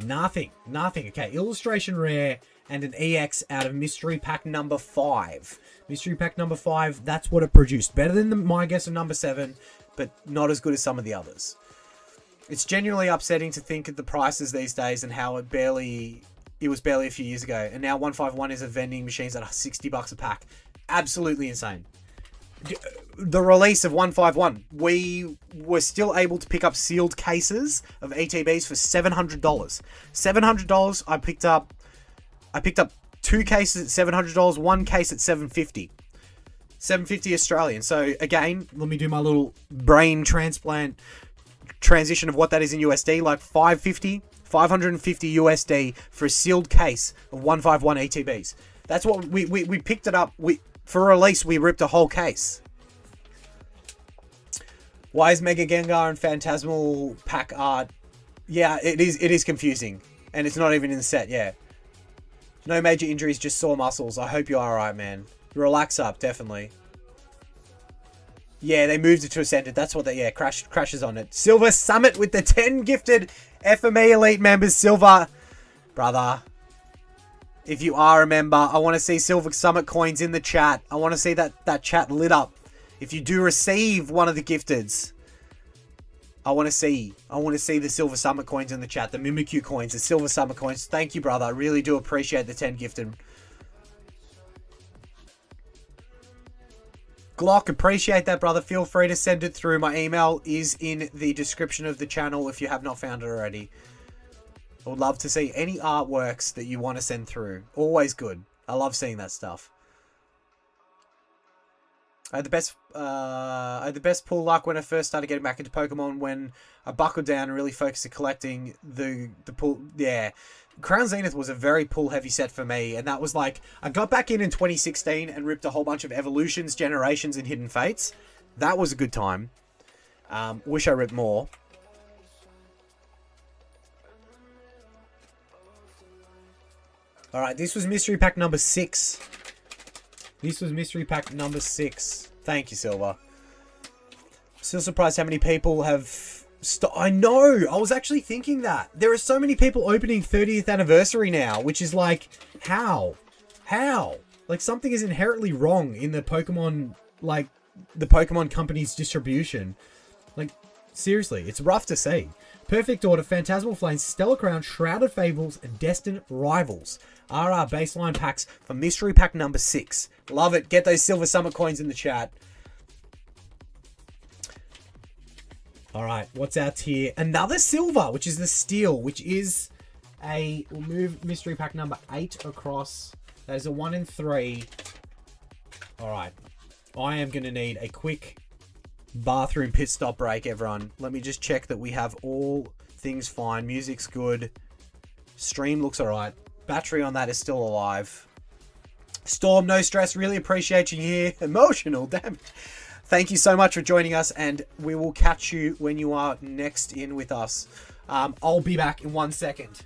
Nothing. Okay, Illustration Rare and an EX out of Mystery Pack number 5. Mystery Pack number 5. That's what it produced. Better than my guess of number 7, but not as good as some of the others. It's genuinely upsetting to think of the prices these days and how it was barely a few years ago. And now 151 is a vending machines at $60 a pack. Absolutely insane. The release of 151, we were still able to pick up sealed cases of ETBs for $700. $700. I picked up 2 cases at $700, 1 case at $750. $750 Australian. So again, let me do my little brain transplant transition of what that is in USD, like 550 USD for a sealed case of 151 ETBs. That's what we picked it up. For release, we ripped a whole case. Why is Mega Gengar and Phantasmal pack art? Yeah, it is confusing, and it's not even in the set. Yeah, no major injuries, just sore muscles. I hope you're alright, man. Relax up, definitely. Yeah, they moved it to Ascended. That's what they, crashes on it. Silver Summit with the 10 gifted FME Elite members. Silver, brother, if you are a member, I want to see Silver Summit coins in the chat. I want to see that chat lit up. If you do receive one of the gifteds, I want to see the Silver Summit coins in the chat. The Mimikyu coins, the Silver Summit coins. Thank you, brother. I really do appreciate the 10 gifted. Glock, appreciate that, brother. Feel free to send it through. My email is in the description of the channel if you have not found it already. I would love to see any artworks that you want to send through. Always good. I love seeing that stuff. I had the best pull luck when I first started getting back into Pokemon, when I buckled down and really focused on collecting the pull. Yeah. Crown Zenith was a very pull-heavy set for me, and that was like, I got back in 2016 and ripped a whole bunch of Evolutions, Generations, and Hidden Fates. That was a good time. Wish I ripped more. Alright, this was Mystery Pack number 6. This was Mystery Pack number 6. Thank you, Silver. Still surprised how many people have... I know! I was actually thinking that. There are so many people opening 30th anniversary now, which is like, how? How? Like, something is inherently wrong in the Pokemon, like, the Pokemon company's distribution. Like, seriously, it's rough to see. Perfect Order, Phantasmal Flames, Stellar Crown, Shrouded Fables, and Destined Rivals. RR baseline packs for Mystery Pack number 6. Love it. Get those Silver Summit coins in the chat. Alright, what's our tier? Another silver, which is the steel, which is a... We'll move Mystery Pack number 8 across. That is a 1 in 3. Alright. I am going to need a quick bathroom pit stop break, everyone. Let me just check that we have all things fine. Music's good. Stream looks alright. Battery on that is still alive. Storm, no stress. Really appreciate you here. Emotional, damn it. Thank you so much for joining us, and we will catch you when you are next in with us. I'll be back in 1 second.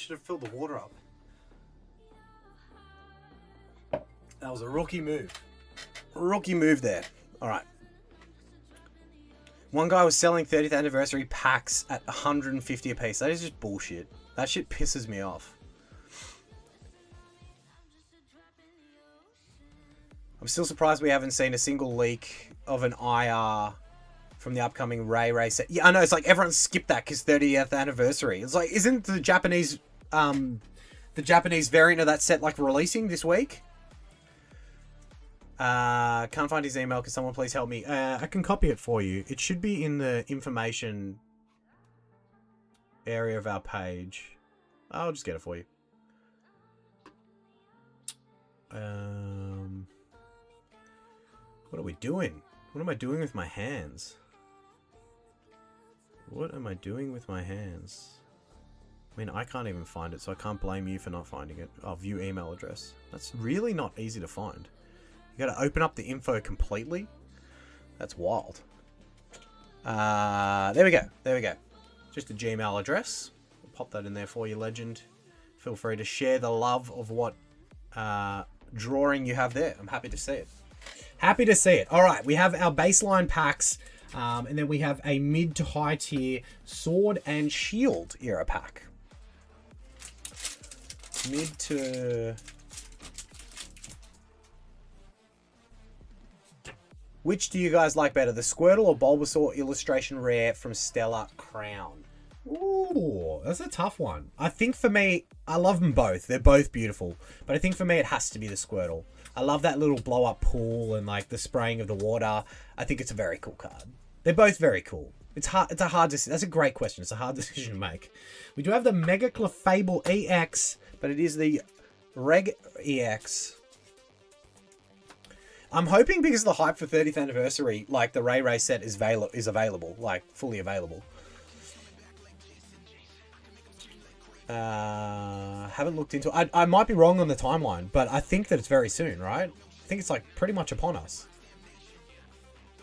should have filled the water up. That was a rookie move. Rookie move there. All right. One guy was selling 30th anniversary packs at 150 a piece. That is just bullshit. That shit pisses me off. I'm still surprised we haven't seen a single leak of an IR from the upcoming Ray set. Yeah, I know. It's like everyone skipped that because 30th anniversary. It's like, isn't the Japanese variant of that set like releasing this week? Can't find his email. Can someone please help me? I can copy it for you. It should be in the information area of our page. I'll just get it for you. What are we doing? What am I doing with my hands? What am I doing with my hands? I mean, I can't even find it, so I can't blame you for not finding it. Oh, view email address. That's really not easy to find. You gotta open up the info completely. That's wild. There we go. There we go. Just a Gmail address. I'll pop that in there for you, legend. Feel free to share the love of what drawing you have there. I'm happy to see it. Happy to see it. All right, we have our baseline packs, and then we have a mid to high tier sword and shield era pack. Mid to... Which do you guys like better, the Squirtle or Bulbasaur illustration rare from Stellar Crown? Ooh, that's a tough one. I think for me, I love them both. They're both beautiful. But I think for me, it has to be the Squirtle. I love that little blow-up pool and like the spraying of the water. I think it's a very cool card. They're both very cool. It's a hard decision. That's a great question. It's a hard decision to make. We do have the Mega Clefable EX, but it is the Reg EX. I'm hoping because of the hype for 30th anniversary, like the Ray set is available, like fully available. Haven't looked into it. I might be wrong on the timeline, but I think that it's very soon, right? I think it's like pretty much upon us.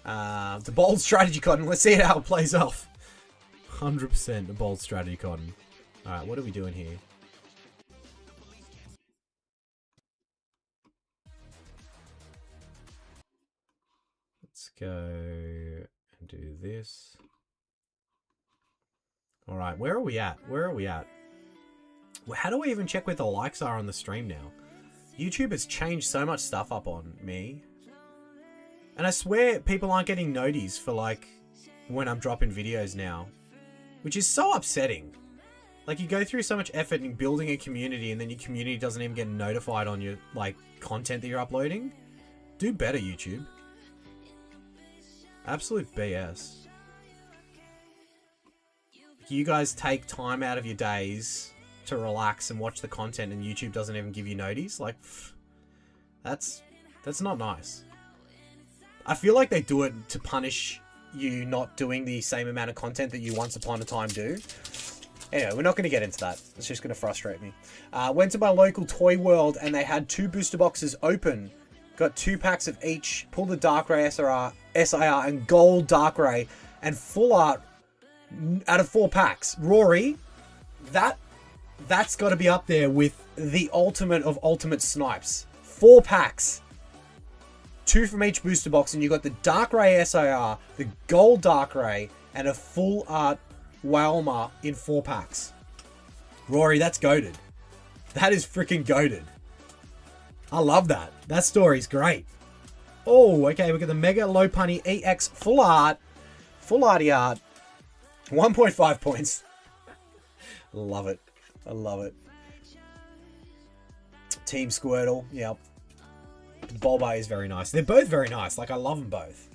The bold strategy cotton. Let's see how it plays off. 100% the bold strategy cotton. All right, what are we doing here? Let's go and do this. All right, where are we at? Where are we at? How do we even check where the likes are on the stream now? YouTube has changed so much stuff up on me. And I swear people aren't getting noties for like when I'm dropping videos now. Which is so upsetting. Like you go through so much effort in building a community and then your community doesn't even get notified on your like content that you're uploading. Do better, YouTube. Absolute BS. You guys take time out of your days to relax and watch the content and YouTube doesn't even give you noties. Like, that's not nice. I feel like they do it to punish you not doing the same amount of content that you once upon a time do. Anyway, we're not going to get into that. It's just going to frustrate me. Went to my local Toy World and they had 2 booster boxes open. Got 2 packs of each. Pulled the Darkrai SIR and Gold Darkrai and Full Art out of 4 packs. Rory, that's got to be up there with the ultimate of ultimate snipes. 4 packs. 2 from each booster box, and you got the Darkrai SIR, the Gold Darkrai, and a Full Art Wailmer in 4 packs. Rory, that's goated. That is freaking goated. I love that. That story's great. Oh, okay, we got the Mega Lopunny EX Full Art. Full Arty Art. 1.5 points. Love it. I love it. Team Squirtle. Yep. Bulba is very nice. They're both very nice. Like, I love them both.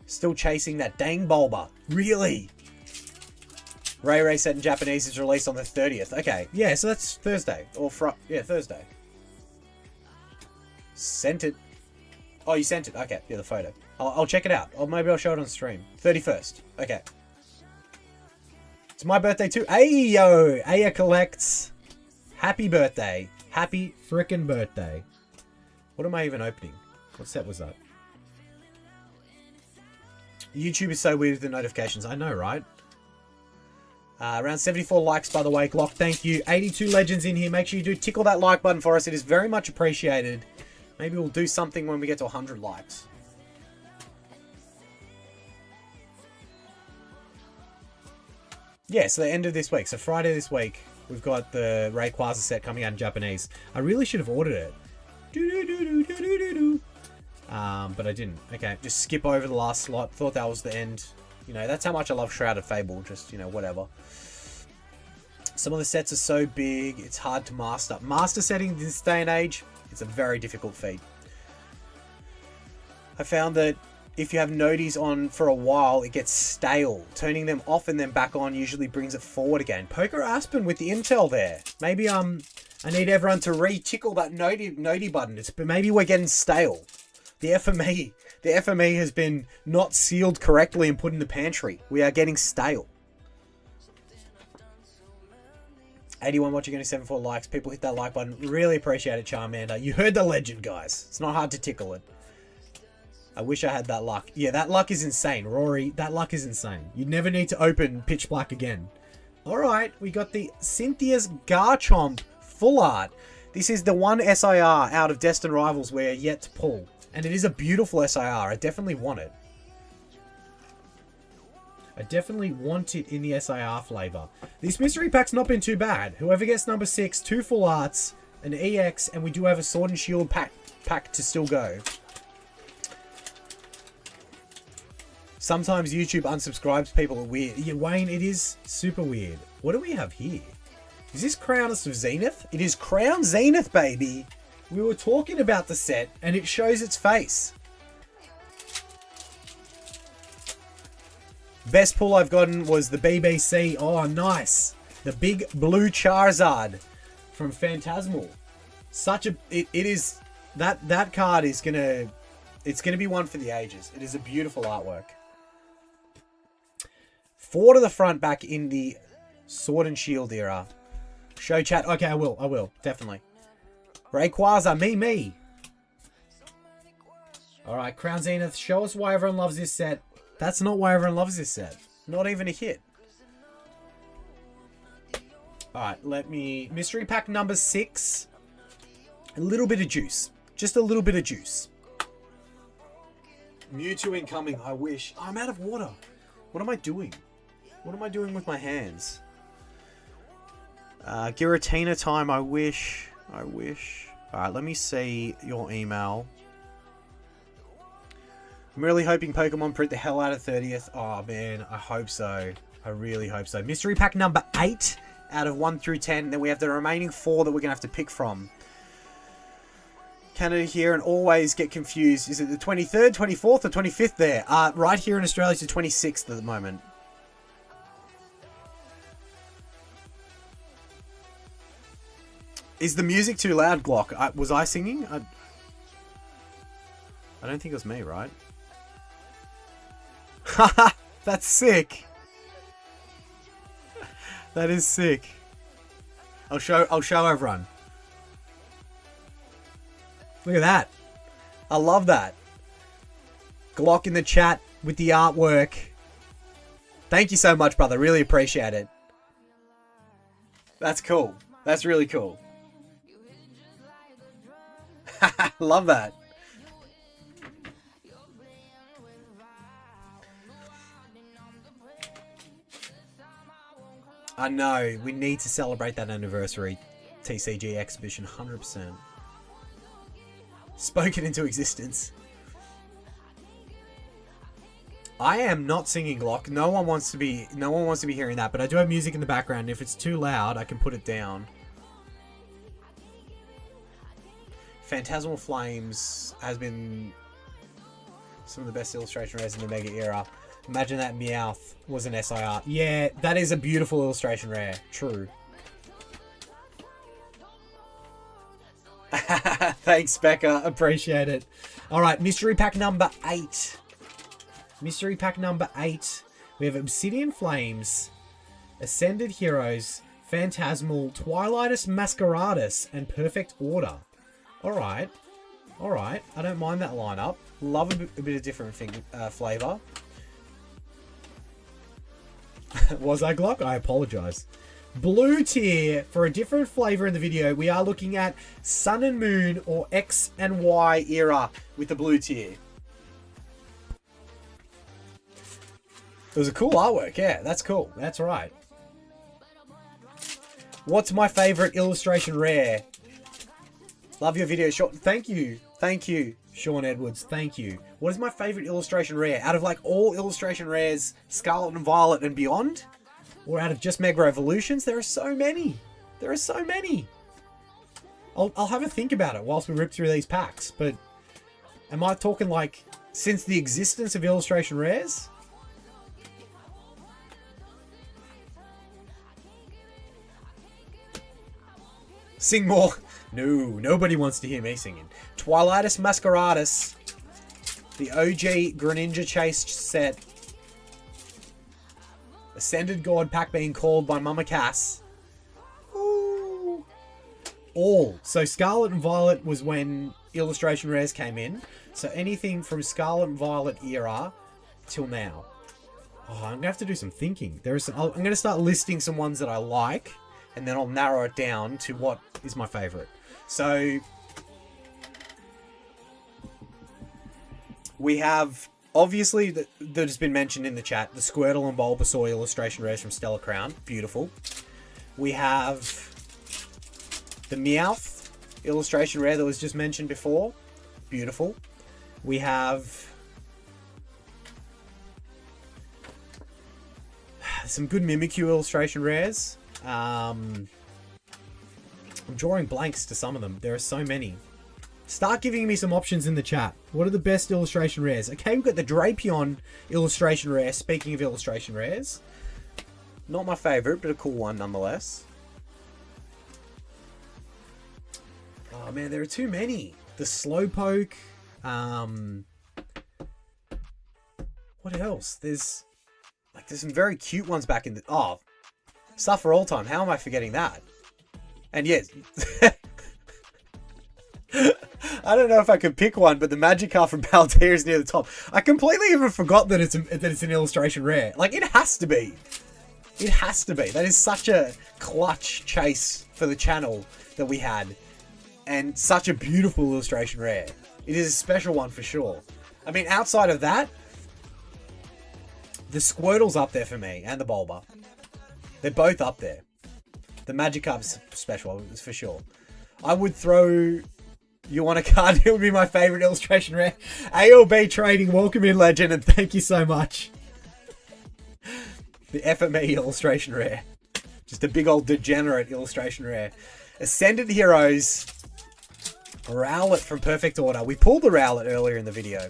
Still chasing that dang Bulba. Really? Ray set in Japanese is released on the 30th. Okay. Yeah, so that's Thursday. Or yeah, Thursday. Sent it. Oh, you sent it. Okay. Yeah, the photo. I'll check it out. Or maybe I'll show it on stream. 31st. Okay. It's my birthday too. Ayo! Aya collects. Happy birthday. Happy frickin' birthday. What am I even opening? What set was that? YouTube is so weird with the notifications. I know, right? Around 74 likes, by the way, Glock. Thank you. 82 legends in here. Make sure you do tickle that like button for us. It is very much appreciated. Maybe we'll do something when we get to 100 likes. Yeah, so the end of this week. So Friday this week, we've got the Rayquaza set coming out in Japanese. I really should have ordered it. But I didn't. Okay, just skip over the last slot. Thought that was the end. You know, that's how much I love Shrouded Fable. Just, you know, whatever. Some of the sets are so big, it's hard to master. Master setting in this day and age, it's a very difficult feat. I found that if you have noties on for a while, it gets stale. Turning them off and then back on usually brings it forward again. Poker Aspen with the intel there. Maybe I need everyone to re-tickle that noti button. Maybe we're getting stale. The FME has been not sealed correctly and put in the pantry. We are getting stale. 81 watching, only 74 likes. People hit that like button. Really appreciate it, Charmander. You heard the legend, guys. It's not hard to tickle it. I wish I had that luck. Yeah, that luck is insane. Rory, that luck is insane. You never need to open Pitch Black again. Alright, we got the Cynthia's Garchomp full art. This is the one SIR out of Destined Rivals we're yet to pull. And it is a beautiful SIR. I definitely want it. I definitely want it in the SIR flavor. This mystery pack's not been too bad. Whoever gets number 6, 2 full arts, an EX, and we do have a Sword and Shield pack to still go. Sometimes YouTube unsubscribes people. Weird. Yeah, Wayne, it is super weird. What do we have here? Is this Crownus of Zenith? It is Crown Zenith, baby. We were talking about the set, and it shows its face. Best pull I've gotten was the BBC. Oh, nice. The big blue Charizard from Phantasmal. Such a... It is... That card is gonna... It's gonna be one for the ages. It is a beautiful artwork. 4 to the front back in the Sword and Shield era. Show chat. Okay, I will. Definitely. Rayquaza, me. Alright, Crown Zenith. Show us why everyone loves this set. That's not why everyone loves this set. Not even a hit. Alright, let me... Mystery pack number 6. A little bit of juice. Just a little bit of juice. Mewtwo incoming, I wish. Oh, I'm out of water. What am I doing? What am I doing with my hands? Giratina time, I wish. Alright, let me see your email. I'm really hoping Pokemon print the hell out of 30th. Oh, man. I hope so. I really hope so. Mystery pack number 8 out of 1 through 10. Then we have the remaining 4 that we're going to have to pick from. Canada here and always get confused. Is it the 23rd, 24th, or 25th there? Right here in Australia, it's the 26th at the moment. Is the music too loud, Glock? Was I singing? I don't think it was me, right? Haha, that's sick. That is sick. I'll show everyone. Look at that. I love that. Glock in the chat with the artwork. Thank you so much, brother. Really appreciate it. That's cool. That's really cool. Love that. I know. We need to celebrate that anniversary. TCG exhibition, 100%. Spoken into existence. I am not singing, Glock. No one wants to be hearing that, but I do have music in the background. If it's too loud, I can put it down. Phantasmal Flames has been some of the best illustration rares in the Mega era. Imagine that Meowth was an SIR. Yeah, that is a beautiful illustration rare. True. Thanks, Becca. Appreciate it. Alright, mystery pack number 8. Mystery pack number 8. We have Obsidian Flames, Ascended Heroes, Phantasmal, Twilightus Masqueradus, and Perfect Order. Alright. Alright. I don't mind that lineup. Love a bit of different flavor. Was I Glock? I apologize. Blue tier for a different flavor in the video. We are looking at Sun and Moon or X and Y era with the blue tier. It was a cool artwork. Yeah, that's cool. That's right. What's my favorite illustration rare? Love your video, Sean. Thank you. Thank you, Sean Edwards. Thank you. What is my favorite illustration rare? Out of like all illustration rares, Scarlet and Violet and beyond? Or out of just Mega Evolutions? There are so many. There are so many. I'll have a think about it whilst we rip through these packs. But am I talking like since the existence of illustration rares? Sing more. No, nobody wants to hear me singing. Twilightus Masqueradus. The OG Greninja Chase set. Ascended God pack being called by Mama Cass. Ooh. All. So Scarlet and Violet was when illustration rares came in. So anything from Scarlet and Violet era till now. Oh, I'm going to have to do some thinking. I'm going to start listing some ones that I like. And then I'll narrow it down to what is my favorite. So we have, obviously, that has been mentioned in the chat, the Squirtle and Bulbasaur illustration rares from Stellar Crown. Beautiful. We have the Meowth illustration rare that was just mentioned before. Beautiful. We have some good Mimikyu illustration rares. I'm drawing blanks to some of them. There are so many. Start giving me some options in the chat. What are the best illustration rares? Okay, we've got the Drapion illustration rare. Speaking of illustration rares. Not my favorite, but a cool one nonetheless. Oh man, there are too many. The Slowpoke. What else? There's some very cute ones back in the... Oh, Stuff for All Time. How am I forgetting that? And yes... I don't know if I could pick one, but the Magikarp from Paldea is near the top. I completely even forgot that it's an illustration rare. Like, it has to be. It has to be. That is such a clutch chase for the channel that we had. And such a beautiful illustration rare. It is a special one for sure. I mean, outside of that, the Squirtle's up there for me, and the Bulba. They're both up there. The Magikarp's special, for sure. I would throw... You want a card? It would be my favorite illustration rare. ALB Trading, welcome in, legend, and thank you so much. The FME illustration rare. Just a big old degenerate illustration rare. Ascended Heroes. Rowlet from Perfect Order. We pulled the Rowlet earlier in the video.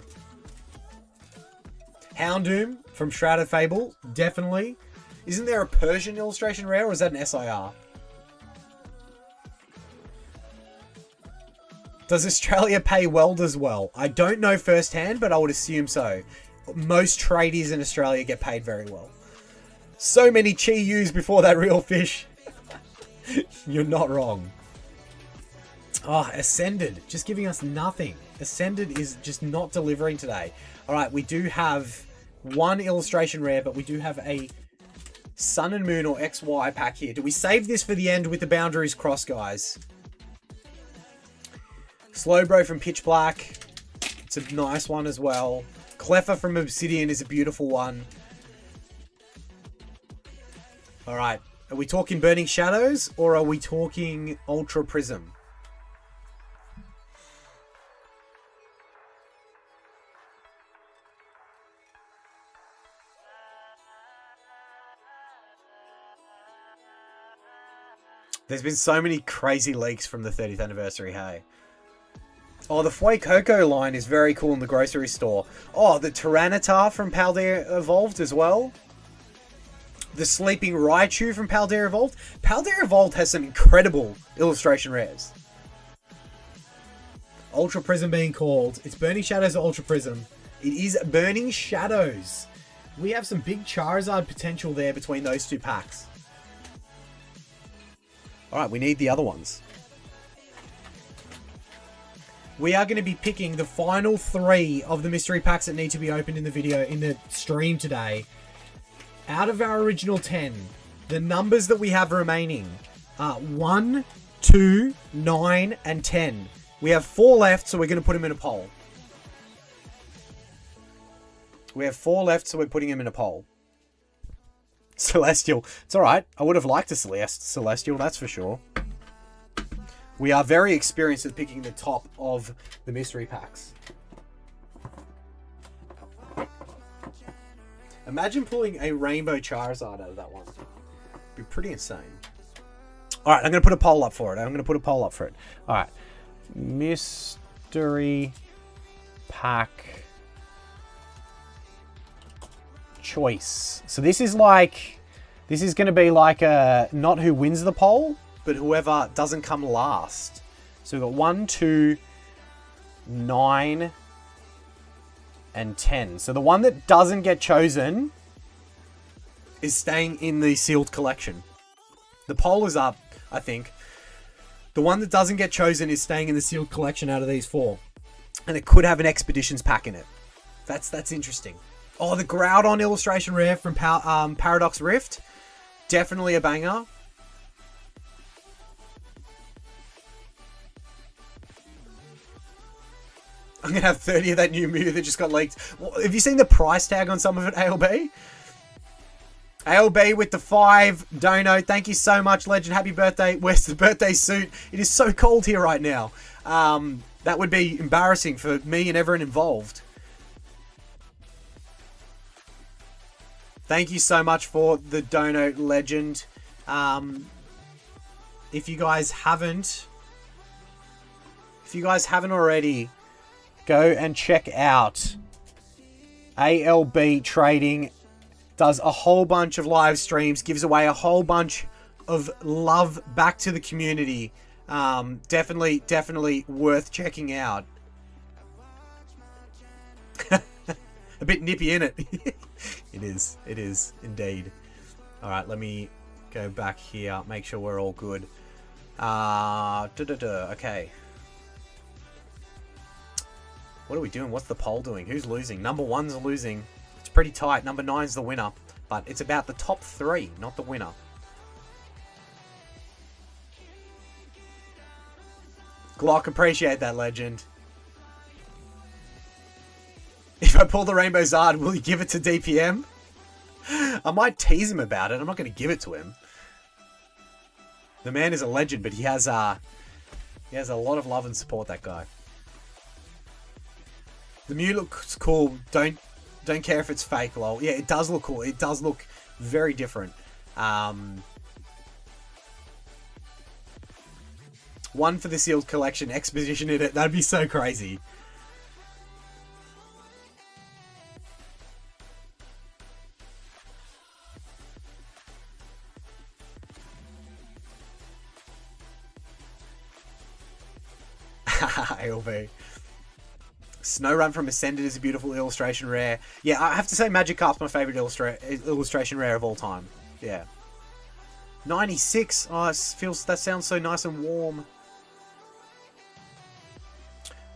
Houndoom from Shrouded Fable. Definitely. Isn't there a Persian illustration rare, or is that an SIR? Does Australia pay welders well? I don't know firsthand, but I would assume so. Most tradies in Australia get paid very well. So many Chi-Yus before that real fish. You're not wrong. Oh, Ascended. Just giving us nothing. Ascended is just not delivering today. Alright, we do have one illustration rare, but we do have a Sun and Moon or XY pack here. Do we save this for the end with the boundaries crossed, guys? Slowbro from Pitch Black. It's a nice one as well. Cleffa from Obsidian is a beautiful one. Alright. Are we talking Burning Shadows or are we talking Ultra Prism? There's been so many crazy leaks from the 30th anniversary, hey? Oh, the Fuecoco line is very cool in the grocery store. Oh, the Tyranitar from Paldea Evolved as well. The Sleeping Raichu from Paldea Evolved. Paldea Evolved has some incredible illustration rares. Ultra Prism being called. It's Burning Shadows or Ultra Prism. It is Burning Shadows. We have some big Charizard potential there between those two packs. Alright, we need the other ones. We are going to be picking the final 3 of the mystery packs that need to be opened in the video, in the stream today. Out of our original 10, the numbers that we have remaining are 1, 2, 9, and 10. We have 4 left, so we're going to put them in a poll. We have 4 left, so we're putting him in a poll. Celestial. It's alright. I would have liked a Celestial, that's for sure. We are very experienced at picking the top of the mystery packs. Imagine pulling a Rainbow Charizard out of that one. It'd be pretty insane. Alright, I'm going to put a poll up for it. Alright. Mystery pack choice. So this is going to be like a, not who wins the poll, but whoever doesn't come last. So we've got 1, 2, 9, and 10. So the one that doesn't get chosen is staying in the sealed collection. The poll is up, I think. The one that doesn't get chosen is staying in the sealed collection out of these 4. And it could have an Expeditions pack in it. That's interesting. Oh, the Groudon illustration rare from Paradox Rift. Definitely a banger. I'm going to have 30 of that new Mew that just got leaked. Have you seen the price tag on some of it, ALB? ALB with the 5 dono. Thank you so much, Legend. Happy birthday. Where's the birthday suit? It is so cold here right now. That would be embarrassing for me and everyone involved. Thank you so much for the dono, Legend. If you guys haven't already, go and check out ALB Trading. Does a whole bunch of live streams, gives away a whole bunch of love back to the community. Definitely worth checking out. A bit nippy, in it? It is indeed. All right, let me go back here, make sure we're all good. Okay. What are we doing? What's the poll doing? Who's losing? Number 1's losing. It's pretty tight. Number 9's the winner. But it's about the top 3, not the winner. Glock, appreciate that, Legend. If I pull the Rainbow Zard, will you give it to DPM? I might tease him about it. I'm not going to give it to him. The man is a legend, but he has a lot of love and support, that guy. The Mew looks cool. Don't care if it's fake, lol. Yeah, it does look cool. It does look very different. One for the sealed collection, Exposition in it. That'd be so crazy. ALV. Snow Run from Ascended is a beautiful illustration rare. Yeah, I have to say Magikarp's my favorite illustration rare of all time. Yeah. 96. Oh, that sounds so nice and warm.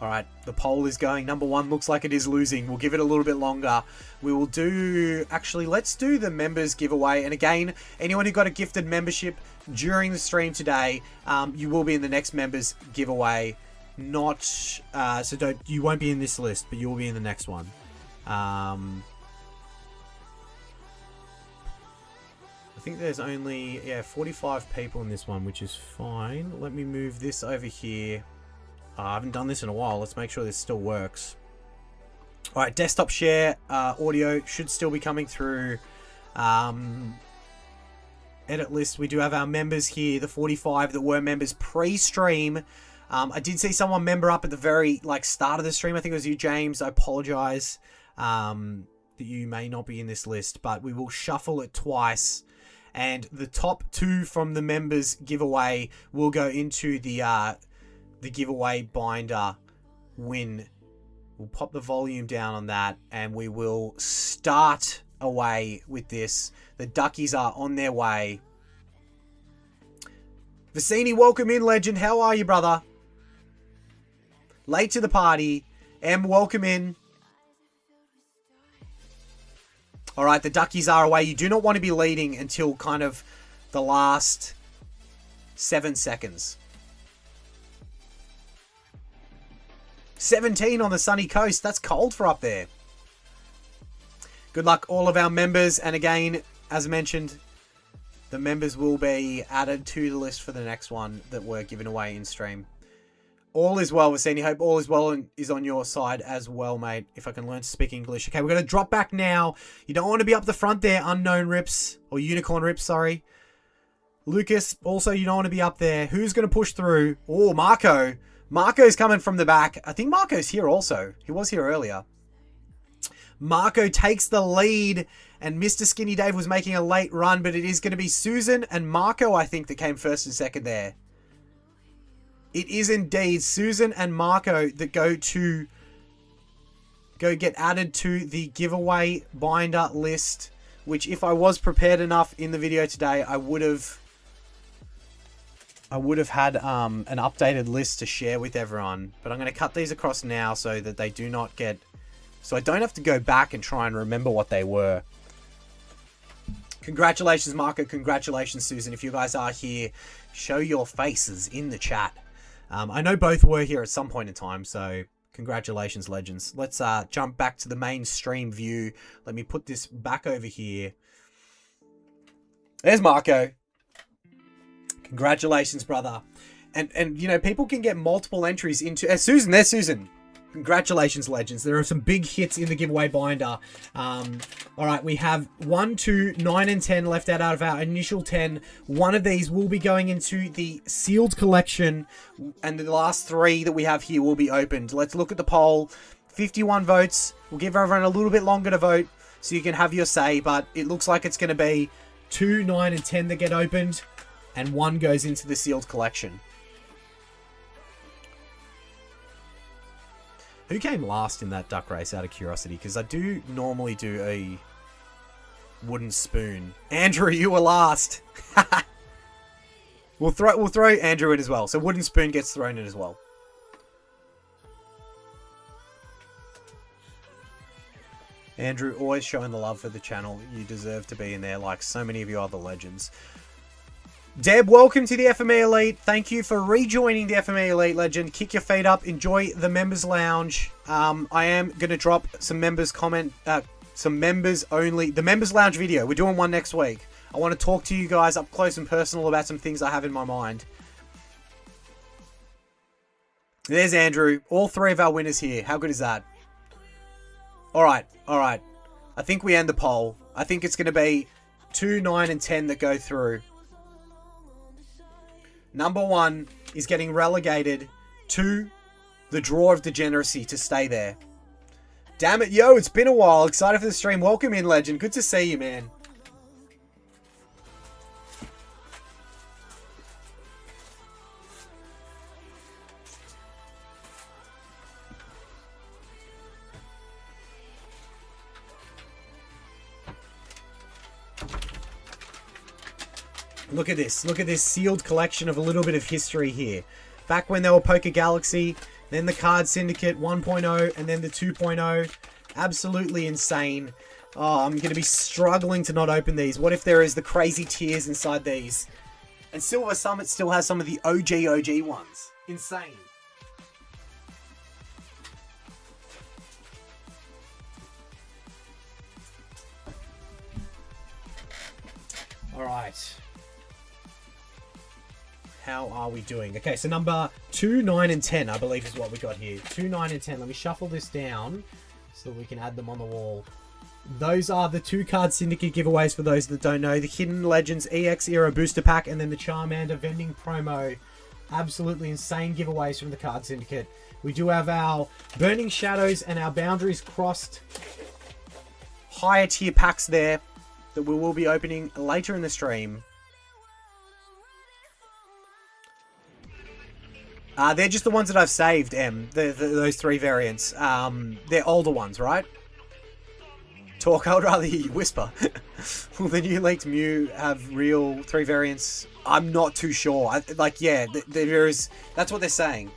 Alright, the poll is going. Number 1 looks like it is losing. We'll give it a little bit longer. We will do... Actually, let's do the members giveaway. And again, anyone who got a gifted membership during the stream today, you will be in the next members giveaway. Not... so you won't be in this list, but you will be in the next one. I think there's only... Yeah, 45 people in this one, which is fine. Let me move this over here. I haven't done this in a while. Let's make sure this still works. Alright, desktop share audio should still be coming through. Edit list. We do have our members here, the 45 that were members pre-stream. I did see someone member up at the very start of the stream. I think it was you, James. I apologize that you may not be in this list, but we will shuffle it twice. And the top 2 from the members giveaway will go into the giveaway binder win. We'll pop the volume down on that and we will start away with this. The duckies are on their way. Vicini, welcome in, Legend. How are you, brother? Late to the party. Em, welcome in. All right, the duckies are away. You do not want to be leading until kind of the last 7 seconds. 17 on the sunny coast. That's cold for up there. Good luck, all of our members. And again, as mentioned, the members will be added to the list for the next one that we're giving away in stream. All is well with Sandy. Hope all is well and is on your side as well, mate. If I can learn to speak English. Okay, we're going to drop back now. You don't want to be up the front there, Unknown Rips. Or Unicorn Rips, sorry. Lucas, also you don't want to be up there. Who's going to push through? Oh, Marco. Marco's coming from the back. I think Marco's here also. He was here earlier. Marco takes the lead, and Mr. Skinny Dave was making a late run, but it is going to be Susan and Marco, I think, that came first and second there. It is indeed Susan and Marco that go get added to the giveaway binder list, which if I was prepared enough in the video today, I would have had an updated list to share with everyone. But I'm going to cut these across now so that they do not get... So I don't have to go back and try and remember what they were. Congratulations, Marco. Congratulations, Susan. If you guys are here, show your faces in the chat. I know both were here at some point in time, so congratulations, legends. Let's jump back to the main stream view. Let me put this back over here. There's Marco. Congratulations, brother. And you know, people can get multiple entries into... Susan, there's Susan. Congratulations, legends. There are some big hits in the giveaway binder. All right, we have 1, 2, 9, and 10 left out of our initial 10. One of these will be going into the sealed collection, and the last 3 that we have here will be opened. Let's look at the poll. 51 votes. We'll give everyone a little bit longer to vote so you can have your say, but it looks like it's going to be 2, 9, and 10 that get opened, and 1 goes into the sealed collection. Who came last in that duck race, out of curiosity? Because I do normally do a wooden spoon. Andrew, you were last. We'll throw Andrew in as well. So wooden spoon gets thrown in as well. Andrew, always showing the love for the channel. You deserve to be in there like so many of you other legends. Deb, welcome to the FME Elite. Thank you for rejoining the FME Elite, legend. Kick your feet up. Enjoy the members lounge. I am going to drop some members only. The members lounge video. We're doing one next week. I want to talk to you guys up close and personal about some things I have in my mind. There's Andrew. All 3 of our winners here. How good is that? All right. I think we end the poll. I think it's going to be 2, 9, and 10 that go through. Number 1 is getting relegated to the draw of degeneracy to stay there. Damn it, yo, it's been a while. Excited for the stream. Welcome in, legend. Good to see you, man. Look at this. Look at this sealed collection of a little bit of history here. Back when they were Poker Galaxy, then the Card Syndicate 1.0, and then the 2.0. Absolutely insane. Oh, I'm going to be struggling to not open these. What if there is the crazy tiers inside these? And Silver Summit still has some of the OG ones. Insane. All right. How are we doing? Okay, so number 2, 9, and 10, I believe is what we got here. 2, 9, and 10. Let me shuffle this down so we can add them on the wall. Those are the 2 Card Syndicate giveaways for those that don't know. The Hidden Legends EX Era Booster Pack and then the Charmander Vending Promo. Absolutely insane giveaways from the Card Syndicate. We do have our Burning Shadows and our Boundaries Crossed higher tier packs there that we will be opening later in the stream. They're just the ones that I've saved, those 3 variants. They're older ones, right? Talk, I would rather hear you whisper. Will the new leaked Mew have real 3 variants? I'm not too sure. Yeah, there is... That's what they're saying.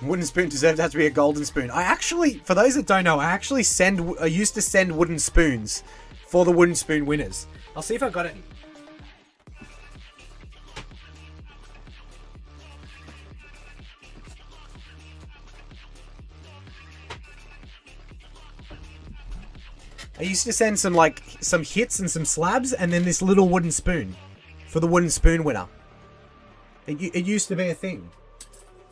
Wooden spoon deserved to have to be a golden spoon. I actually, for those that don't know, I used to send wooden spoons for the wooden spoon winners. I'll see if I got any. I used to send some hits and some slabs and then this little wooden spoon for the wooden spoon winner. It used to be a thing.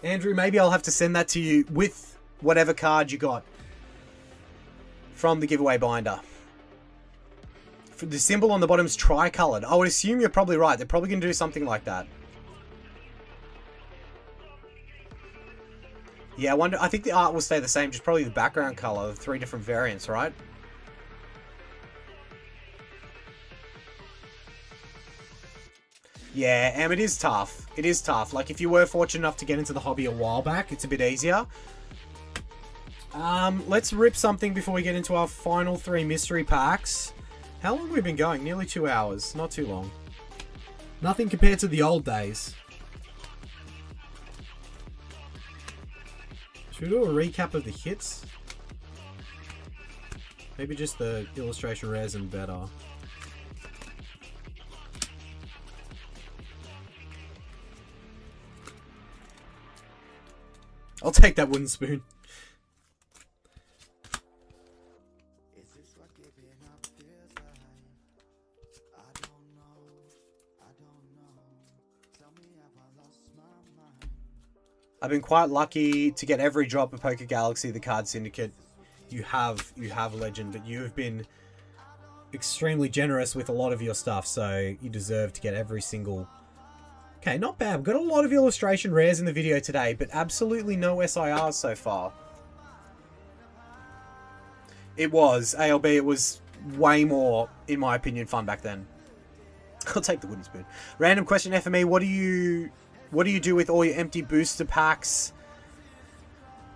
Andrew, maybe I'll have to send that to you with whatever card you got from the giveaway binder. For the symbol on the bottom is tricolored. I would assume you're probably right. They're probably going to do something like that. Yeah, I think the art will stay the same, just probably the background color, the 3 different variants, right? Yeah, it is tough. It is tough. Like, if you were fortunate enough to get into the hobby a while back, it's a bit easier. Let's rip something before we get into our final 3 mystery packs. How long have we been going? Nearly 2 hours. Not too long. Nothing compared to the old days. Should we do a recap of the hits? Maybe just the illustration rares and better. I'll take that wooden spoon. I've been quite lucky to get every drop of Poké Galaxy, the Card Syndicate. You have Legend, but you have been extremely generous with a lot of your stuff, so you deserve to get every single... Okay, not bad. We've got a lot of illustration rares in the video today, but absolutely no SIRs so far. It was. ALB, it was way more, in my opinion, fun back then. I'll take the wooden spoon. Random question, FME, what do you do with all your empty booster packs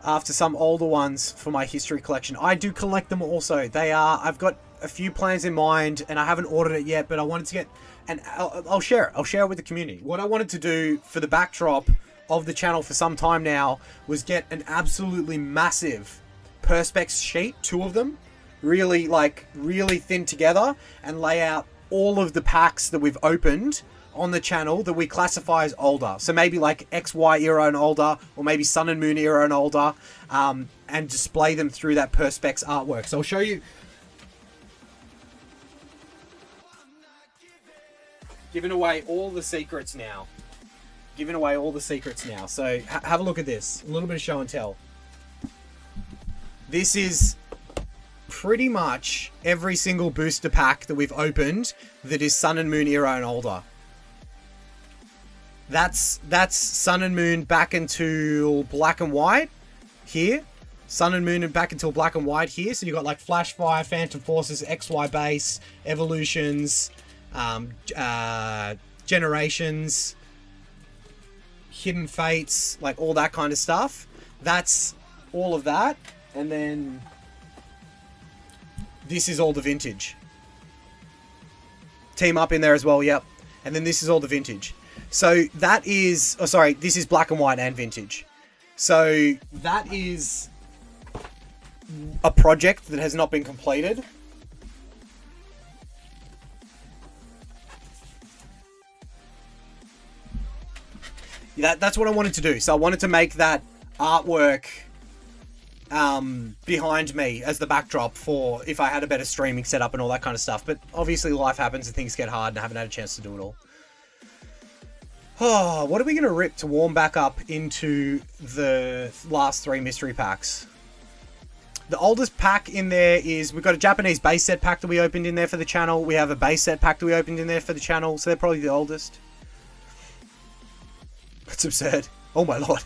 after some older ones for my history collection? I do collect them also. I've got a few plans in mind, and I haven't ordered it yet, but I wanted to get... And I'll share it. I'll share it with the community. What I wanted to do for the backdrop of the channel for some time now was get an absolutely massive Perspex sheet, 2 of them, really thin together, and lay out all of the packs that we've opened on the channel that we classify as older. So maybe like XY era and older, or maybe Sun and Moon era and older, and display them through that Perspex artwork. So I'll show you... Giving away all the secrets now. Giving away all the secrets now. So have a look at this. A little bit of show and tell. This is pretty much every single booster pack that we've opened that is Sun and Moon era and older. That's Sun and Moon back until Black and White here. Sun and Moon and back until Black and White here. So you've got like Flash Fire, Phantom Forces, XY Base, Evolutions... Generations, Hidden Fates, like all that kind of stuff. That's all of that. And then this is all the vintage. Team Up in there as well, yep. And then this is all the vintage. So that is... Oh, sorry, this is Black and White and vintage. So that is a project that has not been completed. That's what I wanted to do. So I wanted to make that artwork behind me as the backdrop for if I had a better streaming setup and all that kind of stuff. But obviously life happens and things get hard and I haven't had a chance to do it all. Oh, what are we going to rip to warm back up into the last 3 mystery packs? The oldest pack in there is... We've got a Japanese base set pack that we opened in there for the channel. We have a base set pack that we opened in there for the channel. So they're probably the oldest. That's absurd. Oh my lord.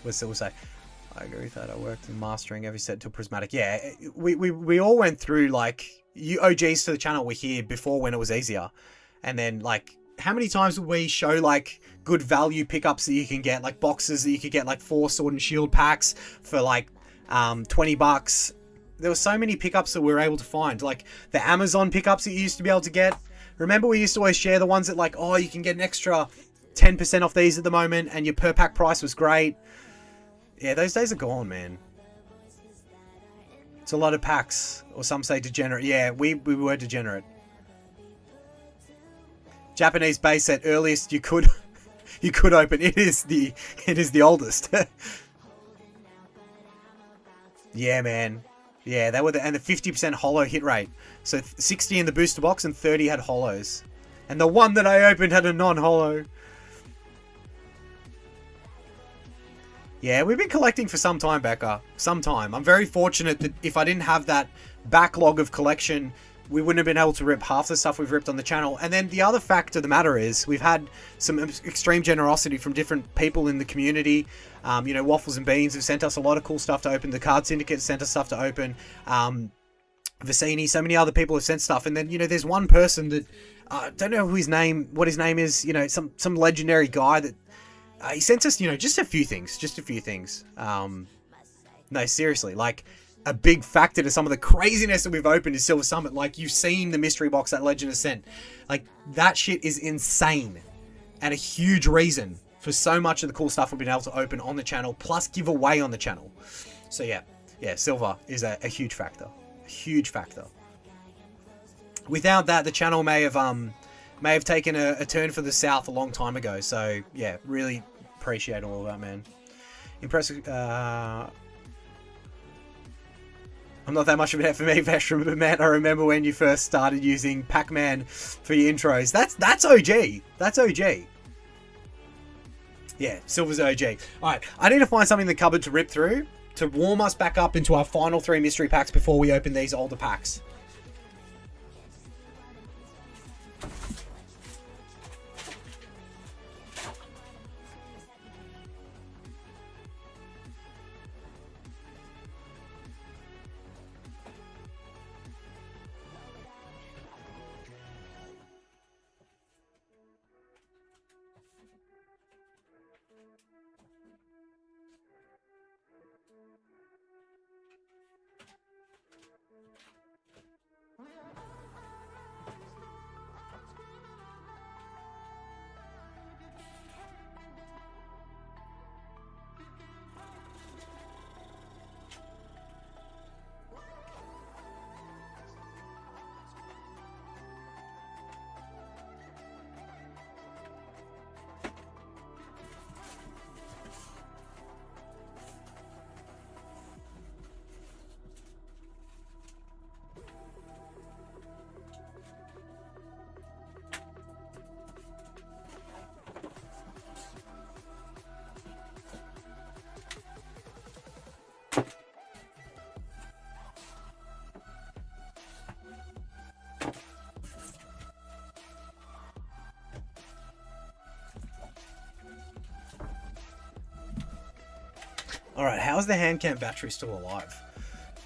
We'll still say, I agree with that. I worked in mastering every set till Prismatic. Yeah, we all went through, like, you OGs to the channel were here before when it was easier. And then, like, how many times would we show, like, good value pickups that you can get, like boxes that you could get, like 4 Sword and Shield packs for, like, 20 bucks. There were so many pickups that we were able to find. Like, the Amazon pickups that you used to be able to get. Remember we used to always share the ones that, like, oh, you can get an extra 10% off these at the moment, and your per pack price was great. Yeah, those days are gone, man. It's a lot of packs, or some say degenerate. Yeah, we were degenerate. Japanese base set, earliest you could you could open. It is the oldest. Yeah, man. Yeah, they were and the 50% holo hit rate. So 60 in the booster box and 30 had holos. And the one that I opened had a non-holo. Yeah, we've been collecting for some time, Becca. Some time. I'm very fortunate that if I didn't have that backlog of collection, we wouldn't have been able to rip half the stuff we've ripped on the channel. And then the other fact of the matter is we've had some extreme generosity from different people in the community. You know, Waffles and Beans have sent us a lot of cool stuff to open. The Card Syndicate sent us stuff to open. Vicini, so many other people have sent stuff. And then, you know, there's one person that, I don't know who what his name is, you know, some legendary guy that, he sent us, you know, just a few things. No, seriously, like, a big factor to some of the craziness that we've opened is Silver Summit. Like, you've seen the mystery box that Legend has sent. Like, that shit is insane. And a huge reason for so much of the cool stuff we've been able to open on the channel, plus give away on the channel. So yeah, Silver is a huge factor. A huge factor. Without that, the channel may have taken a turn for the south a long time ago. So yeah, really appreciate all of that, man. Impressive. I'm not that much of an FME veteran, but man, I remember when you first started using Pac-Man for your intros. That's OG. That's OG. Yeah, Silver's OG. Alright, I need to find something in the cupboard to rip through to warm us back up into our final 3 mystery packs before we open these older packs. Alright, how's the hand cam battery still alive?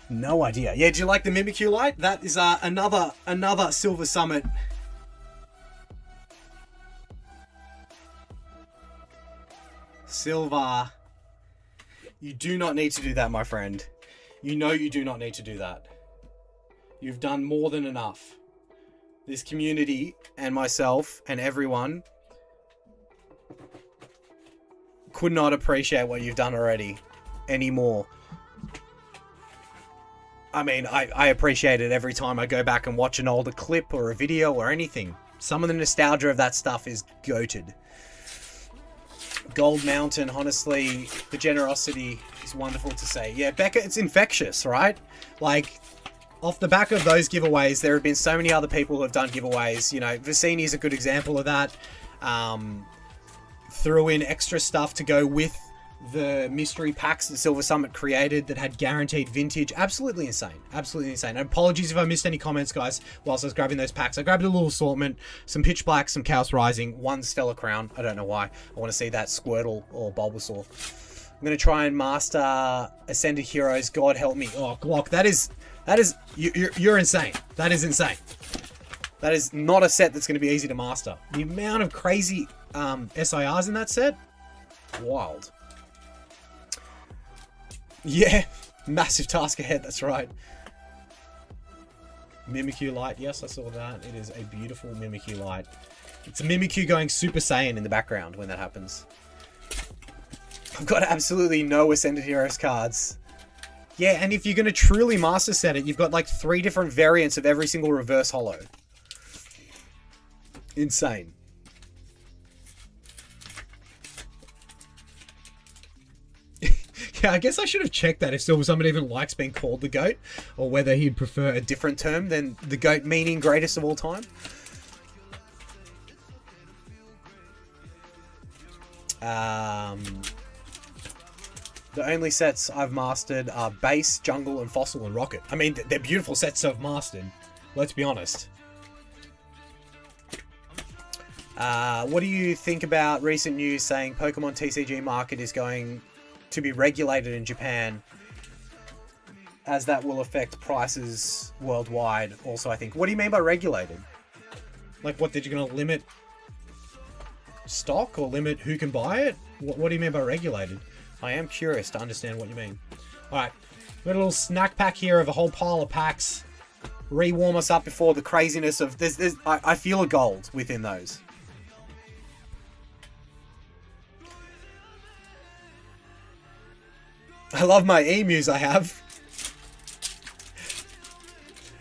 No idea. Yeah, do you like the Mimikyu light? That is another Silver Summit. Silver. You do not need to do that, my friend. You know you do not need to do that. You've done more than enough. This community and myself and everyone could not appreciate what you've done already anymore. I mean, I appreciate it every time I go back and watch an older clip or a video or anything. Some of the nostalgia of that stuff is goated. Gold Mountain, honestly, the generosity is wonderful to say. Yeah, Becca, it's infectious, right? Like, off the back of those giveaways, there have been so many other people who have done giveaways. You know, Vicini is a good example of that. Threw in extra stuff to go with the mystery packs that Silver Summit created that had guaranteed vintage. Absolutely insane. Absolutely insane. And apologies if I missed any comments, guys, whilst I was grabbing those packs. I grabbed a little assortment, some Pitch Black, some Chaos Rising, one Stellar Crown. I don't know why. I want to see that Squirtle or Bulbasaur. I'm going to try and master Ascended Heroes. God help me. Oh, Glock, that is, you're insane. That is insane. That is not a set that's going to be easy to master. The amount of crazy SIRs in that set, wild. Yeah, massive task ahead, that's right. Mimikyu light, yes, I saw that. It is a beautiful Mimikyu light. It's a Mimikyu going Super Saiyan in the background when that happens. I've got absolutely no Ascended Heroes cards. Yeah, and if you're going to truly master set it, you've got like 3 different variants of every single reverse holo. Insane. Yeah, I guess I should have checked that if someone even likes being called the GOAT, or whether he'd prefer a different term than the GOAT meaning greatest of all time. The only sets I've mastered are Base, Jungle, and Fossil and Rocket. I mean, they're beautiful sets to have mastered. Let's be honest. What do you think about recent news saying Pokemon TCG market is going to be regulated in Japan, as that will affect prices worldwide? Also, I think. What do you mean by regulated? Like, what, did you going to limit stock or limit who can buy it? What do you mean by regulated? I am curious to understand what you mean. Alright, we've got a little snack pack here of a whole pile of packs. Re-warm us up before the craziness of... I feel a gold within those. I love my emus I have.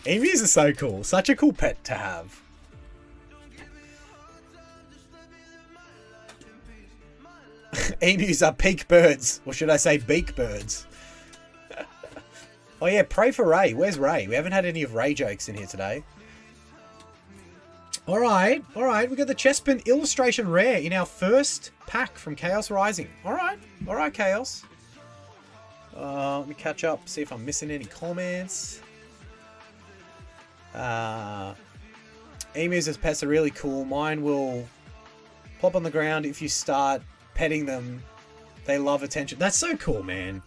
Emus are so cool. Such a cool pet to have. Emus are peak birds. Or should I say beak birds? Oh yeah, pray for Ray. Where's Ray? We haven't had any of Ray jokes in here today. Alright, alright. We got the Chespin illustration rare in our first pack from Chaos Rising. Alright, alright Chaos. Let me catch up, see if I'm missing any comments. Emus as pets are really cool. Mine will plop on the ground if you start petting them. They love attention. That's so cool, man.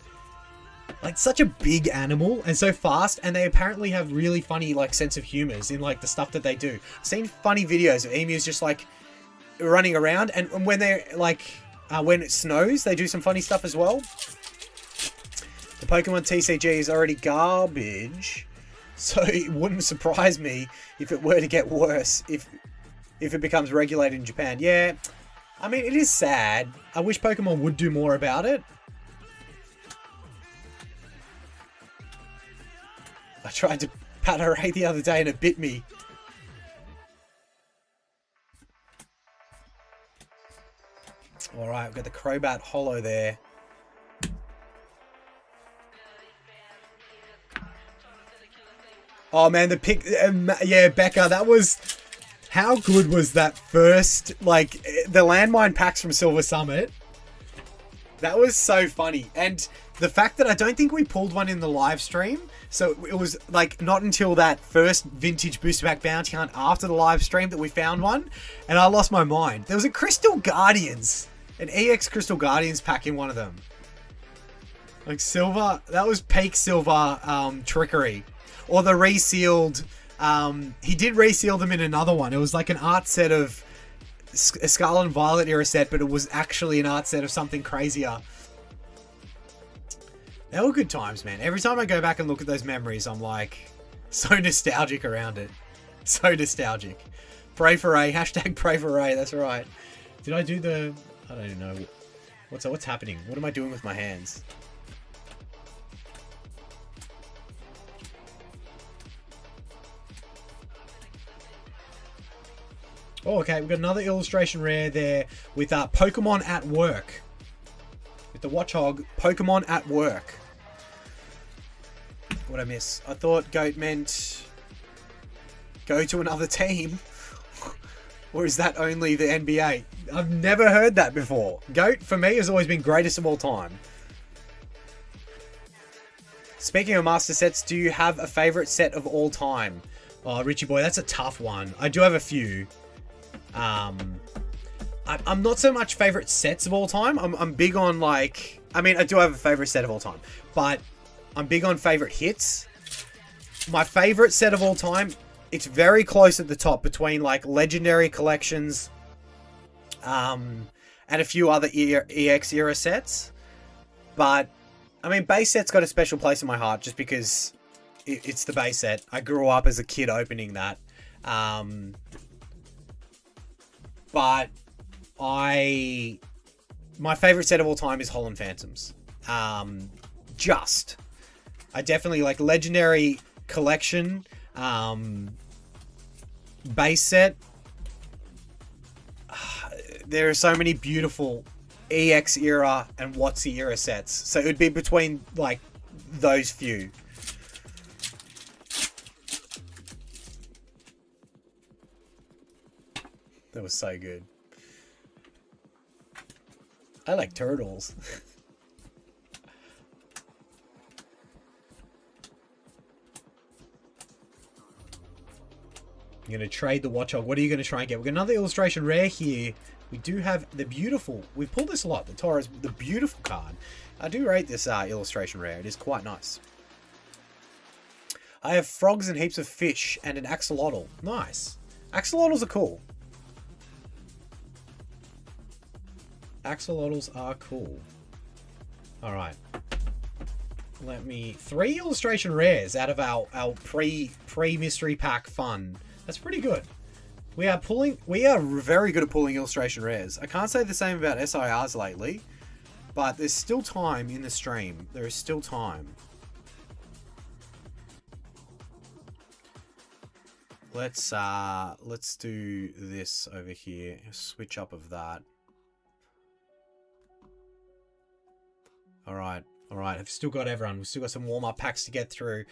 Like, such a big animal and so fast, and they apparently have really funny, like, sense of humors in, like, the stuff that they do. I've seen funny videos of emus just, like, running around, and when they're, like, when it snows, they do some funny stuff as well. The Pokemon TCG is already garbage, so it wouldn't surprise me if it were to get worse if it becomes regulated in Japan. Yeah, I mean, it is sad. I wish Pokemon would do more about it. I tried to pat a ray the other day and it bit me. Alright, we've got the Crobat Holo there. Oh man, the pick... yeah, Becca, that was... How good was that first... Like, the landmine packs from Silver Summit? That was so funny. And the fact that I don't think we pulled one in the live stream... So it was like not until that first vintage booster pack bounty hunt after the live stream that we found one, and I lost my mind. There was a Crystal Guardians, an EX Crystal Guardians pack in one of them. Like silver, that was peak silver trickery. Or the resealed, he did reseal them in another one. It was like an art set of a Scarlet and Violet era set, but it was actually an art set of something crazier. They were good times, man. Every time I go back and look at those memories, I'm like, so nostalgic around it. So nostalgic. Pray for Ray. Hashtag pray for Ray. That's right. Did I do the... I don't even know. What's happening? What am I doing with my hands? Oh, okay. We've got another illustration rare there with Pokemon at Work. With the Watchog, Pokemon at Work. What'd I miss? I thought GOAT meant go to another team. Or is that only the NBA? I've never heard that before. GOAT, for me, has always been greatest of all time. Speaking of master sets, do you have a favorite set of all time? Oh, Richie boy, that's a tough one. I do have a few. I'm not so much favorite sets of all time. I'm big on, like... I mean, I do have a favorite set of all time. But I'm big on favorite hits. My favorite set of all time, it's very close at the top between, like, Legendary Collections and a few other EX era sets. But, I mean, base set's got a special place in my heart just because it's the base set. I grew up as a kid opening that. but my favorite set of all time is Holland Phantoms. I definitely like Legendary Collection, base set. There are so many beautiful EX era and WotC era sets. So it would be between like those few. That was so good. I like turtles. I'm going to trade the Watchog. What are you going to try and get? We've got another illustration rare here. We do have the beautiful... We've pulled this a lot. The Taurus, the beautiful card. I do rate this illustration rare. It is quite nice. I have frogs and heaps of fish and an axolotl. Nice. Axolotls are cool. Axolotls are cool. Alright. Let me... 3 illustration rares out of our pre-mystery pack fun. That's pretty good. We are very good at pulling illustration rares. I can't say the same about SIRs lately, but there's still time in the stream. There is still time. Let's do this over here. Switch up of that. Alright. Alright, I've still got everyone. We've still got some warm-up packs to get through.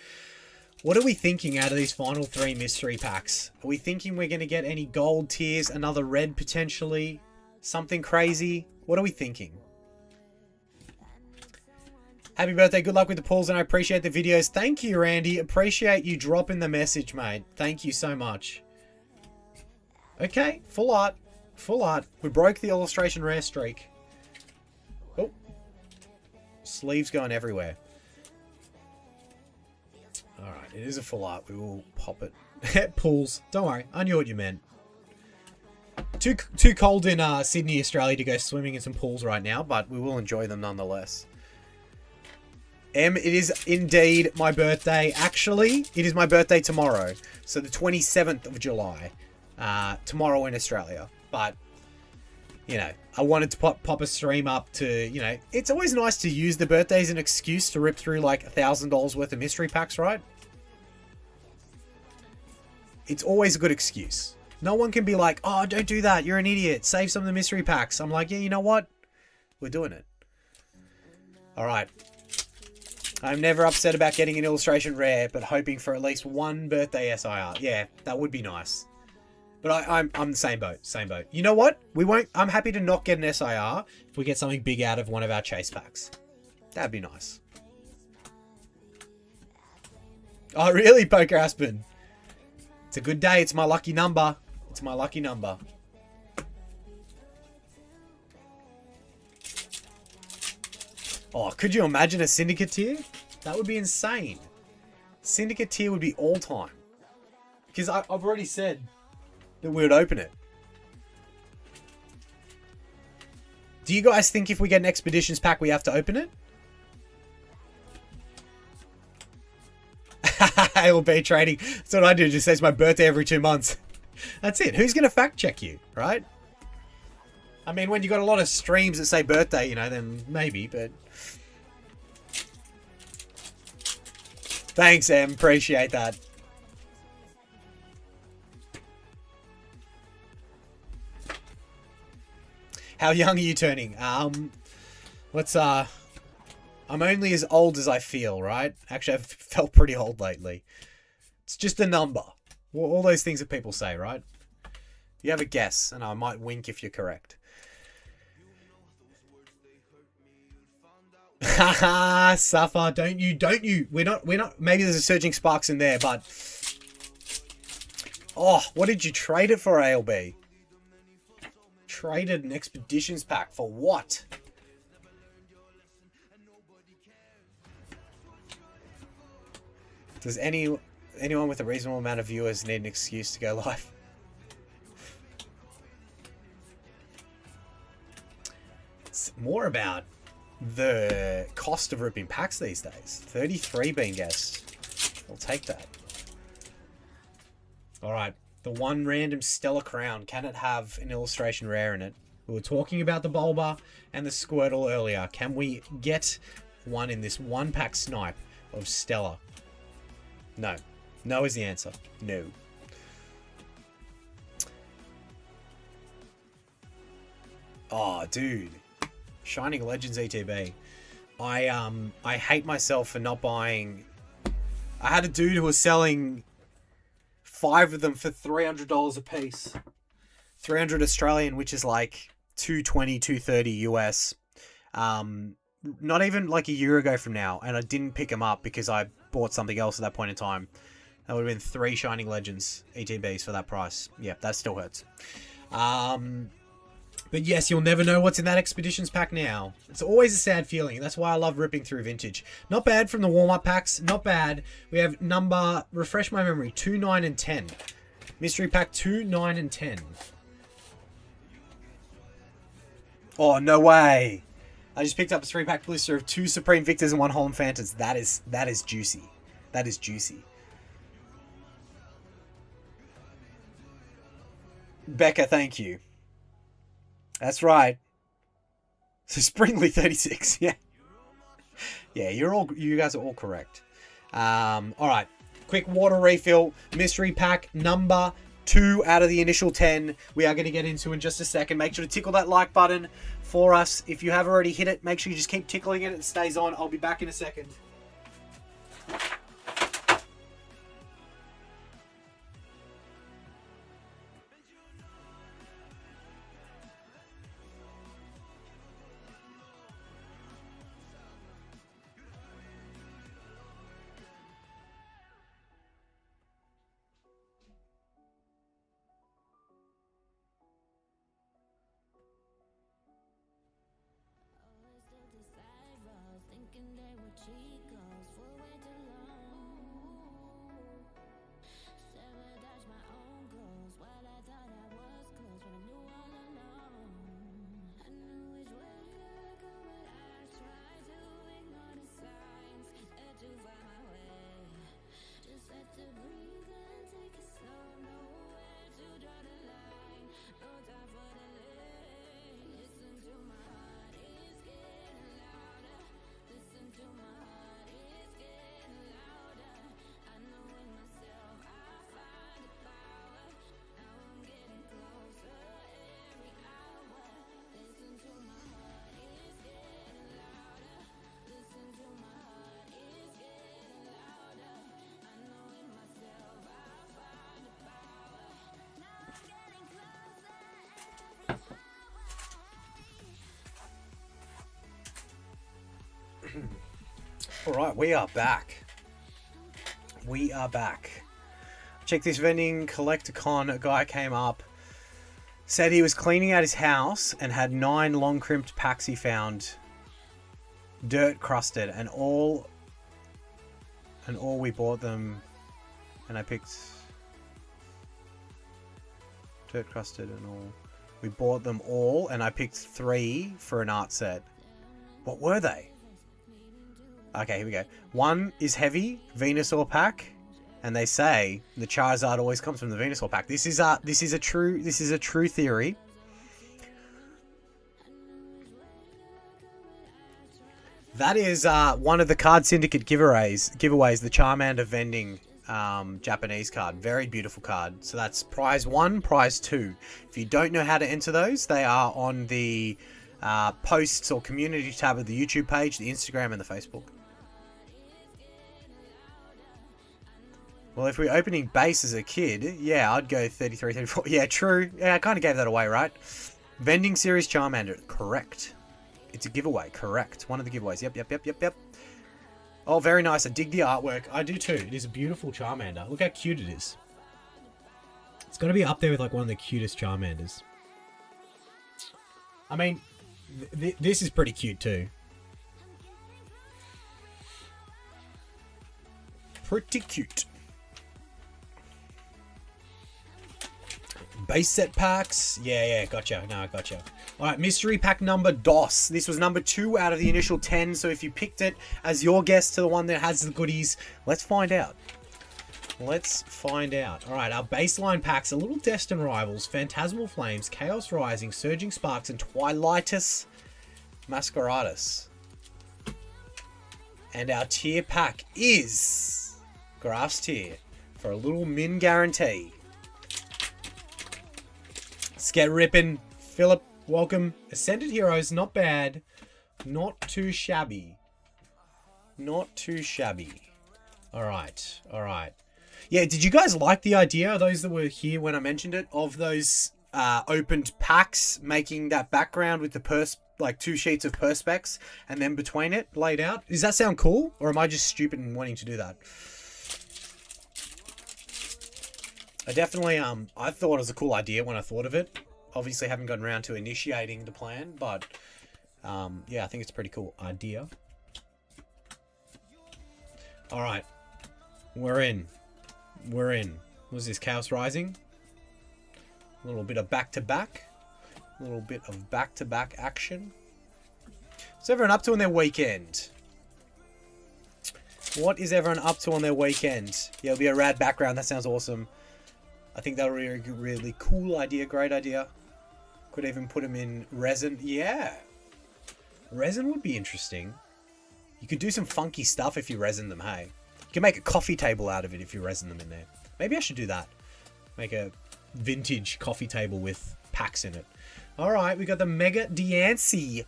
What are we thinking out of these final 3 mystery packs? Are we thinking we're going to get any gold tiers, another red potentially? Something crazy? What are we thinking? Happy birthday, good luck with the pulls, and I appreciate the videos. Thank you, Randy. Appreciate you dropping the message, mate. Thank you so much. Okay, full art. Full art. We broke the illustration rare streak. Oh. Sleeves going everywhere. Alright, it is a full art. We will pop it. Pools. Don't worry. I knew what you meant. Too cold in Sydney, Australia to go swimming in some pools right now, but we will enjoy them nonetheless. It is indeed my birthday. Actually, it is my birthday tomorrow. So the 27th of July. Tomorrow in Australia. But, you know, I wanted to pop a stream up to, you know, it's always nice to use the birthday as an excuse to rip through like $1,000 worth of mystery packs, right? It's always a good excuse. No one can be like, oh, don't do that. You're an idiot. Save some of the mystery packs. I'm like, yeah, you know what? We're doing it. All right. I'm never upset about getting an illustration rare, but hoping for at least one birthday SIR. Yeah, that would be nice. But I'm the same boat. Same boat. You know what? We won't. I'm happy to not get an SIR if we get something big out of one of our chase packs. That'd be nice. Oh, really, Poker Aspen? It's a good day. It's my lucky number. It's my lucky number. Oh, could you imagine a Syndicate tier? That would be insane. Syndicate tier would be all time. Because I've already said that we would open it. Do you guys think if we get an Expeditions pack, we have to open it? I'll be trading. That's what I do. Just says my birthday every 2 months. That's it. Who's going to fact check you, right? I mean, when you got a lot of streams that say birthday, you know, then maybe, but... Thanks, Em. Appreciate that. How young are you turning? I'm only as old as I feel, right? Actually, I've felt pretty old lately. It's just a number. All those things that people say, right? You have a guess, and I might wink if you're correct. Haha, Sapphire, don't you. We're not, maybe there's a Surging Sparks in there, but... Oh, what did you trade it for, ALB? Traded an Expeditions pack for what? Does anyone with a reasonable amount of viewers need an excuse to go live? It's more about the cost of ripping packs these days. 33 being guessed. I'll take that. Alright. The one random Stellar Crown. Can it have an illustration rare in it? We were talking about the Bulba and the Squirtle earlier. Can we get one in this one pack snipe of Stellar? No. No is the answer. No. Oh, dude. Shining Legends ETB. I hate myself for not buying. I had a dude who was selling 5 of them for $300 a piece. 300 Australian, which is like 220, 230 US. Not even like a year ago from now, and I didn't pick them up because I bought something else at that point in time. That would have been 3 Shining Legends ETBs for that price. Yeah, that still hurts. But yes, you'll never know what's in that Expeditions pack now. It's always a sad feeling. That's why I love ripping through Vintage. Not bad from the warm-up packs. Not bad. We have number, refresh my memory, 2, 9, and 10. Mystery pack 2, 9, and 10. Oh, no way. I just picked up a 3-pack blister of 2 Supreme Victors and 1 Holland Phantoms. That is juicy. That is juicy. Becca, thank you. That's right. So Springley 36, yeah. Yeah, you guys are all correct. All right. Quick water refill. Mystery pack number 2 out of the initial 10. We are going to get into in just a second. Make sure to tickle that like button for us. If you have already hit it, make sure you just keep tickling it. It stays on. I'll be back in a second. All right, we are back. We are back. Check this vending collector con. A guy came up, said he was cleaning out his house and had 9 long crimped packs he found, dirt crusted, and all we bought them, and I picked dirt crusted and all. We bought them all, and I picked 3 for an art set. What were they? Okay, here we go. 1 is heavy Venusaur pack, and they say the Charizard always comes from the Venusaur pack. This is a true theory. That is one of the Card Syndicate giveaways, the Charmander vending Japanese card. Very beautiful card. So that's prize 1, prize 2. If you don't know how to enter those, they are on the posts or community tab of the YouTube page, the Instagram, and the Facebook. Well, if we're opening base as a kid, yeah, I'd go 33, 34. Yeah, true. Yeah, I kind of gave that away, right? Vending series Charmander. Correct. It's a giveaway. Correct. One of the giveaways. Yep. Oh, very nice. I dig the artwork. I do too. It is a beautiful Charmander. Look how cute it is. It's got to be up there with like one of the cutest Charmanders. I mean, this is pretty cute too. Pretty cute. Base set packs. Yeah, gotcha. No, I gotcha. Alright, mystery pack number DOS. This was number 2 out of the initial 10, so if you picked it as your guess to the one that has the goodies, let's find out. Let's find out. All right, our baseline packs are Little Destined Rivals, Phantasmal Flames, Chaos Rising, Surging Sparks, and Twilightus Masqueradus. And our tier pack is Grass tier for a little min guarantee. Let's get ripping. Philip, welcome. Ascended Heroes, not bad. Not too shabby. Not too shabby. All right, all right. Yeah, did you guys like the idea, those that were here when I mentioned it, of those opened packs, making that background with the like 2 sheets of perspex and then between it laid out? Does that sound cool? Or am I just stupid and wanting to do that? I definitely, I thought it was a cool idea when I thought of it. Obviously haven't gotten around to initiating the plan, but yeah, I think it's a pretty cool idea. All right, we're in. We're in. What is this, Chaos Rising? A little bit of back-to-back. A little bit of back-to-back action. What's everyone up to on their weekend? What is everyone up to on their weekend? Yeah, it'll be a rad background. That sounds awesome. I think that'll be a really cool idea. Great idea. Could even put them in resin. Yeah. Resin would be interesting. You could do some funky stuff if you resin them, hey? You can make a coffee table out of it if you resin them in there. Maybe I should do that. Make a vintage coffee table with packs in it. Alright, we got the Mega Diancie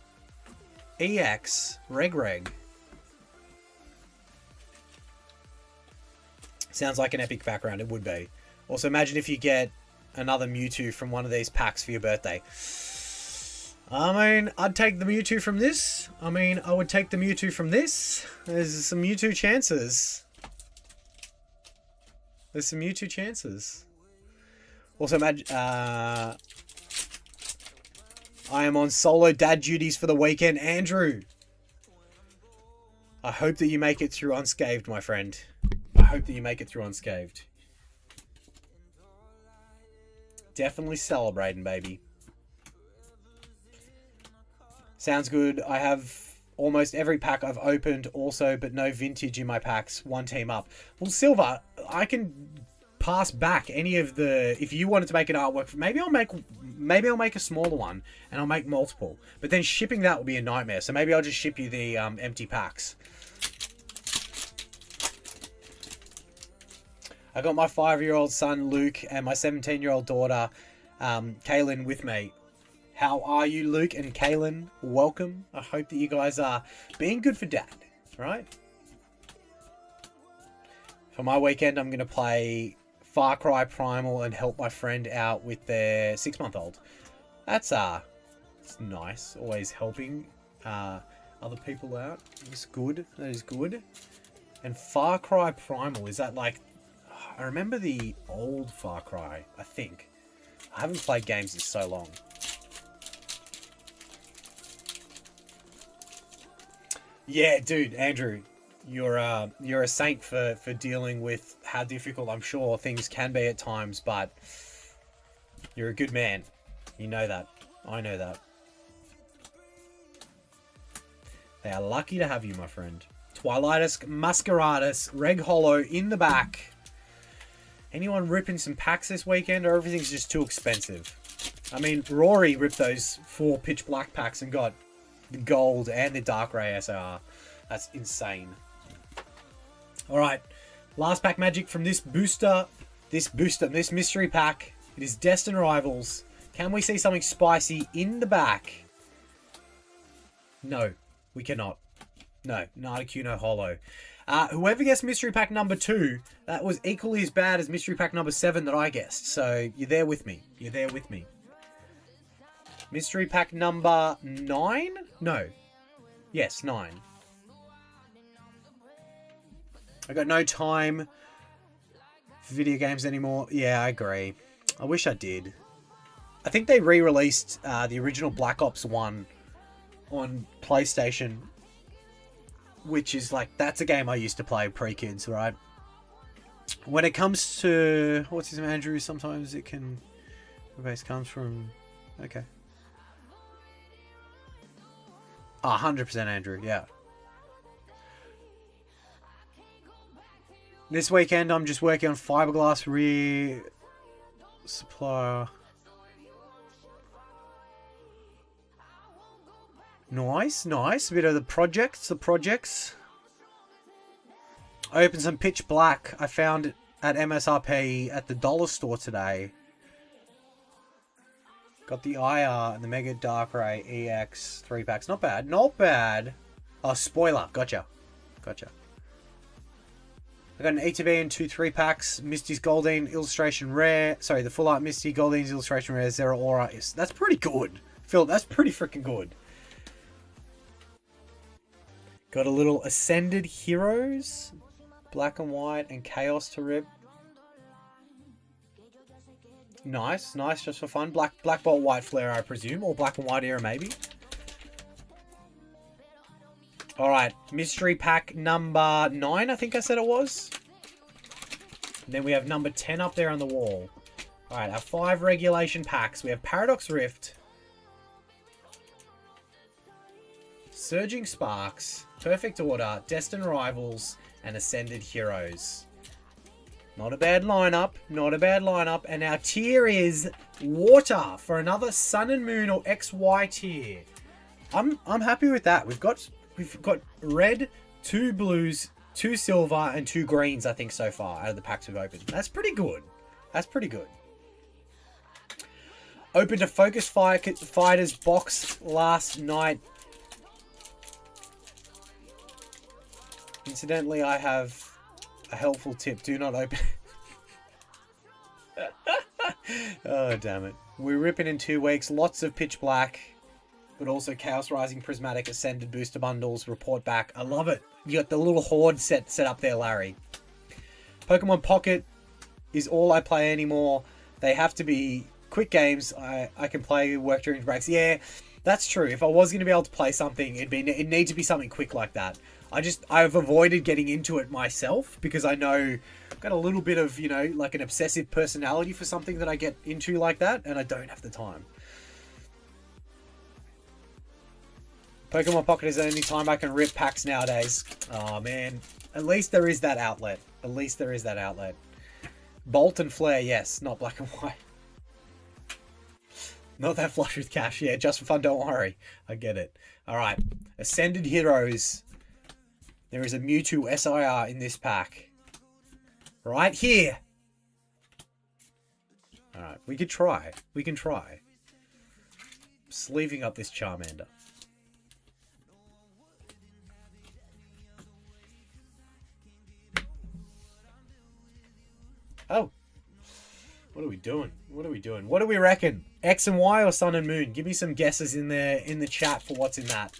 EX Reg. Sounds like an epic background. It would be. Also, imagine if you get another Mewtwo from one of these packs for your birthday. I mean, I'd take the Mewtwo from this. I mean, I would take the Mewtwo from this. There's some Mewtwo chances. There's some Mewtwo chances. Also, imagine... I am on solo dad duties for the weekend. Andrew! I hope that you make it through unscathed, my friend. I hope that you make it through unscathed. Definitely celebrating, baby. Sounds good. I have almost every pack I've opened also, but no vintage in my packs. One team up. Well, Silver, I can pass back any of the... If you wanted to make an artwork, maybe I'll make a smaller one and I'll make multiple. But then shipping that will be a nightmare. So maybe I'll just ship you the empty packs. I got my 5-year-old son, Luke, and my 17-year-old daughter, Kaylin, with me. How are you, Luke and Kaylin? Welcome. I hope that you guys are being good for dad, right? For my weekend, I'm going to play Far Cry Primal and help my friend out with their 6-month-old. That's nice. Always helping other people out. It's good. That is good. And Far Cry Primal, is that like... I remember the old Far Cry, I think. I haven't played games in so long. Yeah, dude, Andrew, you're a saint for dealing with how difficult I'm sure things can be at times, but you're a good man. You know that. I know that. They are lucky to have you, my friend. Twilightus Masqueradus, Reg Hollow in the back. Anyone ripping some packs this weekend, or everything's just too expensive? I mean, Rory ripped those 4 pitch black packs and got the gold and the dark ray SR. That's insane. Alright, last pack magic from this mystery pack. It is Destined Rivals. Can we see something spicy in the back? No, we cannot. No, Narticuno Hollow. Whoever guessed mystery pack number 2, that was equally as bad as mystery pack number 7 that I guessed. So you're there with me. You're there with me. Mystery pack number 9? No. Yes, 9. I got no time for video games anymore. Yeah, I agree. I wish I did. I think they re-released the original Black Ops 1 on PlayStation, which is like, that's a game I used to play pre-kids, right? When it comes to, what's his name, Andrew, sometimes it can, the base comes from, okay. 100% Andrew, yeah. This weekend, I'm just working on fiberglass rear supplier. Nice, nice. A bit of the projects. I opened some pitch black. I found it at MSRP at the dollar store today. Got the IR and the Mega Dark Ray EX 3-packs. Not bad. Not bad. Oh, spoiler. Gotcha. Gotcha. I got an ETB and 2 3-packs. Misty's Goldine Illustration Rare. Sorry, the Full Art Misty Goldine's Illustration Rare. Zero Aura. That's pretty good. Phil, that's pretty freaking good. Got a little Ascended Heroes. Black and white and Chaos to rip. Nice, nice, just for fun. Black Bolt White Flare, I presume. Or Black and White era, maybe. Alright, mystery pack number 9, I think I said it was. And then we have number 10 up there on the wall. Alright, our 5 regulation packs. We have Paradox Rift. Surging Sparks. Perfect Order. Destined Rivals. And Ascended Heroes. Not a bad lineup. Not a bad lineup. And our tier is Water for another Sun and Moon or XY tier. I'm happy with that. We've got red, 2 blues, 2 silver, and 2 greens, I think, so far out of the packs we've opened. That's pretty good. That's pretty good. Opened a Focus Fighters box last night. Incidentally, I have a helpful tip. Do not open it. Oh, damn it. We're ripping in 2 weeks. Lots of Pitch Black. But also Chaos Rising Prismatic Ascended Booster Bundles. Report back. I love it. You got the little horde set up there, Larry. Pokemon Pocket is all I play anymore. They have to be quick games. I can play, work during breaks. Yeah, that's true. If I was going to be able to play something, it'd need to be something quick like that. I've avoided getting into it myself because I know I've got a little bit of, you know, like an obsessive personality for something that I get into like that, and I don't have the time. Pokemon Pocket is the only time I can rip packs nowadays. Oh, man. At least there is that outlet. At least there is that outlet. Bolt and Flare, yes. Not black and white. Not that flush with cash. Yeah, just for fun, don't worry. I get it. Alright. Ascended Heroes. There is a Mewtwo SIR in this pack. Right here. Alright, we could try. We can try. Sleeving up this Charmander. Oh. What are we doing? What are we doing? What do we reckon? X and Y or Sun and Moon? Give me some guesses in the chat for what's in that.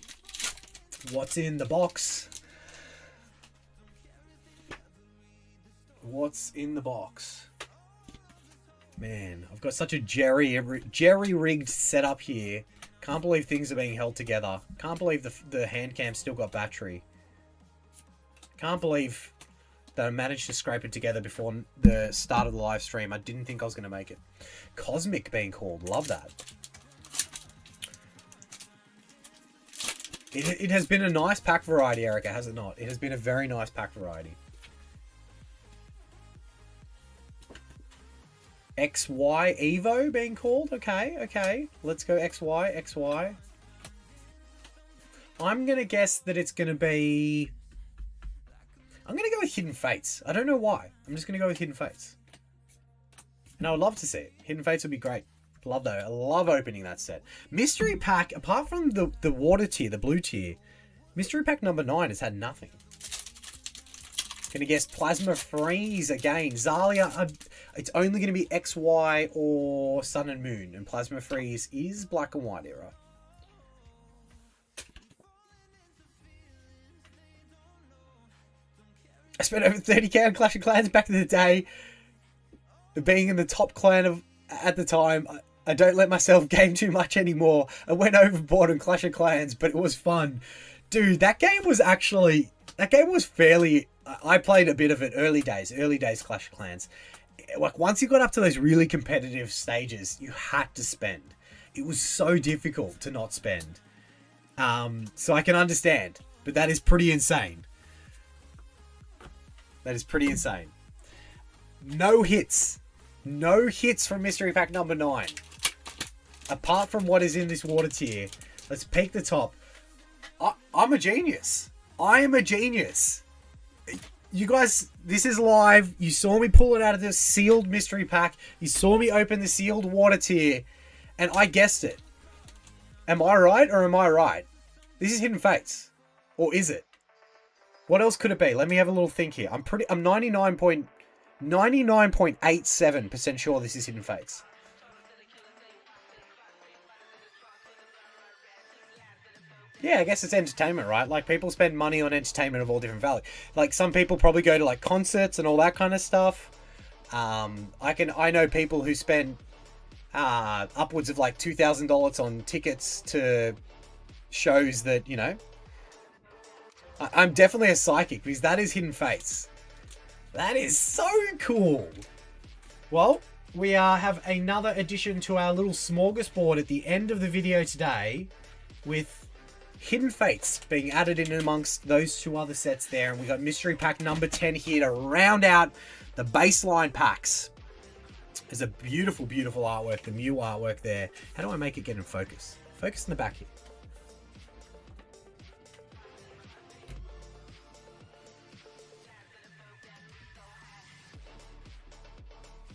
What's in the box? What's in the box? Man, I've got such a jerry-rigged setup here. Can't believe things are being held together. Can't believe the hand cam still got battery. Can't believe that I managed to scrape it together before the start of the live stream. I didn't think I was going to make it. Cosmic being called. Love that. It has been a nice pack variety, Erica, has it not? It has been a very nice pack variety. XY Evo being called. Okay, okay. Let's go XY, XY. I'm going to guess that it's going to be... I'm going to go with Hidden Fates. I don't know why. I'm just going to go with Hidden Fates. And I would love to see it. Hidden Fates would be great. Love that. I love opening that set. Mystery Pack, apart from the water tier, the blue tier, Mystery Pack number 9 has had nothing. Gonna guess Plasma Freeze again. Zalia, it's only going to be XY or Sun and Moon. And Plasma Freeze is black and white era. I spent over 30k on Clash of Clans back in the day. Being in the top clan at the time, I don't let myself game too much anymore. I went overboard on Clash of Clans, but it was fun. Dude, that game was fairly... I played a bit of it early days Clash of Clans. Like, once you got up to those really competitive stages, you had to spend. It was so difficult to not spend. So I can understand, but that is pretty insane. That is pretty insane. No hits. No hits from mystery pack number 9. Apart from what is in this water tier. Let's peek the top. I'm a genius. I am a genius. You guys, this is live. You saw me pull it out of the sealed mystery pack. You saw me open the sealed water tier. And I guessed it. Am I right or am I right? This is Hidden Fates. Or is it? What else could it be? Let me have a little think here. I'm 99.87% sure this is Hidden Fates. Yeah, I guess it's entertainment, right? Like, people spend money on entertainment of all different value. Like, some people probably go to, like, concerts and all that kind of stuff. I know people who spend upwards of, like, $2,000 on tickets to shows that, you know. I'm definitely a psychic, because that is Hidden Fates. That is so cool. Well, we have another addition to our little smorgasbord at the end of the video today, with Hidden Fates being added in amongst those two other sets there. And we got mystery pack number 10 here to round out the baseline packs. There's a beautiful, beautiful artwork, the Mew artwork there. How do I make it get in focus? Focus in the back here.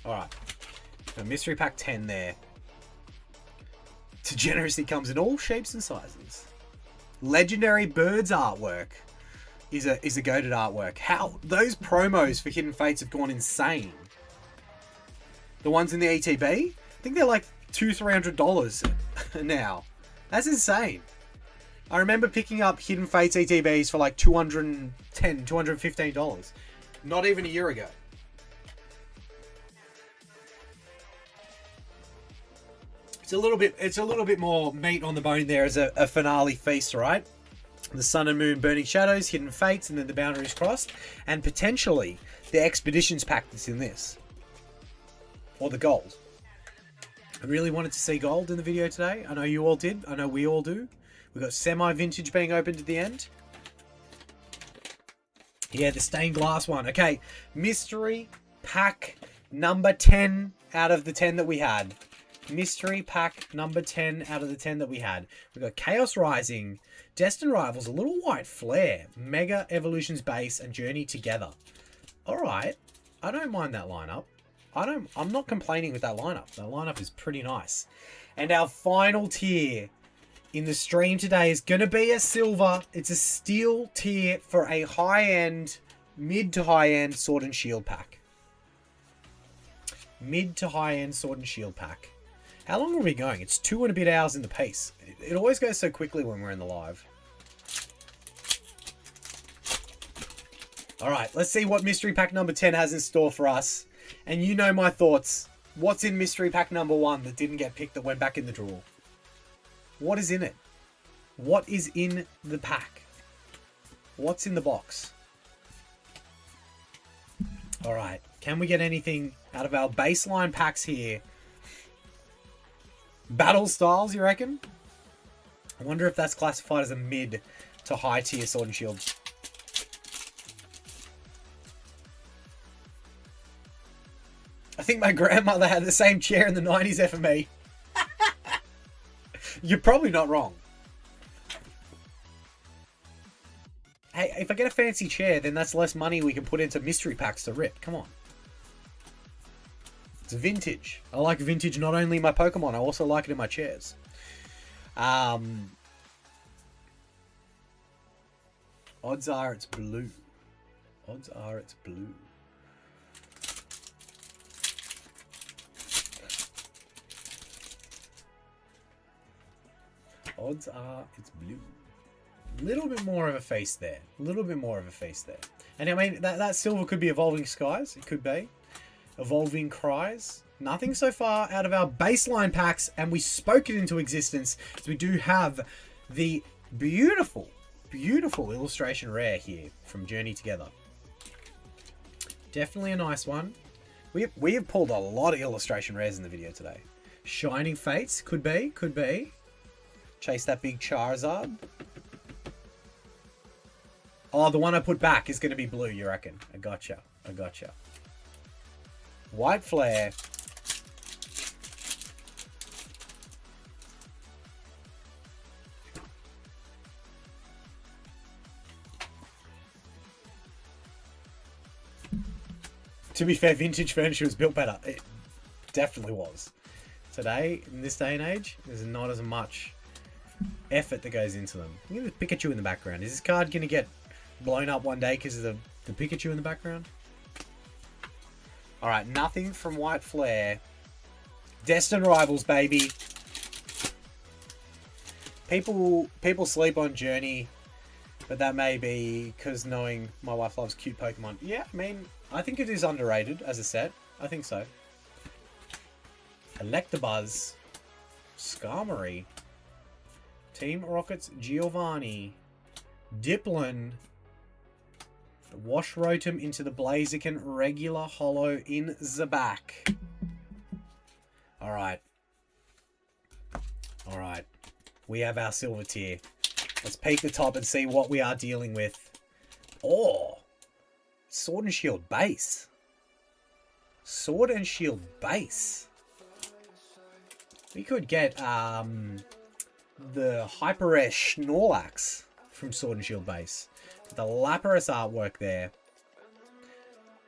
Alright. So mystery pack 10 there. Degeneracy comes in all shapes and sizes. Legendary Birds artwork is a goated artwork. How those promos for Hidden Fates have gone insane. The ones in the ETB, I think they're like $200-300 now. That's insane. I remember picking up Hidden Fates ETBs for like $210, $215. Not even a year ago. It's a little bit more meat on the bone there as a finale feast, right? The Sun and Moon Burning Shadows, Hidden Fates, and then the Boundaries Crossed, and potentially the Expeditions pack that's in this. Or the gold. I really wanted to see gold in the video today. I know you all did. I know we all do. We've got semi-vintage being opened at the end. Yeah, the stained glass one. Okay, mystery pack number 10 out of the 10 that we had. Mystery pack number 10 out of the 10 that we had. We've got Chaos Rising, Destined Rivals, a little white flare, Mega Evolutions Base, and Journey Together. Alright, I don't mind that lineup. I'm not complaining with that lineup. That lineup is pretty nice. And our final tier in the stream today is going to be a silver. It's a steel tier for a high-end, mid to high-end Sword and Shield pack. Mid to high-end Sword and Shield pack. How long are we going? It's 2 and a bit hours in the piece. It always goes so quickly when we're in the live. Alright, let's see what mystery pack number 10 has in store for us. And you know my thoughts. What's in mystery pack number 1 that didn't get picked, that went back in the drawer? What is in it? What is in the pack? What's in the box? Alright, can we get anything out of our baseline packs here? Battle styles, you reckon? I wonder if that's classified as a mid to high tier Sword and Shield. I think my grandmother had the same chair in the 90s FME. You're probably not wrong. Hey, if I get a fancy chair, then that's less money we can put into mystery packs to rip. Come on. It's vintage. I like vintage not only in my Pokemon, I also like it in my chairs. Odds are it's blue. Odds are it's blue. Odds are it's blue. A little bit more of a face there. A little bit more of a face there. And I mean, that silver could be Evolving Skies. It could be. Evolving Cries. Nothing so far out of our baseline packs, and we spoke it into existence. So we do have the beautiful, beautiful illustration rare here from Journey Together. Definitely a nice one. We have pulled a lot of illustration rares in the video today. Shining Fates, could be, could be. Chase that big Charizard. Oh, the one I put back is going to be blue, you reckon? I gotcha. I gotcha. White flare. To be fair, vintage furniture was built better. It definitely was. Today, in this day and age, there's not as much effort that goes into them. Look at the Pikachu in the background. Is this card going to get blown up one day because of the Pikachu in the background? Alright, nothing from White Flare. Destined Rivals, baby. People sleep on Journey, but that may be because knowing my wife loves cute Pokemon. Yeah, I mean, I think it is underrated as a set. I think so. Electabuzz. Skarmory. Team Rocket's Giovanni. Dipplin. Wash Rotom into the Blaziken regular holo in the back. Alright. Alright. We have our silver tier. Let's peek the top and see what we are dealing with. Oh! Sword and Shield base. Sword and Shield base. We could get the Hyper-Ash Snorlax from Sword and Shield base. The Lapras artwork there.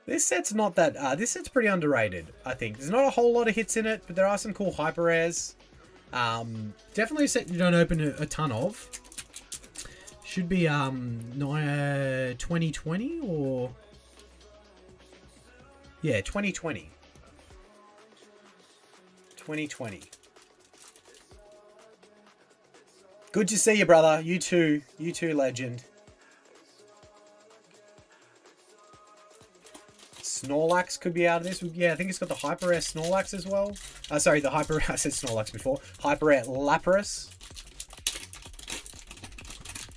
This set's not that... this set's pretty underrated, I think. There's not a whole lot of hits in it, but there are some cool Hyper-Rares. Definitely a set you don't open a ton of. Should be 2020 or... Yeah, 2020. 2020. Good to see you, brother. You too, legend. Snorlax could be out of this. Yeah, I think it's got the Hyper-Air Snorlax as well. Sorry, the Hyper... I said Snorlax before. Hyper-Air Lapras.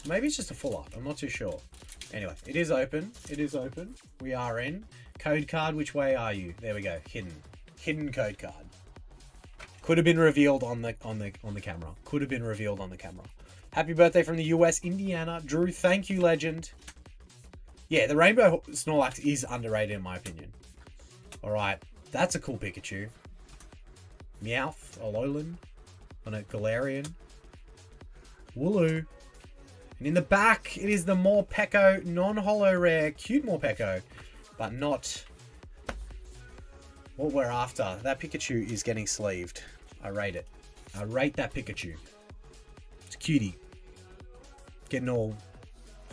Maybe it's just a full art. I'm not too sure. Anyway, it is open. It is open. We are in. Code card, which way are you? There we go. Hidden. Hidden code card. Could have been revealed on the camera. Could have been revealed on the camera. Happy birthday from the US, Indiana. Drew, thank you, legend. Yeah, the Rainbow Snorlax is underrated in my opinion. Alright, that's a cool Pikachu. Meowth, Alolan, on a Galarian. Wooloo. And in the back, it is the Morpeko non-holo rare. Cute Morpeko, but not what we're after. That Pikachu is getting sleeved. I rate it. I rate that Pikachu. It's a cutie. Getting all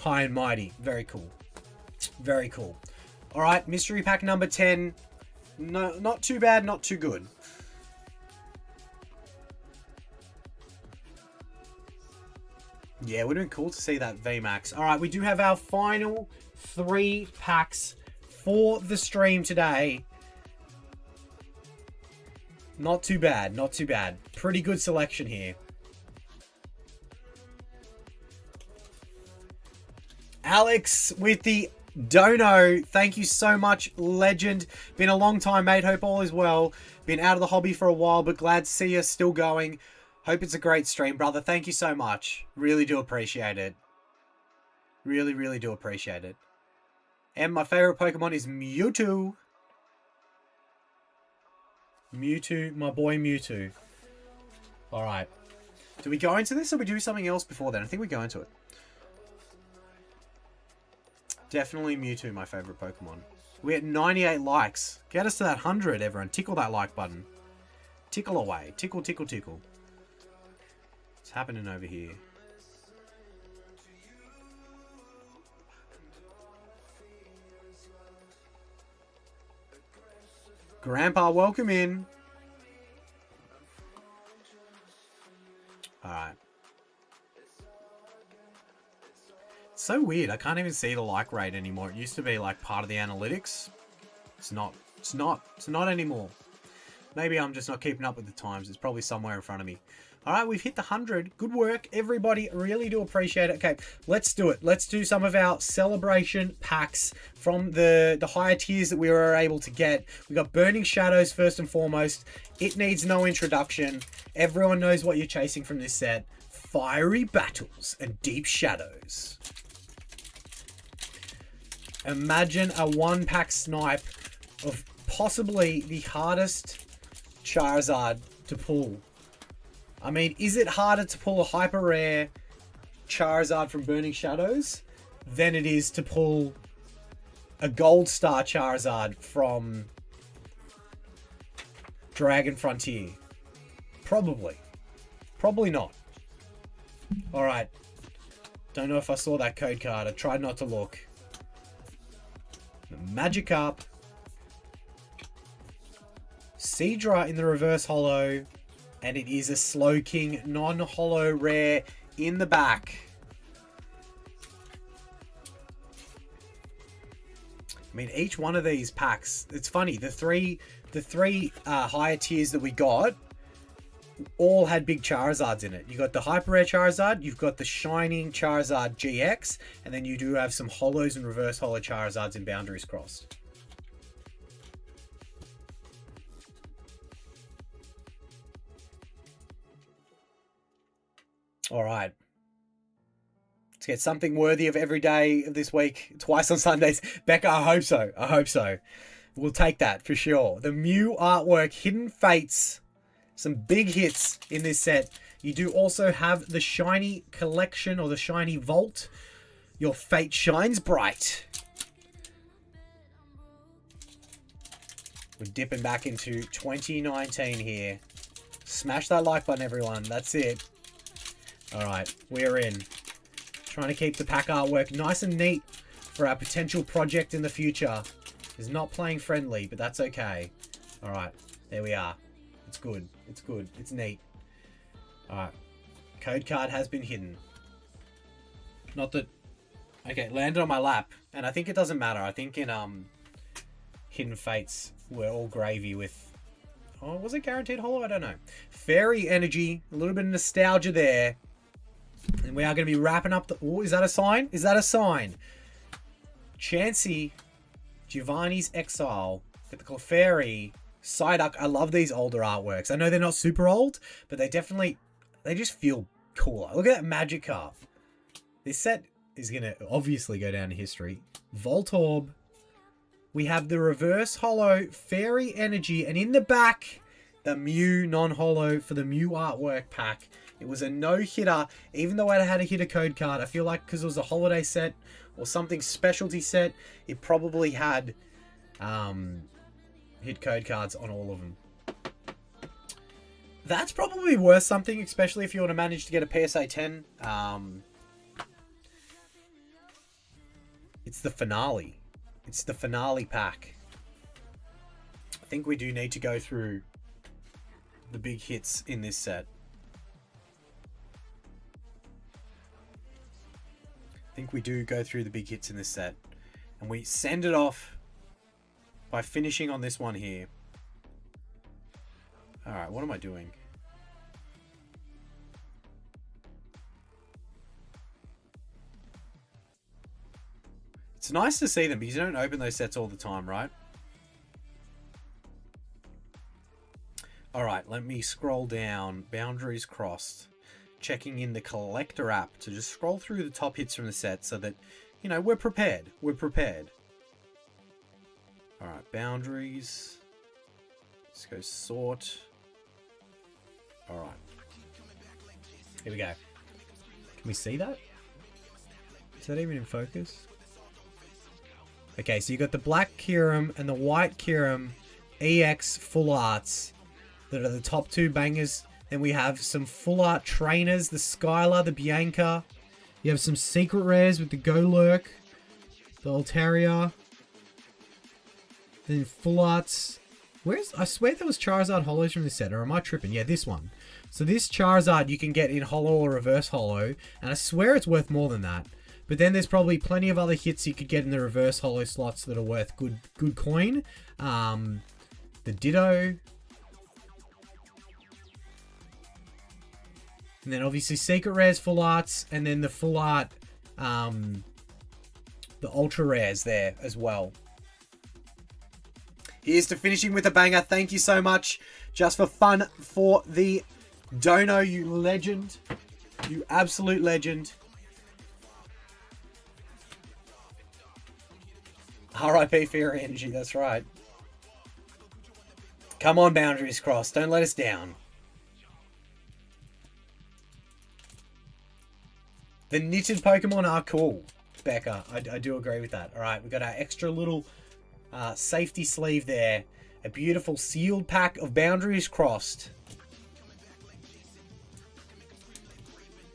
high and mighty. Very cool. Very cool. Alright, mystery pack number 10. No, not too bad, not too good. Yeah, it would have been cool to see that VMAX. Alright, we do have our final 3 packs for the stream today. Not too bad, not too bad. Pretty good selection here. Alex with the Dono, thank you so much, legend. Been a long time, mate. Hope all is well. Been out of the hobby for a while, but glad to see you still going. Hope it's a great stream, brother. Thank you so much. Really do appreciate it. Really, really do appreciate it. And my favorite Pokemon is Mewtwo. Mewtwo, my boy Mewtwo. Alright. Do we go into this or we do something else before then? I think we go into it. Definitely Mewtwo, my favorite Pokemon. We're at 98 likes. Get us to that 100, everyone. Tickle that like button. Tickle away. Tickle, tickle, tickle. What's happening over here? Grandpa, welcome in. Alright. So weird. I can't even see the like rate anymore. It used to be like part of the analytics. It's not anymore. Maybe I'm just not keeping up with the times. It's probably somewhere in front of me. All right, we've hit the 100. Good work, everybody. Really do appreciate it. Okay, let's do it. Let's do some of our celebration packs from the higher tiers that we were able to get. We got Burning Shadows first and foremost. It needs no introduction. Everyone knows what you're chasing from this set. Fiery Battles and Deep Shadows. Imagine a 1-pack snipe of possibly the hardest Charizard to pull. I mean, is it harder to pull a hyper rare Charizard from Burning Shadows than it is to pull a Gold Star Charizard from Dragon Frontier? Probably. Probably not. Alright. Don't know if I saw that code card. I tried not to look. The Magikarp. Seadra in the reverse holo. And it is a Slowking non-holo rare in the back. I mean, each one of these packs, it's funny, the three higher tiers that we got all had big Charizards in it. You got the Hyper Rare Charizard, you've got the Shining Charizard GX, and then you do have some holos and reverse holo Charizards in Boundaries Crossed. All right. Let's get something worthy of every day of this week. Twice on Sundays. Becca, I hope so. I hope so. We'll take that for sure. The Mew artwork, Hidden Fates. Some big hits in this set. You do also have the Shiny Collection or the Shiny Vault. Your fate shines bright. We're dipping back into 2019 here. Smash that like button, everyone. That's it. Alright, we're in. Trying to keep the pack artwork nice and neat for our potential project in the future. It's not playing friendly, but that's okay. Alright, there we are. It's good. It's good. It's neat. Alright. Code card has been hidden. Not that... Okay, landed on my lap. And I think it doesn't matter. I think in Hidden Fates, we're all gravy with... Oh, was it guaranteed holo? I don't know. Fairy Energy. A little bit of nostalgia there. And we are going to be wrapping up the... Oh, is that a sign? Is that a sign? Chansey. Giovanni's Exile. Get the Clefairy. Psyduck. I love these older artworks. I know they're not super old, but they definitely... They just feel cooler. Look at that Magikarp. This set is going to obviously go down in history. Voltorb. We have the reverse holo Fairy Energy. And in the back, the Mew non-holo for the Mew artwork pack. It was a no-hitter, even though I had a hitter code card. I feel like because it was a holiday set or something specialty set, it probably had hit code cards on all of them. That's probably worth something, especially if you want to manage to get a PSA 10. It's the finale. It's the finale pack. I think we do need to go through the big hits in this set. I think we do go through the big hits in this set. And we send it off by finishing on this one here. Alright, what am I doing? It's nice to see them because you don't open those sets all the time, right? Alright, let me scroll down. Boundaries Crossed. Checking in the collector app to just scroll through the top hits from the set so that, you know, we're prepared. We're prepared. Alright, Boundaries. Let's go sort. Alright. Here we go. Can we see that? Is that even in focus? Okay, so you got the black Kyurem and the white Kyurem EX full arts that are the top two bangers. Then we have some full art trainers, the Skylar, the Bianca. You have some secret rares with the Golurk, the Altaria. Then full arts. I swear there was Charizard holos from this set, or am I tripping? Yeah, this one. So this Charizard you can get in holo or reverse holo, and I swear it's worth more than that. But then there's probably plenty of other hits you could get in the reverse holo slots that are worth good coin. The Ditto. And then obviously Secret Rares full arts, and then the full art, the Ultra Rares there as well. Here's to finishing with a banger. Thank you so much. Just for fun for the dono, you legend. You absolute legend. RIP Fear Energy, that's right. Come on, Boundaries Crossed. Don't let us down. The knitted Pokemon are cool, Becca. I do agree with that. All right, we've got our extra little safety sleeve there. A beautiful sealed pack of Boundaries Crossed.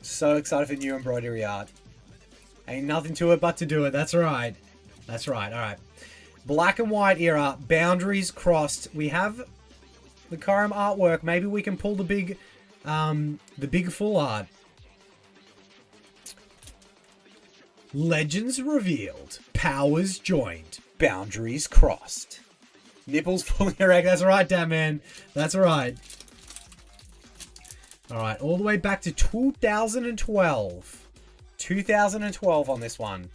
So excited for new embroidery art. Ain't nothing to it but to do it. That's right. That's right. All right. Black and white era. Boundaries Crossed. We have the Kyurem artwork. Maybe we can pull the big full art. Legends revealed. Powers joined. Boundaries crossed. Nipples pulling her egg. That's right, damn man. That's right. Alright, all the way back to 2012. 2012 on this one.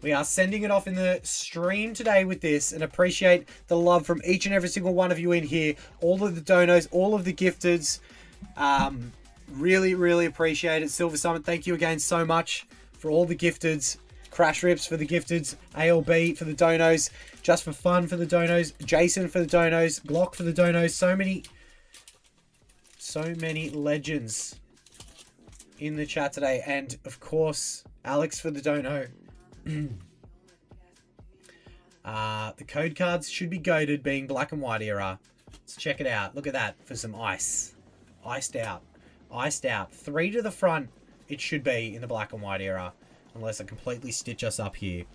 We are sending it off in the stream today with this, and appreciate the love from each and every single one of you in here. All of the donos, all of the gifteds. Really, really appreciate it. Silver Summit, thank you again so much for all the gifteds. Crash Rips for the gifteds. ALB for the donos. Just for Fun for the donos. Jason for the donos. Glock for the donos. So many legends in the chat today. And, of course, Alex for the dono. The code cards should be goated, being black and white era. Let's check it out. Look at that for some ice. Iced out. Iced out. 3 to the front it should be in the black and white era. Unless I completely stitch us up here.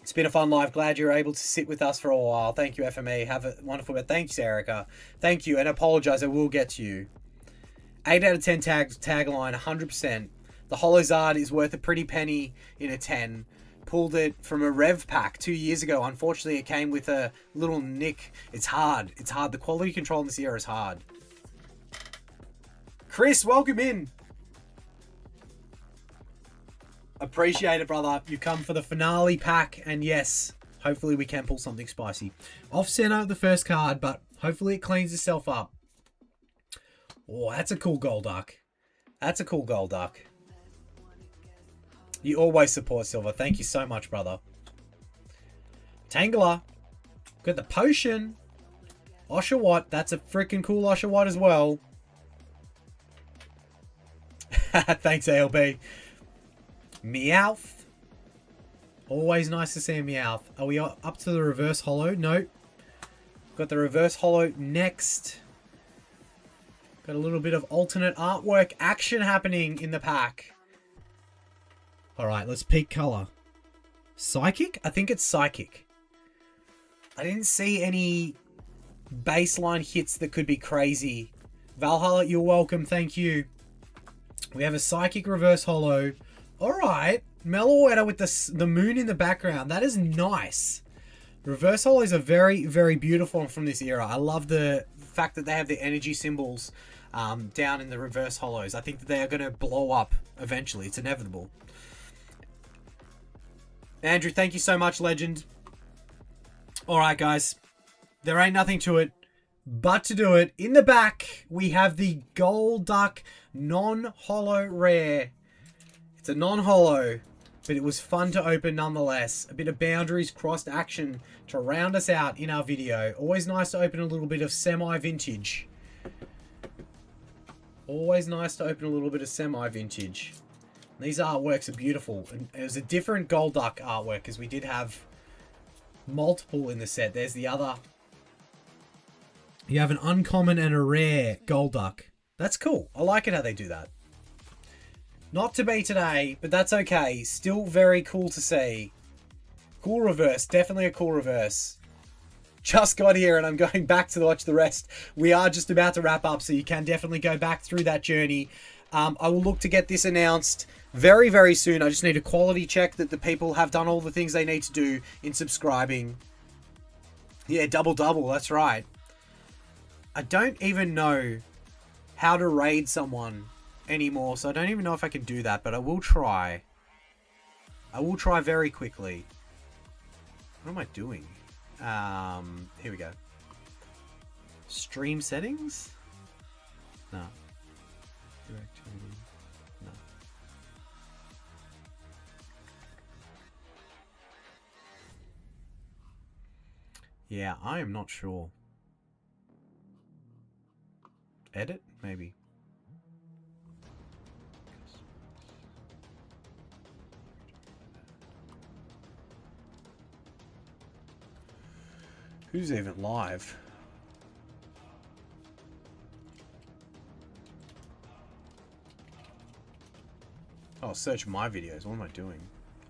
It's been a fun live. Glad you're able to sit with us for a while. Thank you, FME. Have a wonderful day. Thanks, Erica. Thank you, and apologise. I will get to you. 8 out of 10 tagline, 100%. The Holozard is worth a pretty penny in a 10. Pulled it from a Rev pack 2 years ago. Unfortunately, it came with a little nick. It's hard. It's hard. The quality control in this era is hard. Chris, welcome in. Appreciate it, brother. You've come for the finale pack, and yes, hopefully we can pull something spicy. Off center the first card, but hopefully it cleans itself up. Oh, that's a cool Golduck. That's a cool Golduck. You always support Silver. Thank you so much, brother. Tangela. Got the potion. Oshawott. That's a freaking cool Oshawott as well. Thanks, ALB. Meowth. Always nice to see a Meowth. Are we up to the reverse holo? No. Got the reverse holo next. Got a little bit of alternate artwork action happening in the pack. Alright, let's peek color. Psychic? I think it's Psychic. I didn't see any baseline hits that could be crazy. Valhalla, you're welcome. Thank you. We have a Psychic reverse holo. Alright. Meloetta with the moon in the background. That is nice. Reverse holos are very, very beautiful from this era. I love the fact that they have the energy symbols down in the reverse holos. I think that they are going to blow up eventually. It's inevitable. Andrew, thank you so much, legend. Alright, guys. There ain't nothing to it but to do it. In the back, we have the Golduck non-holo rare. It's a non-holo, but it was fun to open nonetheless. A bit of Boundaries Crossed action to round us out in our video. Always nice to open a little bit of semi-vintage. Always nice to open a little bit of semi-vintage. These artworks are beautiful. And it was a different Golduck artwork, because we did have multiple in the set. There's the other. You have an uncommon and a rare Golduck. That's cool. I like it how they do that. Not to be today, but that's okay. Still very cool to see. Cool reverse. Definitely a cool reverse. Just got here and I'm going back to watch the rest. We are just about to wrap up, so you can definitely go back through that journey. I will look to get this announced very, very soon. I just need a quality check that the people have done all the things they need to do in subscribing. Yeah, double. That's right. I don't even know how to raid someone anymore, so I don't even know if I can do that, but I will try. I will try very quickly. What am I doing? Here we go. Stream settings? No. Direct. No. Yeah, I am not sure. Edit? Maybe. Who's even live? Oh, search my videos. What am I doing?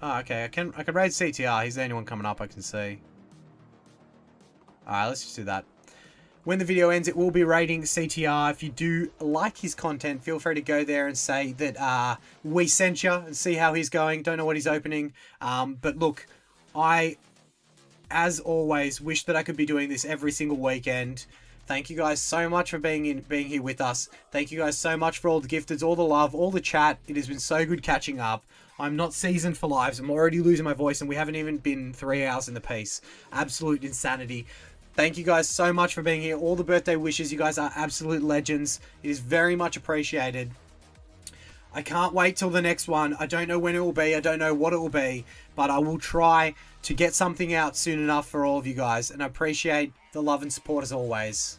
Oh, okay. I can raid CTR. He's the only one coming up I can see. Alright, let's just do that. When the video ends, it will be rating CTR. If you do like his content, feel free to go there and say that we sent you and see how he's going. Don't know what he's opening. But look, I, as always, wish that I could be doing this every single weekend. Thank you guys so much for being here with us. Thank you guys so much for all the gifteds, all the love, all the chat. It has been so good catching up. I'm not seasoned for lives. I'm already losing my voice, and we haven't even been 3 hours in the piece. Absolute insanity. Thank you guys so much for being here. All the birthday wishes. You guys are absolute legends. It is very much appreciated. I can't wait till the next one. I don't know when it will be. I don't know what it will be. But I will try to get something out soon enough for all of you guys. And I appreciate the love and support as always.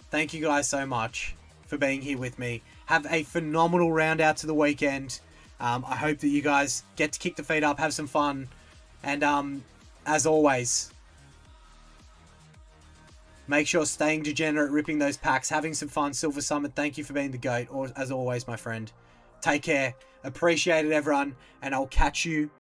Thank you guys so much for being here with me. Have a phenomenal round out to the weekend. I hope that you guys get to kick the feet up, have some fun. And as always, make sure staying degenerate, ripping those packs, having some fun. Silver Summit, thank you for being the GOAT, or as always, my friend. Take care. Appreciate it, everyone. And I'll catch you